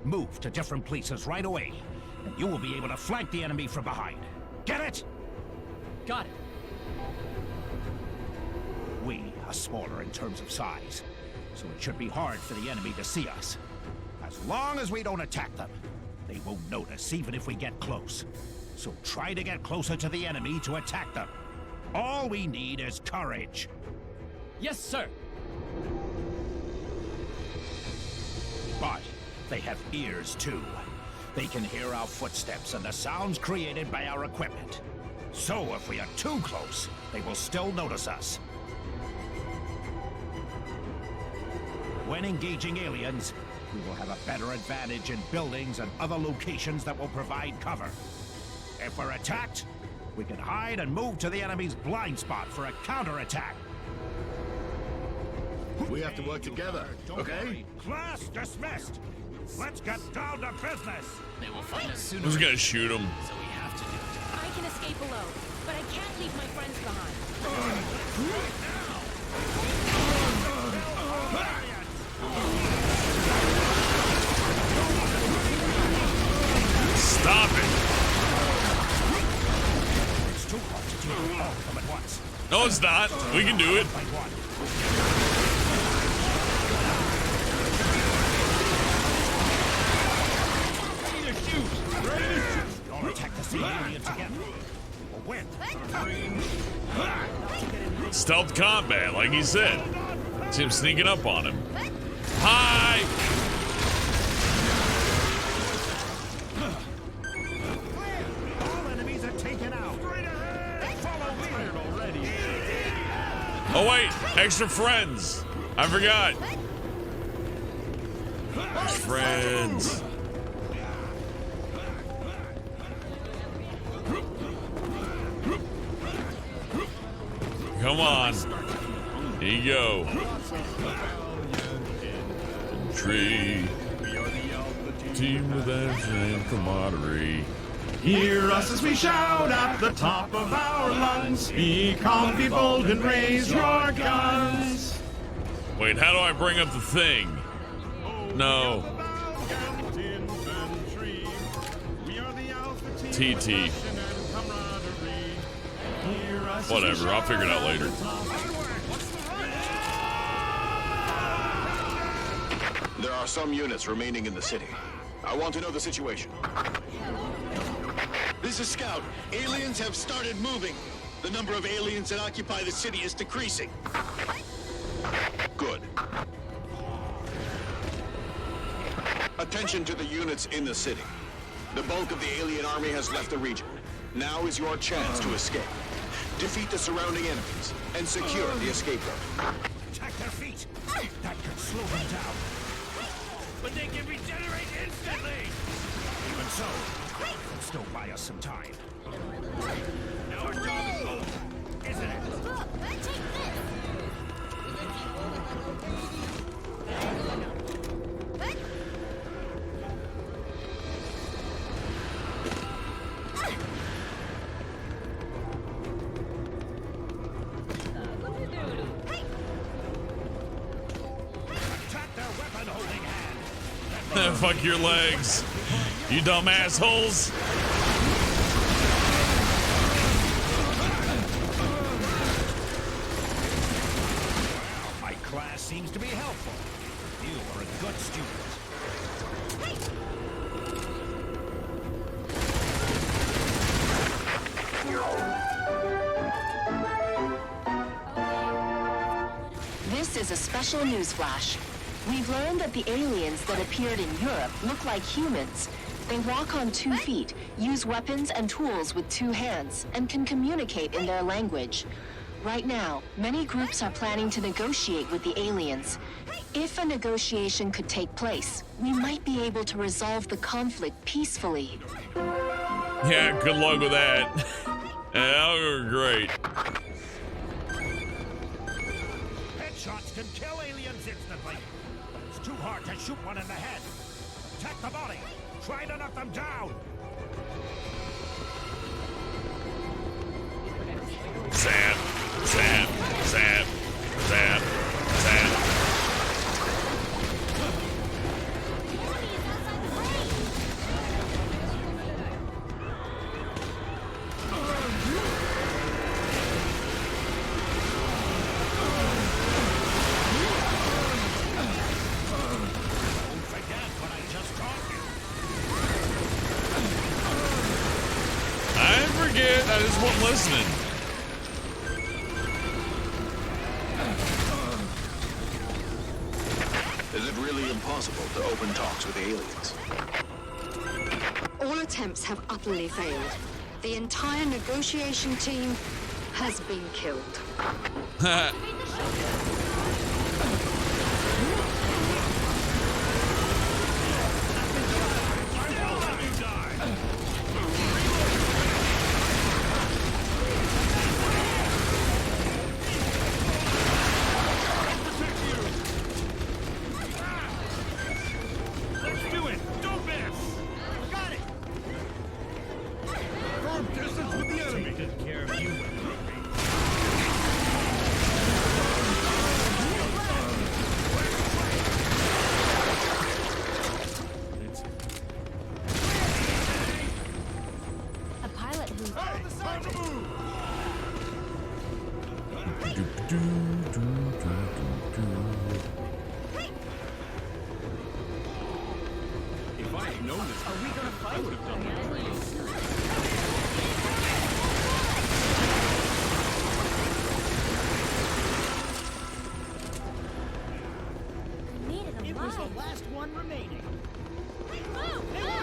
Speaker 4: move to different places right away, and you will be able to flank the enemy from behind. Get it?
Speaker 13: Got it.
Speaker 4: We are smaller in terms of size, so it should be hard for the enemy to see us. As long as we don't attack them, they won't notice even if we get close. So try to get closer to the enemy to attack them. All we need is courage.
Speaker 13: Yes, sir.
Speaker 4: But they have ears too. They can hear our footsteps and the sounds created by our equipment. So if we are too close, they will still notice us. When engaging aliens, we will have a better advantage in buildings and other locations that will provide cover. If we're attacked, we can hide and move to the enemy's blind spot for a counterattack.
Speaker 2: We have to work together, okay?
Speaker 4: Class dismissed! Let's get down to business!
Speaker 13: They will find us sooner.
Speaker 1: Who's gonna shoot him?
Speaker 13: So we have to do it.
Speaker 14: I can escape alone, but I can't leave my friends behind.
Speaker 1: Stop it!
Speaker 4: It's too hard to deal with all of them at once.
Speaker 1: No, it's not. We can do it.
Speaker 4: Don't attack the same alien together. We'll win.
Speaker 1: Stealth combat, like he said. See him sneaking up on him. Hi!
Speaker 4: All enemies are taken out. Follow me.
Speaker 1: Oh wait, extra friends. I forgot. Friends. Come on. Here you go. Tree. Team with and camaraderie.
Speaker 18: Hear us as we shout at the top of our lungs. Be calm, be bold, and raise your guns.
Speaker 1: Wait, how do I bring up the thing? no. TT. Whatever, I'll figure it out later.
Speaker 3: There are some units remaining in the city. I want to know the situation.
Speaker 9: This is Scout. Aliens have started moving. The number of aliens that occupy the city is decreasing.
Speaker 3: Good. Attention to the units in the city. The bulk of the alien army has left the region. Now is your chance to escape. Defeat the surrounding enemies and secure the escape route.
Speaker 4: Attack their feet. That could slow them down.
Speaker 6: But they can regenerate instantly!
Speaker 4: Even so, it'll still buy us some time.
Speaker 6: Now our job is over, isn't it?
Speaker 1: Fuck your legs, you dumb assholes.
Speaker 4: Well, my class seems to be helpful. You are a good student.
Speaker 11: This is a special news flash. We've learned that the aliens that appeared in Europe look like humans. They walk on 2 feet, use weapons and tools with 2 hands, and can communicate in their language. Right now, many groups are planning to negotiate with the aliens. If a negotiation could take place, we might be able to resolve the conflict peacefully.
Speaker 1: Yeah, good luck with that. Yeah, great.
Speaker 4: Headshots can kill aliens instantly. It's too hard to shoot one in the head. Attack the body. Try to knock them down.
Speaker 1: Zap, zap, zap, zap, zap. I just wasn't listening.
Speaker 3: Is it really impossible to open talks with aliens?
Speaker 10: All attempts have utterly failed. The entire negotiation team has been killed.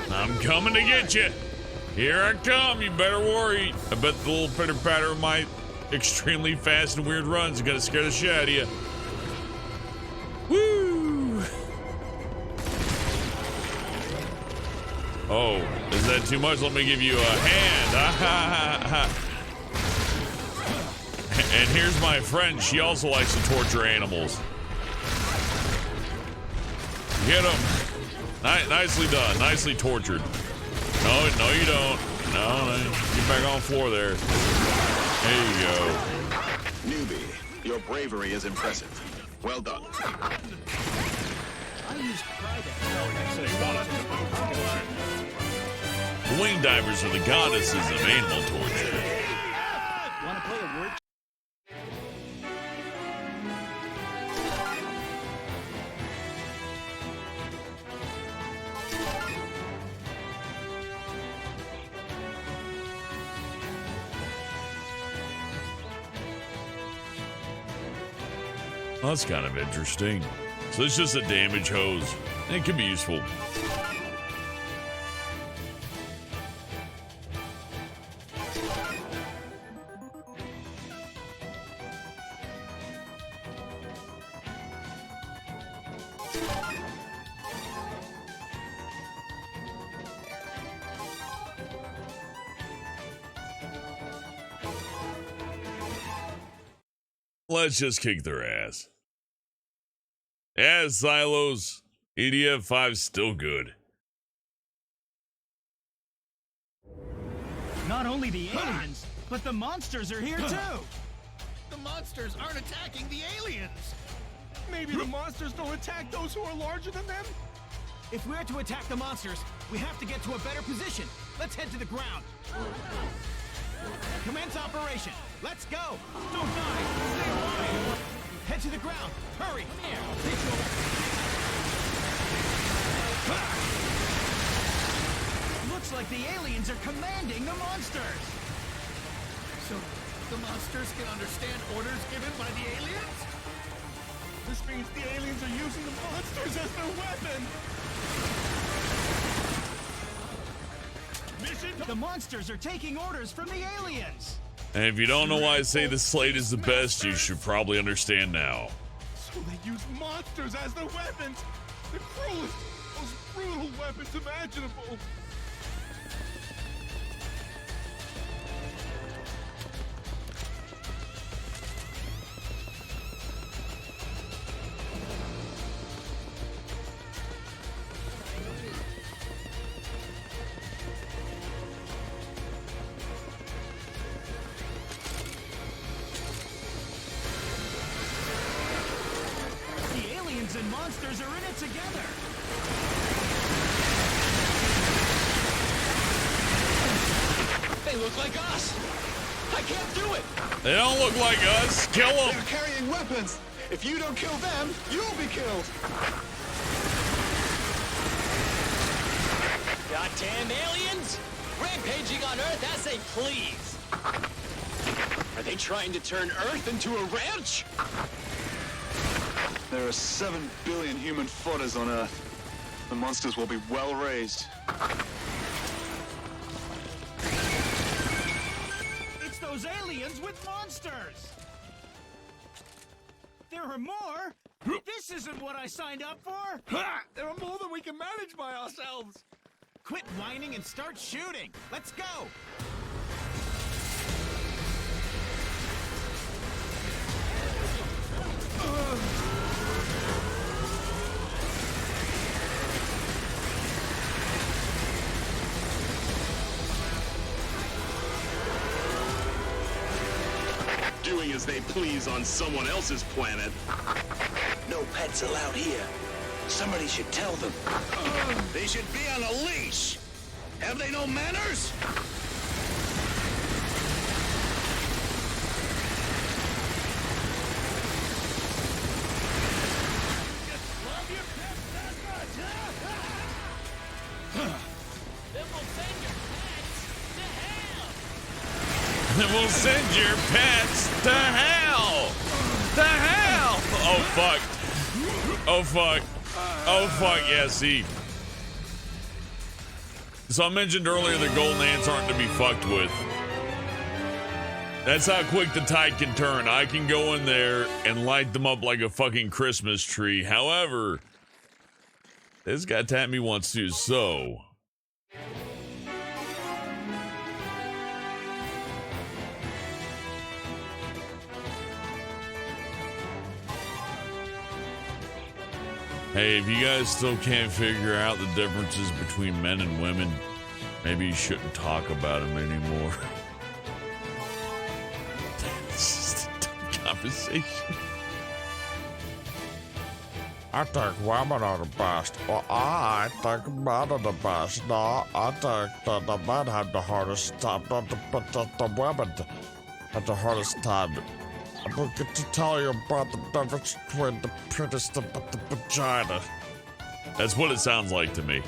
Speaker 1: I'm coming to get you. Here I come. You better worry. I bet the little pitter patter of my extremely fast and weird runs is gonna scare the shit out of you. Woo! Oh, is that too much? Let me give you a hand. And here's my friend. She also likes to torture animals. Get him. Nicely done. Nicely tortured. No, you don't. No, get back on the floor there. There you go.
Speaker 3: Newbie, your bravery is impressive. Well done.
Speaker 7: I used pride at
Speaker 1: The wing divers are the goddesses of animal torture.
Speaker 7: Want to play a word?
Speaker 1: Well, that's kind of interesting. So it's just a damage hose. It can be useful. Let's just kick their ass. Yeah, silos. EDF 5's still good.
Speaker 5: Not only the aliens, but the monsters are here too.
Speaker 8: The monsters aren't attacking the aliens. Maybe the monsters don't attack those who are larger than them?
Speaker 5: If we're to attack the monsters, we have to get to a better position. Let's head to the ground. Commence operation. Let's go. Don't die. Stay alive. Head to the ground. Hurry. Here. I'll take you away. Looks like the aliens are commanding the monsters.
Speaker 8: So, the monsters can understand orders given by the aliens? This means the aliens are using the monsters as their weapon.
Speaker 5: The monsters are taking orders from the aliens.
Speaker 1: And if you don't know why I say the Slate is the best, you should probably understand now.
Speaker 8: So they use monsters as their weapons. The cruelest, most brutal weapons imaginable.
Speaker 5: And monsters are in it together.
Speaker 9: They look like us. I can't do it.
Speaker 1: They don't look like us. Kill them.
Speaker 9: They're carrying weapons. If you don't kill them, you'll be killed.
Speaker 13: Goddamn aliens! Rampaging on Earth, I say please.
Speaker 9: Are they trying to turn Earth into a ranch?
Speaker 19: There are 7 billion human fodders on Earth. The monsters will be well raised.
Speaker 5: It's those aliens with monsters! There are more? This isn't what I signed up for!
Speaker 8: Ha! There are more than we can manage by ourselves!
Speaker 5: Quit whining and start shooting! Let's go!
Speaker 9: Doing as they please on someone else's planet.
Speaker 3: No pets allowed here. Somebody should tell them. They should be on a leash. Have they no manners?
Speaker 1: Then we'll send your pets to hell. To hell. Oh, fuck. Oh, fuck. Oh, fuck. Yeah, see. So I mentioned earlier the golden ants aren't to be fucked with. That's how quick the tide can turn. I can go in there and light them up like a fucking Christmas tree. However, this guy tapped me once too, so... Hey, if you guys still can't figure out the differences between men and women, maybe you shouldn't talk about them anymore. It's just a dumb conversation. I think women are the best. Well, I think men are the best. No, I think that the men have the hardest time, not the women have the hardest time. I'm going to tell you about the difference between the penis and the vagina. That's what it sounds like to me.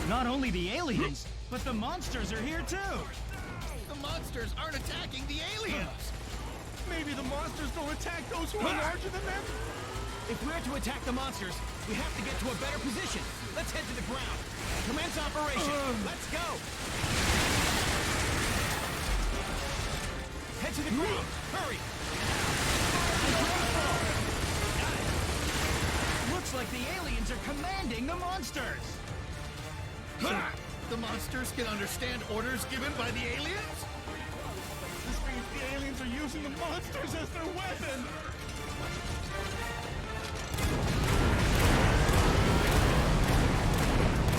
Speaker 5: Not only the aliens, but the monsters are here too!
Speaker 8: The monsters aren't attacking the aliens! Maybe the monsters don't attack those who are larger than them?
Speaker 5: If we're to attack the monsters, we have to get to a better position. Let's head to the ground. Commence operation. Let's go! Head to the ground. Hurry! Got it. Looks like the aliens are commanding the monsters.
Speaker 8: So, the monsters can understand orders given by the aliens?
Speaker 18: This means the aliens are using the monsters as their weapon!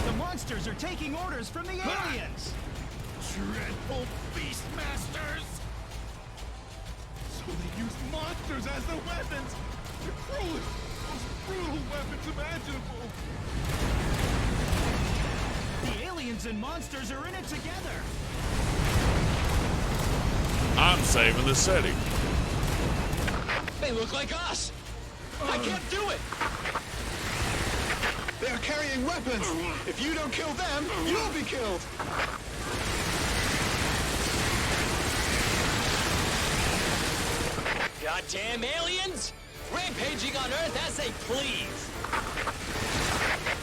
Speaker 5: The monsters are taking orders from the aliens!
Speaker 8: Dreadful beastmasters!
Speaker 18: So they use monsters as their weapons! The cruelest, most brutal weapons imaginable!
Speaker 5: The aliens and monsters are in it together!
Speaker 1: I'm saving the city.
Speaker 9: They look like us! I can't do it! They're carrying weapons! If you don't kill them, you'll be killed!
Speaker 13: Goddamn aliens! Rampaging on Earth as they please!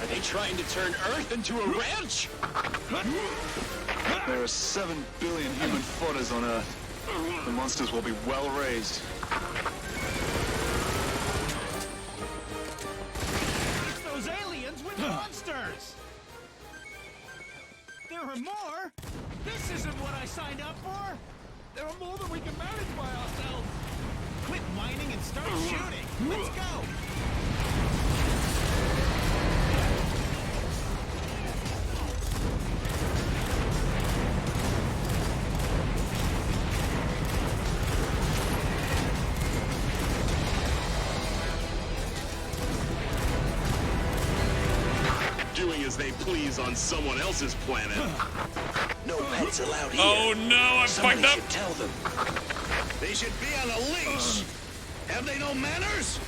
Speaker 9: Are they trying to turn Earth into a ranch?
Speaker 19: There are 7 billion human footers on Earth. The monsters will be well raised.
Speaker 5: It's those aliens with monsters! There are more? This isn't what I signed up for!
Speaker 18: There are more than we can manage by ourselves!
Speaker 5: Quit whining and start shooting! Let's go!
Speaker 9: Doing as they please on someone else's planet.
Speaker 3: No pets allowed here.
Speaker 1: Oh no, I
Speaker 3: Somebody
Speaker 1: fucked up.
Speaker 3: should tell them.
Speaker 2: They should be on a leash! Have they no manners?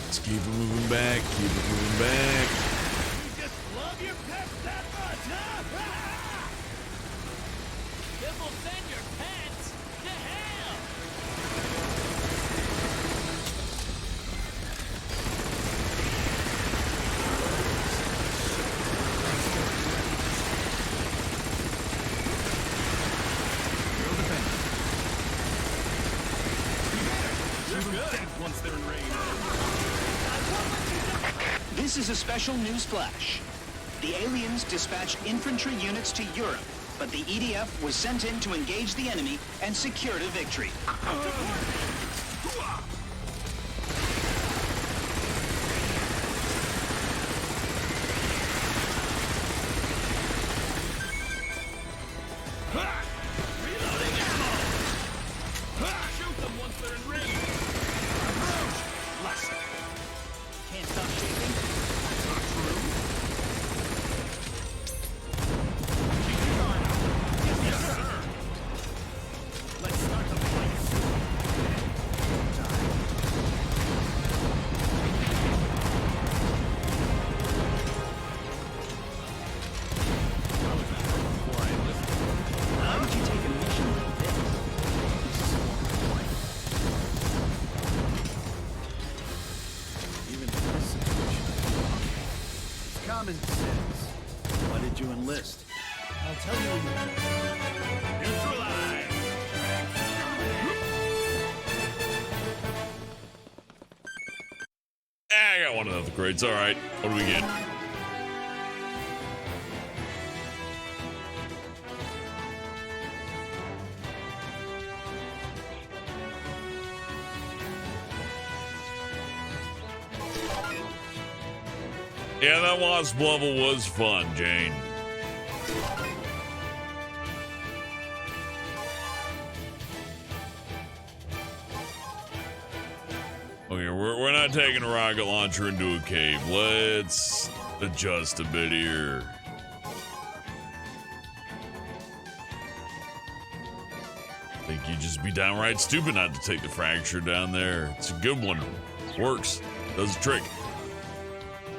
Speaker 1: Let's keep it moving back, keep it moving back.
Speaker 18: You just love your pets that much, huh?
Speaker 13: Then we'll send your pets to hell!
Speaker 9: Once they're in range.
Speaker 12: This is a special news flash. The aliens dispatched infantry units to Europe, but the EDF was sent in to engage the enemy and secured a victory.
Speaker 18: Reloading ammo! Shoot them once they're in range!
Speaker 5: Less. Can't stop shooting?
Speaker 18: That's not true.
Speaker 5: Keep your guard up. Yes, sir. Let's start the fight.
Speaker 12: How would you take a mission like this?
Speaker 2: Even in this situation, it's common sense. Why did you enlist?
Speaker 5: I'll tell you in a minute.
Speaker 18: Neutralize!
Speaker 1: I got one of the upgrades. All right. What do we get? Yeah, that wasp level was fun, Jane. Okay, we're not taking a rocket launcher into a cave. Let's adjust a bit here. I think you'd just be downright stupid not to take the fracture down there. It's a good one. Works. Does the trick.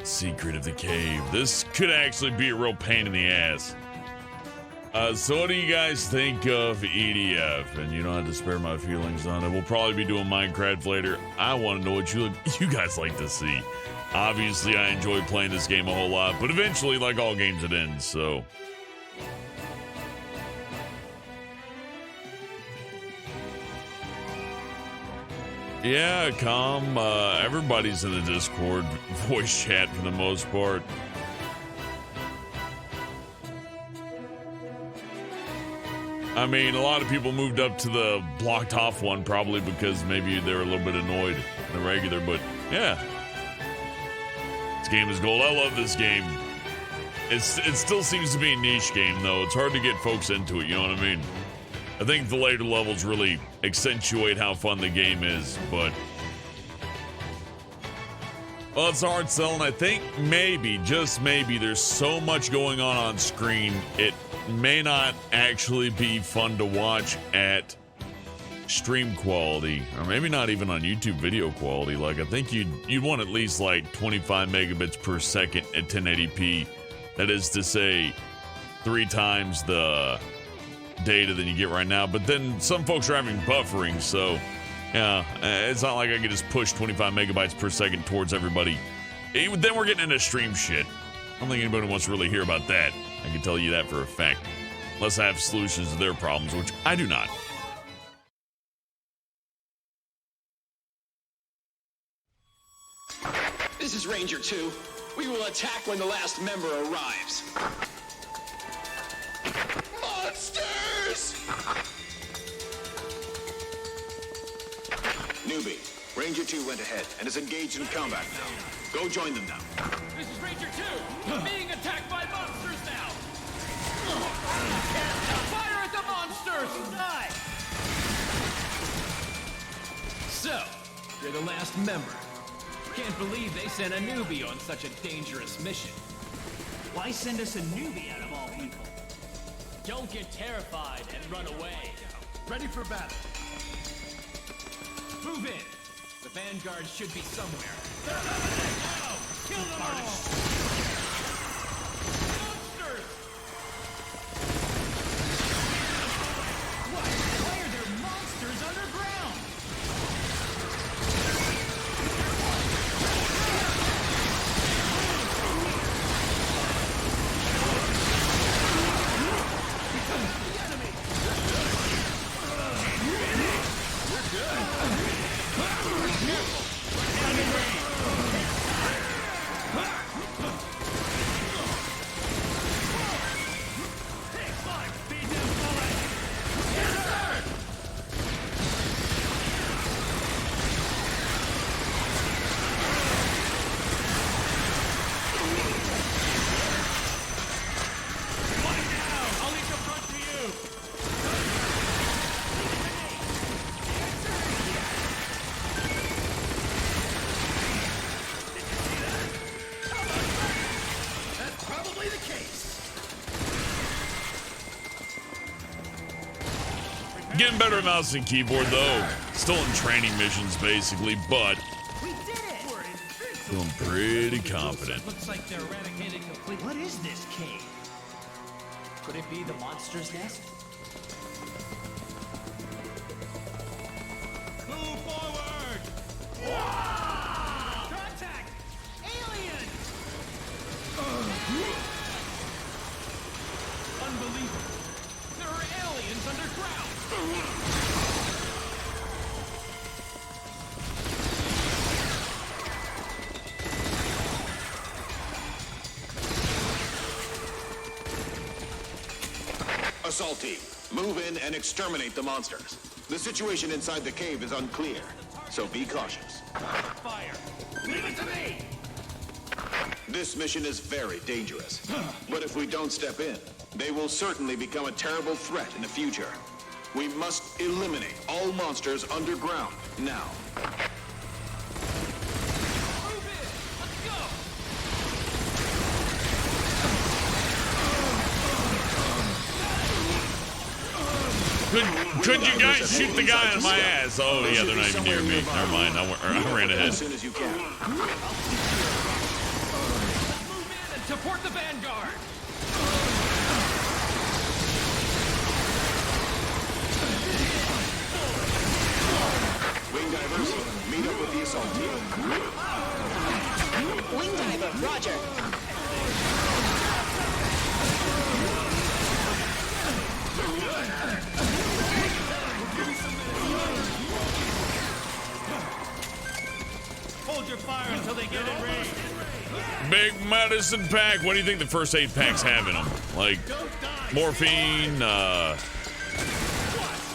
Speaker 1: Secret of the cave. This could actually be a real pain in the ass. So what do you guys think of EDF? And you don't have to spare my feelings on it. We'll probably be doing Minecraft later. I want to know what you guys like to see. Obviously, I enjoy playing this game a whole lot, but eventually, like all games, it ends, so... Yeah, calm. Everybody's in the Discord voice chat for the most part. I mean, a lot of people moved up to the blocked off one probably because maybe they were a little bit annoyed in the regular, but yeah. This game is gold. I love this game. It still seems to be a niche game, though. It's hard to get folks into it, you know what I mean? I think the later levels really accentuate how fun the game is, but... Well, it's hard selling. I think maybe, just maybe, there's so much going on screen, it may not actually be fun to watch at stream quality, or maybe not even on YouTube video quality. Like, I think you'd want at least like 25 megabits per second at 1080p. That is to say, 3 times the data than you get right now. But then some folks are having buffering, so yeah, it's not like I can just push 25 megabytes per second towards everybody. Then we're getting into stream shit. I don't think anybody wants to really hear about that. I can tell you that for a fact. Unless I have solutions to their problems, which I do not.
Speaker 9: This is Ranger 2. We will attack when the last member arrives. Monsters!
Speaker 3: Newbie, Ranger 2 went ahead and is engaged in combat now. Go join them now.
Speaker 13: This is Ranger 2. We're being attacked by monsters now. Fire at the monsters! Die! So, you're the last member. Can't believe they sent a newbie on such a dangerous mission.
Speaker 17: Why send us a newbie out of all people?
Speaker 13: Don't get terrified and run away.
Speaker 5: Ready for battle.
Speaker 13: Move in. The vanguard should be somewhere. Now! Kill them all! Monsters! What? Why are there monsters underground?
Speaker 5: The enemy! We're good!
Speaker 1: Getting better at mouse and keyboard, though. Still in training missions, basically, but feeling pretty confident.
Speaker 13: Looks like they're eradicated completely.
Speaker 17: What is this cave?
Speaker 13: Could it be the monster's nest? Move forward! Contact! Aliens! Unbelievable! There are aliens underground!
Speaker 3: Assault team, move in and exterminate the monsters. The situation inside the cave is unclear, so be cautious.
Speaker 13: Fire! Leave it to me!
Speaker 9: This mission is very dangerous. But if we don't step in, they will certainly become a terrible threat in the future. We must eliminate all monsters underground now.
Speaker 1: Could you guys shoot the guy in my ass? Oh yeah, they're not even near me. Never mind. I ran ahead.
Speaker 9: As soon as you can.
Speaker 13: Move in and support the vanguard.
Speaker 9: Wing divers, meet up with the assault team.
Speaker 17: Wing diver, roger.
Speaker 5: Hold your fire until they get in range.
Speaker 1: Big medicine pack. What do you think the first aid packs have in them? Like morphine,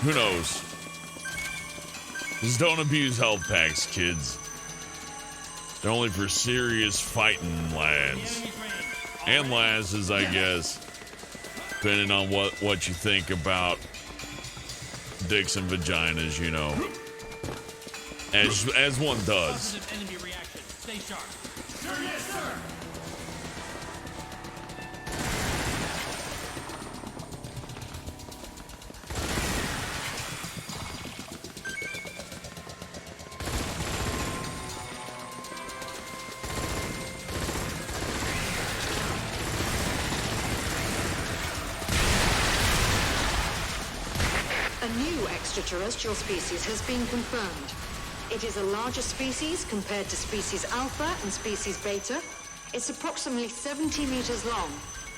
Speaker 1: who knows? Just don't abuse health packs, kids. They're only for serious fighting lads. And lasses, I guess. Depending on what you think about dicks and vaginas, you know. As one does.
Speaker 13: Enemy reaction. Stay sharp.
Speaker 5: Sir, yes, sir.
Speaker 10: A new extraterrestrial species has been confirmed. It is a larger species compared to species Alpha and species Beta. It's approximately 70 meters long,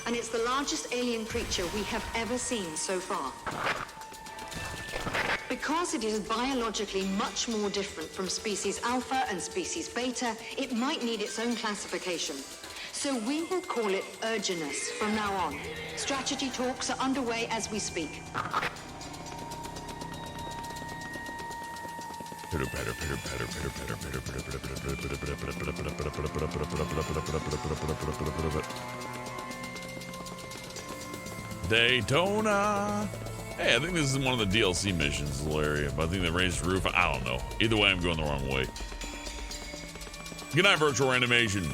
Speaker 10: and it's the largest alien creature we have ever seen so far. Because it is biologically much more different from species Alpha and species Beta, it might need its own classification. So we will call it Urginus from now on. Strategy talks are underway as we speak.
Speaker 1: Daytona. Hey, I think this is one of the DLC missions, little area. But I think they raised the roof. I don't know. Either way, I'm going the wrong way. Good night, virtual animation.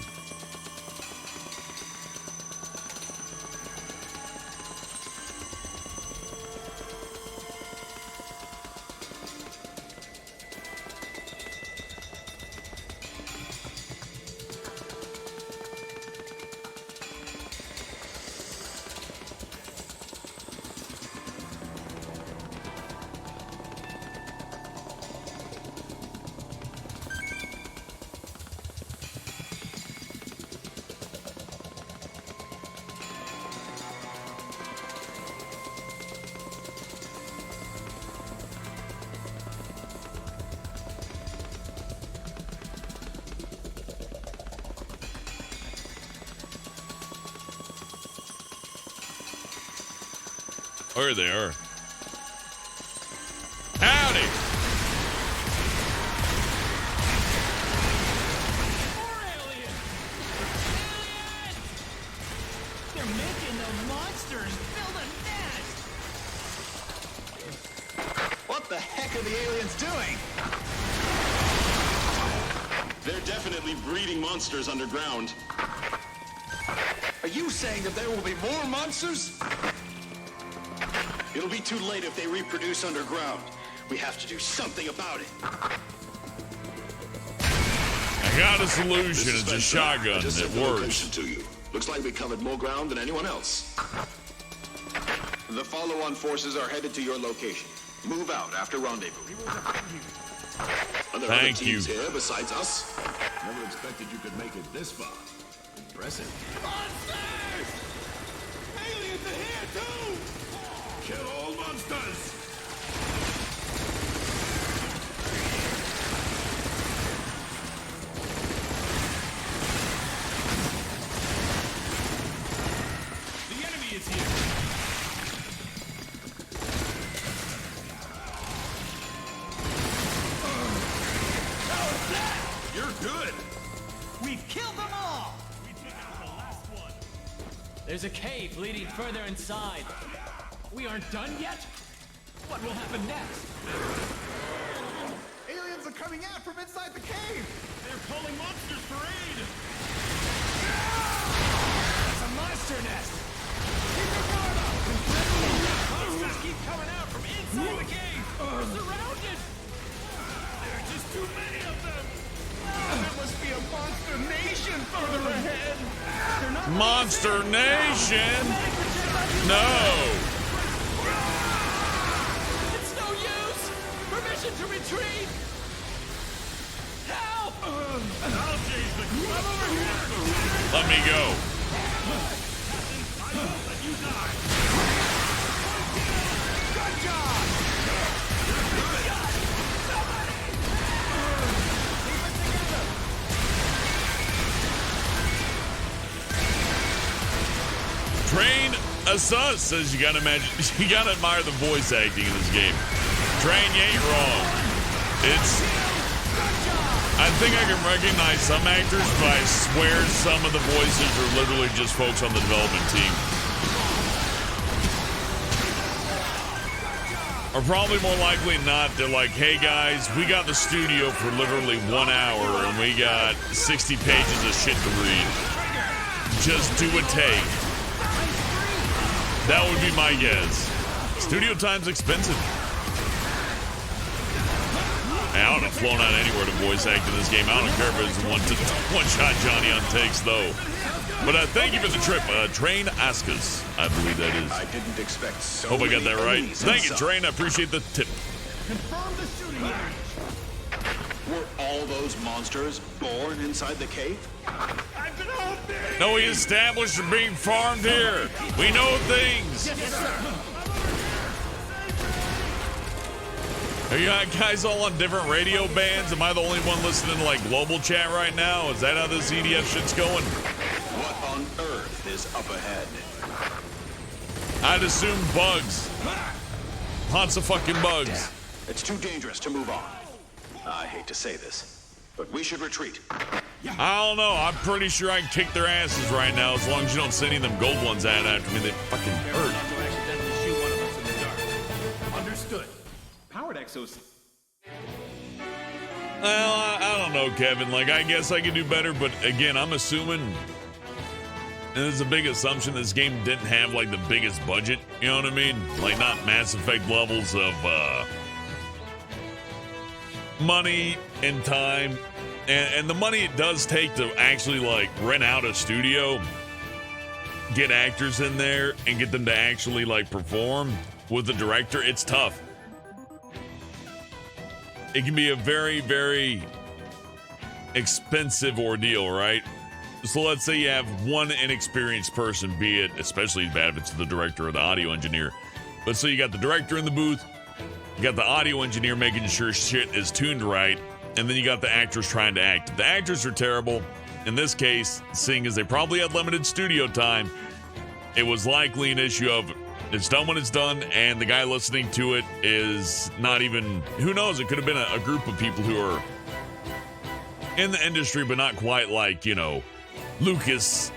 Speaker 1: Oh, here they are. Howdy!
Speaker 13: More aliens! Aliens! They're making the monsters build a nest!
Speaker 9: What the heck are the aliens doing? They're definitely breeding monsters underground. Are you saying that there will be more monsters? It'll be too late if they reproduce underground. We have to do something about it.
Speaker 1: I got a solution. It's a shotgun. It works.
Speaker 3: To you. Looks like we covered more ground than anyone else.
Speaker 9: The follow-on forces are headed to your location. Move out after rendezvous.
Speaker 3: Are there
Speaker 1: Thank
Speaker 3: other teams here besides us?
Speaker 2: Never expected you could make it this far. Impressive.
Speaker 5: Monsters! Aliens are here too! Kill all monsters!
Speaker 13: The enemy is here!
Speaker 5: You're good!
Speaker 17: We've killed them all!
Speaker 5: We take
Speaker 13: There's a cave leading further inside. We aren't done yet? What will happen next?
Speaker 8: Aliens are coming out from inside the cave!
Speaker 5: They're calling monsters for aid!
Speaker 13: It's a monster nest! Keep your guard up! Monsters keep coming out from inside the cave! We're surrounded!
Speaker 5: There are just too many of them! There must be a monster nation further ahead!
Speaker 1: Monster Nation? No!
Speaker 13: It's no use! Permission to retreat! Help!
Speaker 5: I'll change the crew. I'm over here!
Speaker 1: Let me go.
Speaker 5: I won't let you die!
Speaker 8: Good job!
Speaker 1: Train Asuss says you gotta imagine, you gotta admire the voice acting in this game. Train, you ain't wrong. I think I can recognize some actors, but I swear some of the voices are literally just folks on the development team. Or probably more likely not, they're like, hey guys, we got the studio for literally 1 hour and we got 60 pages of shit to read. Just do a take. That would be my guess. Studio time's expensive. I would have flown out anywhere to voice act in this game. I don't care if it's one-shot Johnny on takes, though. But thank you for the trip. Train Askus, I believe that is.
Speaker 3: I didn't expect so
Speaker 1: Hope I got that right.
Speaker 3: many
Speaker 1: Thank you,
Speaker 3: inside.
Speaker 1: Train. I appreciate the tip.
Speaker 8: Confirm the shooting range!
Speaker 3: Were all those monsters born inside the cave?
Speaker 5: I've been out there!
Speaker 1: No, we established they're being farmed here. We know things.
Speaker 8: Yes, sir!
Speaker 1: Are you guys all on different radio bands? Am I the only one listening to, like, global chat right now? Is that how this EDF shit's going?
Speaker 3: What on earth is up ahead?
Speaker 1: I'd assume bugs. Lots of fucking bugs.
Speaker 3: It's too dangerous to move on. I hate to say this, but we should retreat.
Speaker 1: I don't know. I'm pretty sure I can kick their asses right now as long as you don't send any of them gold ones out after me. They fucking hurt.
Speaker 5: Not to accidentally shoot one of us in the dark.
Speaker 8: Understood. Powered exos.
Speaker 1: Well, I don't know, Kevin. Like, I guess I could do better, but again, I'm assuming, and it's a big assumption, this game didn't have, like, the biggest budget. You know what I mean? Like, not Mass Effect levels of money and time. And the money it does take to actually, like, rent out a studio, get actors in there, and get them to actually, like, perform with the director, it's tough. It can be a very, very expensive ordeal, right? So let's say you have one inexperienced person, be it especially bad if it's the director or the audio engineer. But so you got the director in the booth, you got the audio engineer making sure shit is tuned right, and then you got the actors trying to act. If the actors are terrible, in this case, seeing as they probably had limited studio time, it was likely an issue of it's done when it's done, and the guy listening to it is not even, who knows, it could have been a group of people who are in the industry, but not quite like, you know, Lucas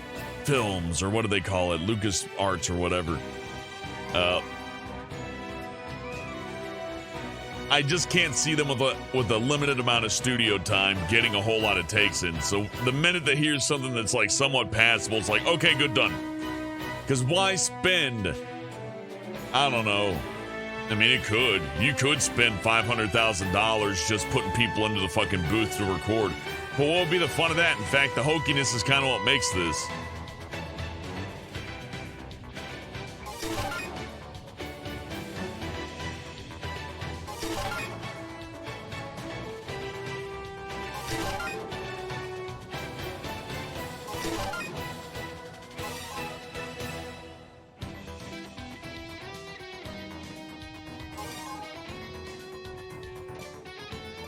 Speaker 1: Films, or what do they call it? Lucas Arts, or whatever. I just can't see them with a limited amount of studio time getting a whole lot of takes in. So the minute they hear something that's like somewhat passable, it's like, okay, good, done. Because why spend, I don't know. I mean, you could spend $500,000 just putting people into the fucking booth to record. But what would be the fun of that? In fact, the hokiness is kind of what makes this.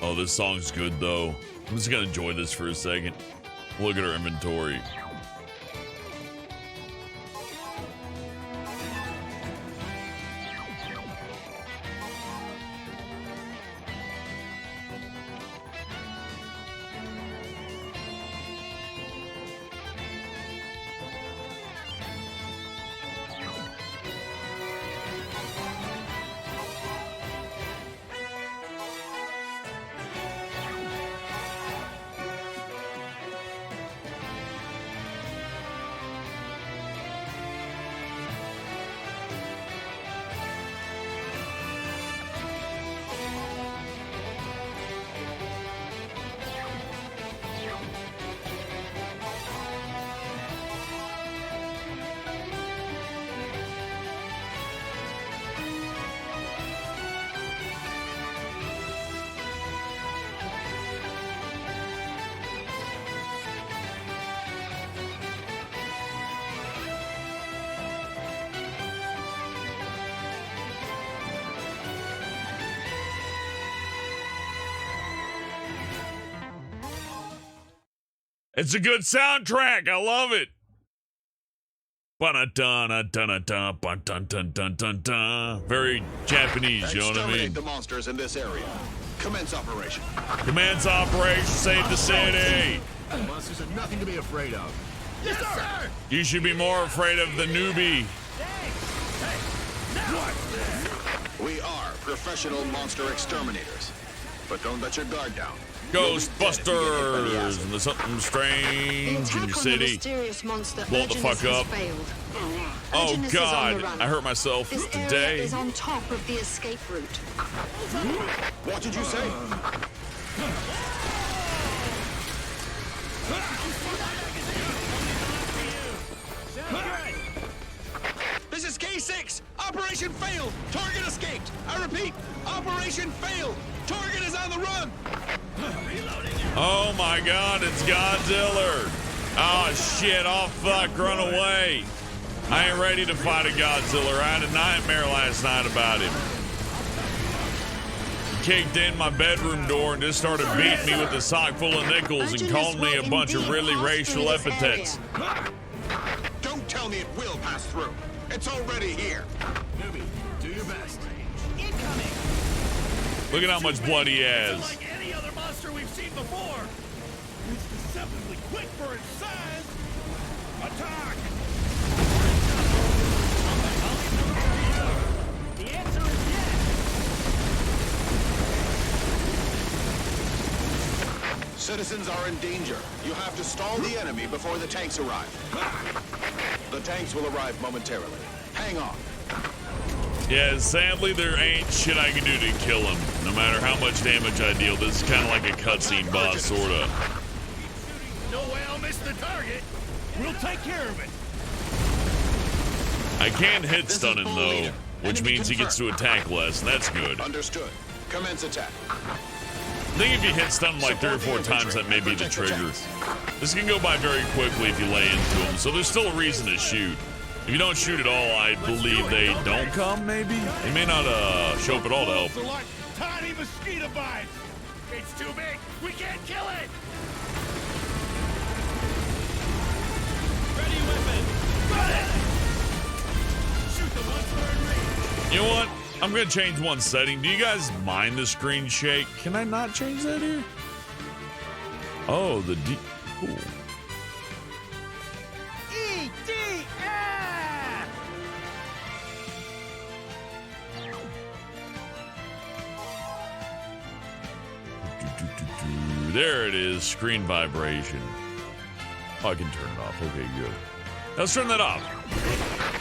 Speaker 1: Oh, this song's good, though. I'm just gonna enjoy this for a second. Look at our inventory. It's a good soundtrack. I love it. Very Japanese, you know what I mean?
Speaker 3: Exterminate the monsters in this area. Commence operation.
Speaker 1: Commence operation, save the city.
Speaker 2: Monsters are nothing to be afraid of. Yes, sir!
Speaker 1: You should be more afraid of the newbie.
Speaker 3: We are professional monster exterminators. But don't let your guard down.
Speaker 1: Ghostbusters! And there's something strange in your city. Blow the fuck up. Oh God, I hurt myself
Speaker 10: This area
Speaker 1: today.
Speaker 10: is on top of the escape route.
Speaker 3: What did you say? This is K6! Operation failed! Target escaped! I repeat, operation failed! Target is on the run!
Speaker 1: Oh my God, it's Godzilla! Oh shit, oh fuck, run away! I ain't ready to fight a Godzilla. I had a nightmare last night about him. He kicked in my bedroom door and just started beating me with a sock full of nickels and calling me a bunch of really racial epithets.
Speaker 3: Don't tell me it will pass through. It's already here.
Speaker 2: Newbie, do your best.
Speaker 17: Incoming!
Speaker 1: Look at how much blood he has.
Speaker 5: Like any other monster we've seen before. It's deceptively quick for its size. Attack!
Speaker 13: The answer is yes.
Speaker 3: Citizens are in danger. You have to stall the enemy before the tanks arrive. The tanks will arrive momentarily. Hang on.
Speaker 1: Yeah, sadly there ain't shit I can do to kill him. No matter how much damage I deal, this is kind of like a cutscene boss, sorta.
Speaker 5: No way I'll miss the target. We'll take care of it.
Speaker 1: I can hit stun him though, which means he gets to attack less, and that's good.
Speaker 3: Understood. Commence attack.
Speaker 1: I think if you hit stun him like 3 or 4 times, that may be the trigger. This can go by very quickly if you lay into him, so there's still a reason to shoot. If you don't shoot at all, I believe they don't come, maybe? They may not show up at all to help.
Speaker 5: They're like tiny mosquito bites. It's too big. We can't kill it.
Speaker 13: Ready weapon.
Speaker 5: Got it. Shoot the monster in range.
Speaker 1: You know what? I'm gonna change one setting. Do you guys mind the screen shake? Can I not change that here? Oh, the D. Cool. There it is, screen vibration. Oh, I can turn it off. Okay, good. Let's turn that off.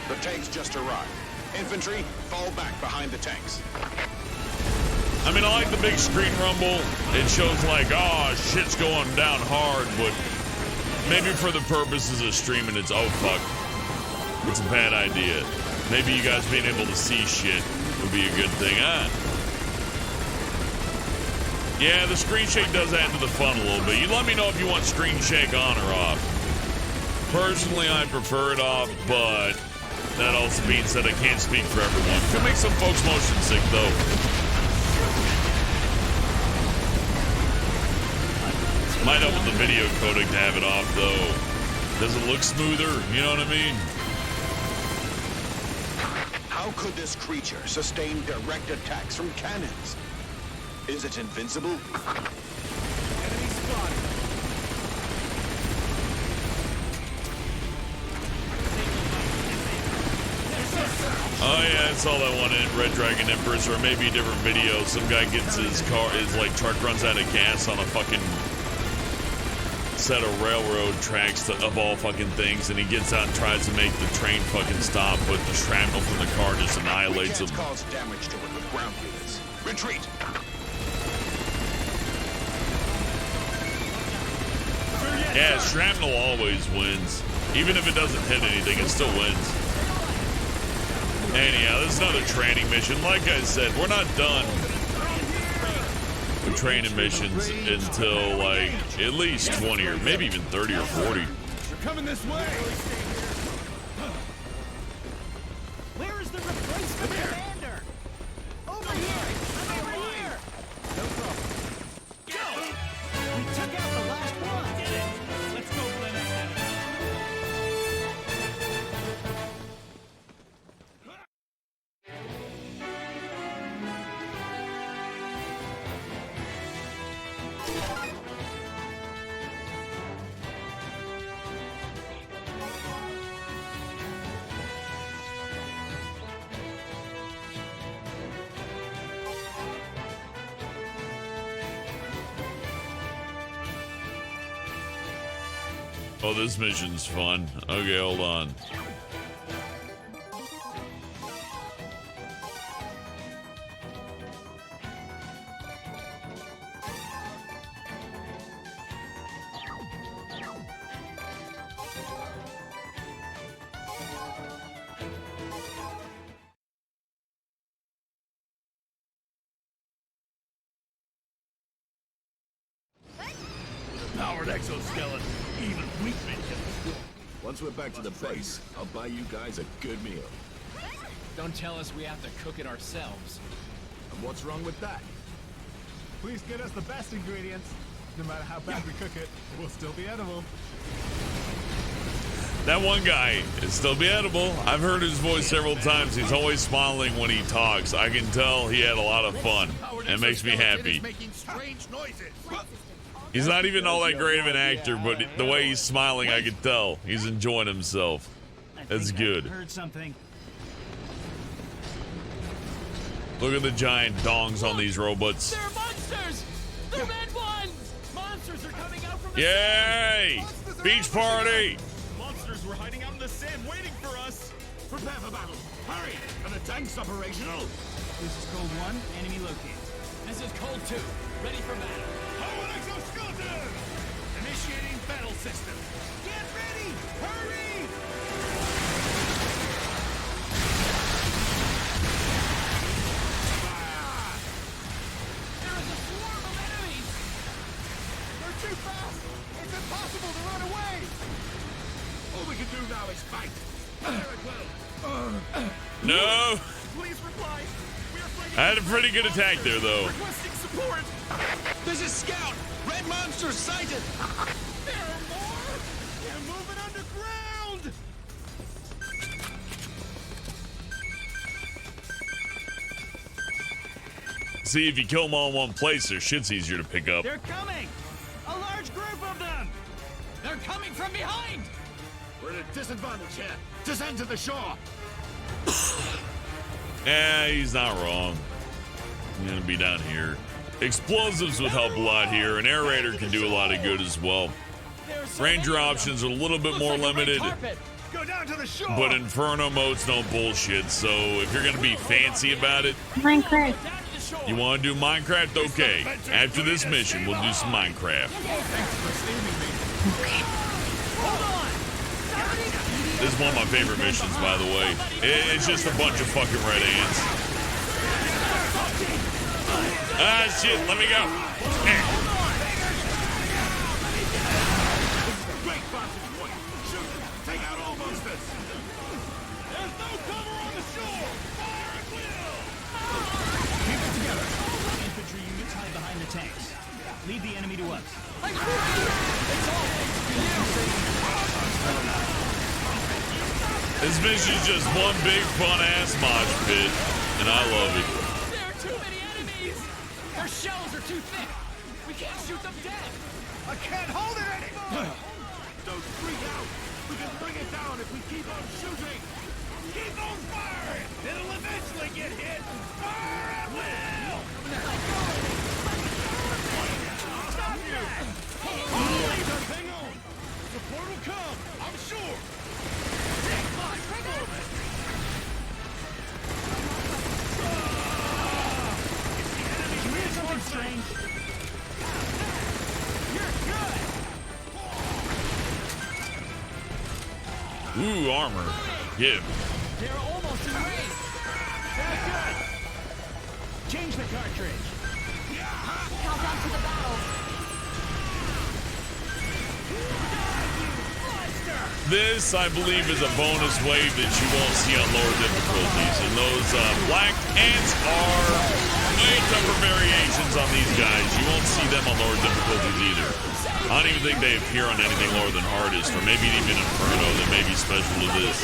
Speaker 3: The tanks just arrived. Infantry, fall back behind the tanks.
Speaker 1: I mean, I like the big screen rumble. It shows like, oh, shit's going down hard, but maybe for the purposes of streaming, it's, oh, fuck. It's a bad idea. Maybe you guys being able to see shit would be a good thing, huh? Yeah, the screen shake does add to the fun a little bit. You let me know if you want screen shake on or off. Personally, I prefer it off, but that also means that I can't speak for everyone. Could make some folks motion sick, though. Might help with the video codec to have it off, though. Does it look smoother? You know what I mean?
Speaker 3: How could this creature sustain direct attacks from cannons? Is it invincible?
Speaker 13: Enemy spotted.
Speaker 1: Oh yeah, I saw that one in Red Dragon Empress, or maybe a different video. Some guy gets his car, his like truck runs out of gas on a fucking set of railroad tracks of all fucking things, and he gets out and tries to make the train fucking stop, but the shrapnel from the car just annihilates him.
Speaker 3: We can't cause damage to it with ground units. Retreat.
Speaker 1: Yeah, shrapnel always wins. Even if it doesn't hit anything, it still wins. Anyhow, this is another training mission. Like I said, we're not done with training missions until like at least 20 or maybe even 30 or 40.
Speaker 5: They're coming this way.
Speaker 13: Where is the replacement commander? Over here. I'm over here. No problem. Go. We took out the last one. Get it. Let's go.
Speaker 1: Oh, this mission's fun. Okay, hold on.
Speaker 5: Powered exoskeleton, even weak men can.
Speaker 20: Once we're back to the base, I'll buy you guys a good meal.
Speaker 13: Don't tell us we have to cook it ourselves.
Speaker 20: And what's wrong with that?
Speaker 18: Please get us the best ingredients. No matter how bad we cook it, it will still be edible.
Speaker 1: That one guy is still be edible. I've heard his voice several times. He's always smiling when he talks. I can tell he had a lot of fun. It makes me happy.
Speaker 5: Making strange noises.
Speaker 1: He's not even all that great of an actor, but the way he's smiling, I can tell he's enjoying himself. That's good.
Speaker 12: I heard something.
Speaker 1: Look at the giant dongs on these robots.
Speaker 13: They're monsters! They're red ones! Monsters are coming out from the
Speaker 1: Yay! Beach party!
Speaker 18: Monsters were hiding out in the sand waiting for us.
Speaker 5: Prepare for battle. Hurry! Are the tanks operational?
Speaker 12: This is Cold 1, enemy located.
Speaker 13: This is Cold 2. Ready for battle.
Speaker 5: Powered exoskeleton! Initiating battle system. Get ready! Hurry!
Speaker 13: There is a swarm of enemies!
Speaker 5: They're too fast! It's impossible to run away! All we can do now is fight. Fire at will.
Speaker 1: No!
Speaker 5: Please reply. We are fighting.
Speaker 1: I had a pretty good attack there, though.
Speaker 5: Requesting support.
Speaker 9: This is Scout! Red monsters sighted!
Speaker 5: There are more! They're moving underground!
Speaker 1: See, if you kill them all in one place, their shit's easier to pick up.
Speaker 12: They're coming! A large group of them!
Speaker 13: They're coming from behind!
Speaker 5: We're at a disadvantage here. Descend to the shore.
Speaker 1: Yeah, he's not wrong. I'm gonna be down here. Explosives would help a lot here. An aerator can do a lot of good as well. Ranger options are a little bit more limited,
Speaker 5: Go down to the shore.
Speaker 1: but Inferno mode's no bullshit. So if you're gonna be fancy about it,
Speaker 15: Minecraft.
Speaker 1: you want to do Minecraft? Okay. After this mission, we'll do some Minecraft. This is one of my favorite missions, by the way. It's just a bunch of fucking red ants. Ah, shit, let me go.
Speaker 5: Great vantage point. Shoot them. Take out all monsters. There's no cover on the shore. Fire at will.
Speaker 12: Keep it together. Infantry units hide behind the tanks. Lead the enemy to us.
Speaker 1: This mission's just one big fun-ass mosh pit, and I love it.
Speaker 13: There are too many enemies! Their shells are too thick! We can't shoot them dead!
Speaker 5: I can't hold it anymore. Don't freak out. We can bring it down if we keep on shooting. Keep on firing. It'll eventually get hit. Fire at will. Stop that! Hang on. Support will come. I'm sure. Take my performance.
Speaker 12: Can we do something strange?
Speaker 5: You're good.
Speaker 1: Ooh, armor. Yeah.
Speaker 13: They're almost in range!
Speaker 12: Very good. Change the cartridge.
Speaker 14: Countdown to the battle.
Speaker 1: This, I believe, is a bonus wave that you won't see on lower difficulties. And those black ants are way tougher variations on these guys. You won't see them on lower difficulties either. I don't even think they appear on anything lower than hardest, or maybe even Inferno that may be special to this.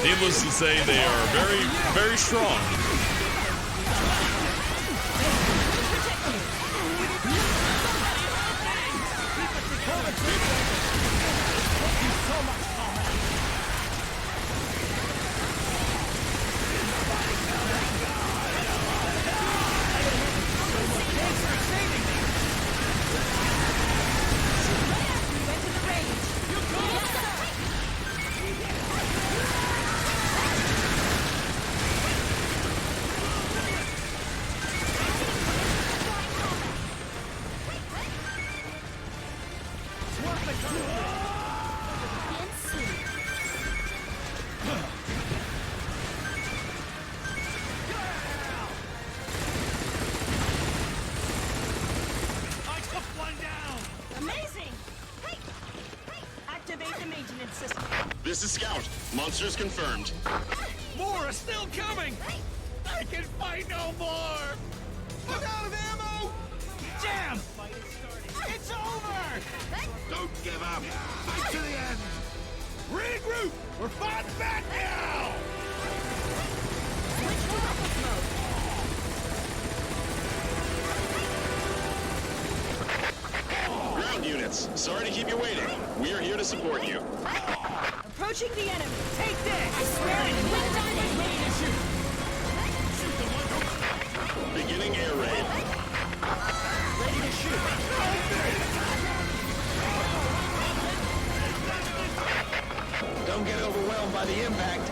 Speaker 1: Needless to say, they are very, very strong.
Speaker 9: This is Scout. Monsters confirmed.
Speaker 5: More are still coming! I can fight no more! I'm out of ammo! Jam! It's over!
Speaker 18: Don't give up. Fight to the end.
Speaker 5: Regroup! We're fighting back now!
Speaker 14: Switch to weapons mode.
Speaker 9: Ground units, sorry to keep you waiting. We are here to support you.
Speaker 17: Approaching the enemy. Take this!
Speaker 14: I swear it will die with me.
Speaker 9: Beginning air raid.
Speaker 5: Ready to shoot.
Speaker 13: Don't get overwhelmed by the impact.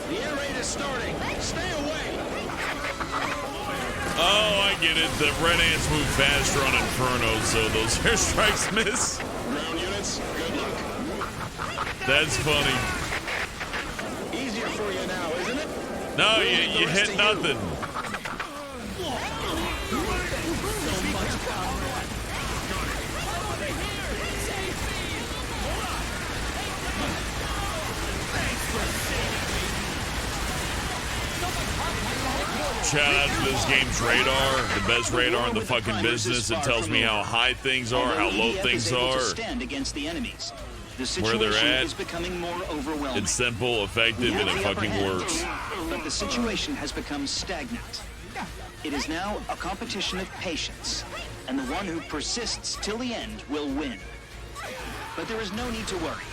Speaker 13: The air raid is starting. Stay away.
Speaker 1: Oh, I get it. The red ants move faster on Inferno, so those airstrikes miss.
Speaker 9: Ground units, good luck.
Speaker 1: That's funny.
Speaker 13: Easier for you now, isn't it?
Speaker 1: No, you hit nothing. Shout out to this game's radar, the best radar in the fucking business. It tells me how high things are, how low things are,
Speaker 12: stand against the enemies. The
Speaker 1: where they're
Speaker 12: situation
Speaker 1: at.
Speaker 12: is becoming more overwhelming.
Speaker 1: It's simple, effective, and it fucking works.
Speaker 12: But the situation has become stagnant. It is now a competition of patience, and the one who persists till the end will win. But there is no need to worry.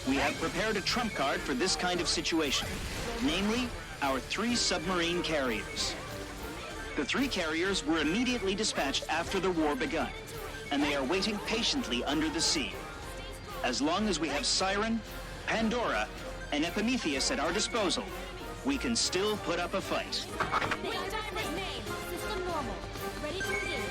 Speaker 12: We have prepared a trump card for this kind of situation, namely our 3 submarine carriers. The 3 carriers were immediately dispatched after the war begun, and they are waiting patiently under the sea. As long as we have Siren, Pandora, and Epimetheus at our disposal, we can still put up a fight.
Speaker 14: Big diamond made. System normal. Ready to engage.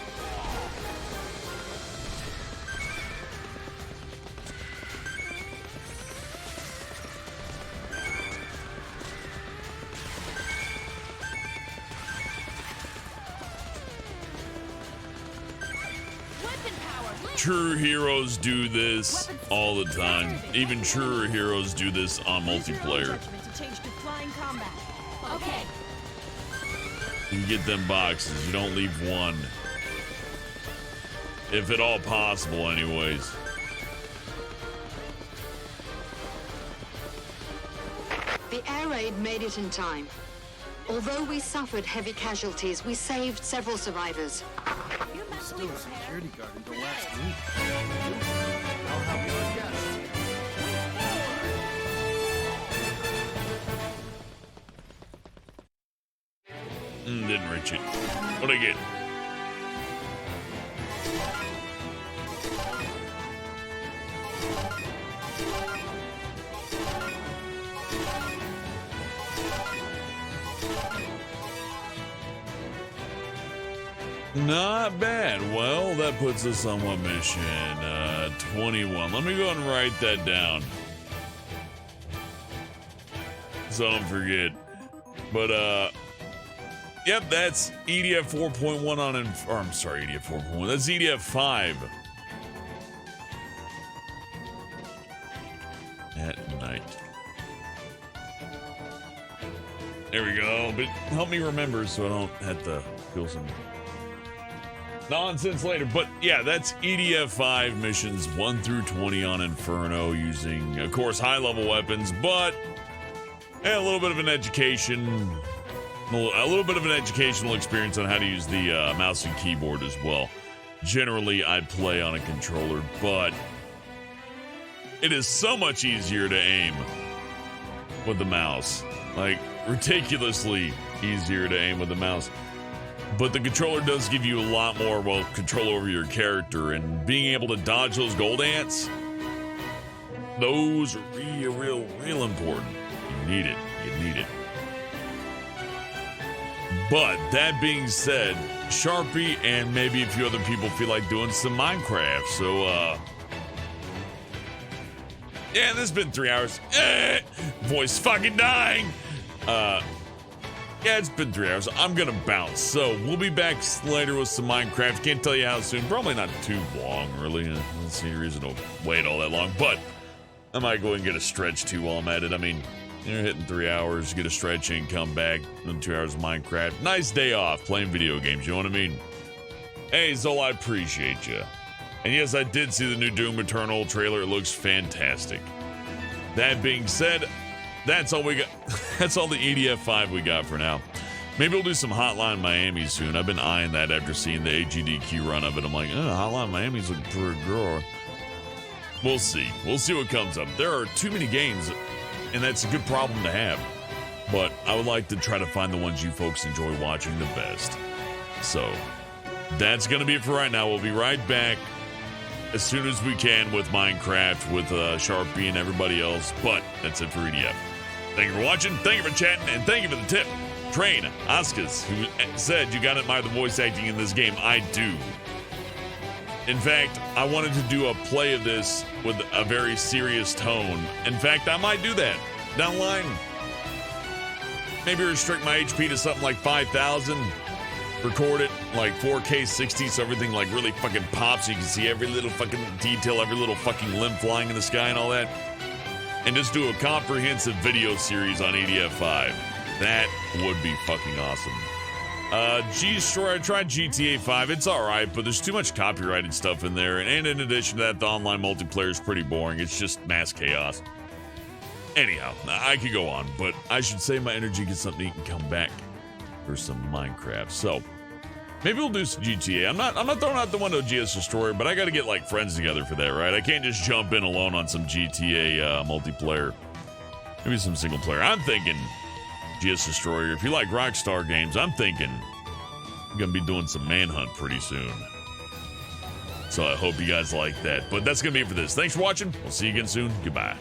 Speaker 14: Weapon power.
Speaker 1: True heroes do this all the time. Even truer heroes do this on multiplayer.
Speaker 17: Judgment to change to flying combat.
Speaker 14: Okay.
Speaker 1: You get them boxes. You don't leave one. If at all possible, anyways.
Speaker 10: The air raid made it in time. Although we suffered heavy casualties, we saved several survivors.
Speaker 7: Still a security guard until last week. I'll help you guess.
Speaker 1: Didn't reach it. What'd I get? Not bad. Well, that puts us on what mission? 21. Let me go and write that down, so I don't forget. But, yep, that's EDF 4.1 on, or I'm sorry, EDF 4.1. That's EDF 5. At night. There we go. But help me remember so I don't have to feel some nonsense later. But yeah, that's EDF 5 missions 1 through 20 on Inferno using, of course, high-level weapons, but a little bit of an education, a little bit of an educational experience on how to use the mouse and keyboard as well. Generally, I play on a controller, but it is so much easier to aim with the mouse. Like, ridiculously easier to aim with the mouse. But the controller does give you a lot more, well, control over your character, and being able to dodge those gold ants, those are real important. You need it. You need it. But that being said, Sharpie and maybe a few other people feel like doing some Minecraft. So, yeah, this has been 3 hours. Voice fucking dying. Yeah, it's been 3 hours. I'm gonna bounce. So we'll be back later with some Minecraft. Can't tell you how soon. Probably not too long, really. I don't see any reason to wait all that long. But I might go and get a stretch too while I'm at it. I mean, you're hitting 3 hours, get a stretch in, come back, then 2 hours of Minecraft. Nice day off playing video games, you know what I mean? Hey, Zol, I appreciate you. And yes, I did see the new Doom Eternal trailer. It looks fantastic. That being said, that's all we got. That's all the EDF 5 we got for now. Maybe we'll do some Hotline Miami soon. I've been eyeing that after seeing the AGDQ run of it. I'm like, Hotline Miami's looking pretty good. We'll see. We'll see what comes up. There are too many games, and that's a good problem to have. But I would like to try to find the ones you folks enjoy watching the best. So, that's going to be it for right now. We'll be right back as soon as we can with Minecraft, with Sharpie and everybody else. But that's it for EDF. Thank you for watching, thank you for chatting, and thank you for the tip. Train Oscars, who said you gotta admire the voice acting in this game. I do. In fact, I wanted to do a play of this with a very serious tone. In fact, I might do that down the line. Maybe restrict my HP to something like 5,000. Record it like 4K 60 so everything like really fucking pops so you can see every little fucking detail, every little fucking limb flying in the sky and all that. And just do a comprehensive video series on EDF 5. That would be fucking awesome. G-Store, I tried GTA 5. It's alright, but there's too much copyrighted stuff in there. And in addition to that, the online multiplayer is pretty boring. It's just mass chaos. Anyhow, I could go on, but I should save my energy, get something to eat, and come back for some Minecraft. So, maybe we'll do some GTA. I'm not throwing out the window GS Destroyer, but I gotta get like friends together for that, right? I can't just jump in alone on some GTA multiplayer. Maybe some single player. I'm thinking GS Destroyer. If you like Rockstar games, I'm thinking I'm gonna be doing some Manhunt pretty soon. So I hope you guys like that. But that's gonna be it for this. Thanks for watching. We'll see you again soon. Goodbye.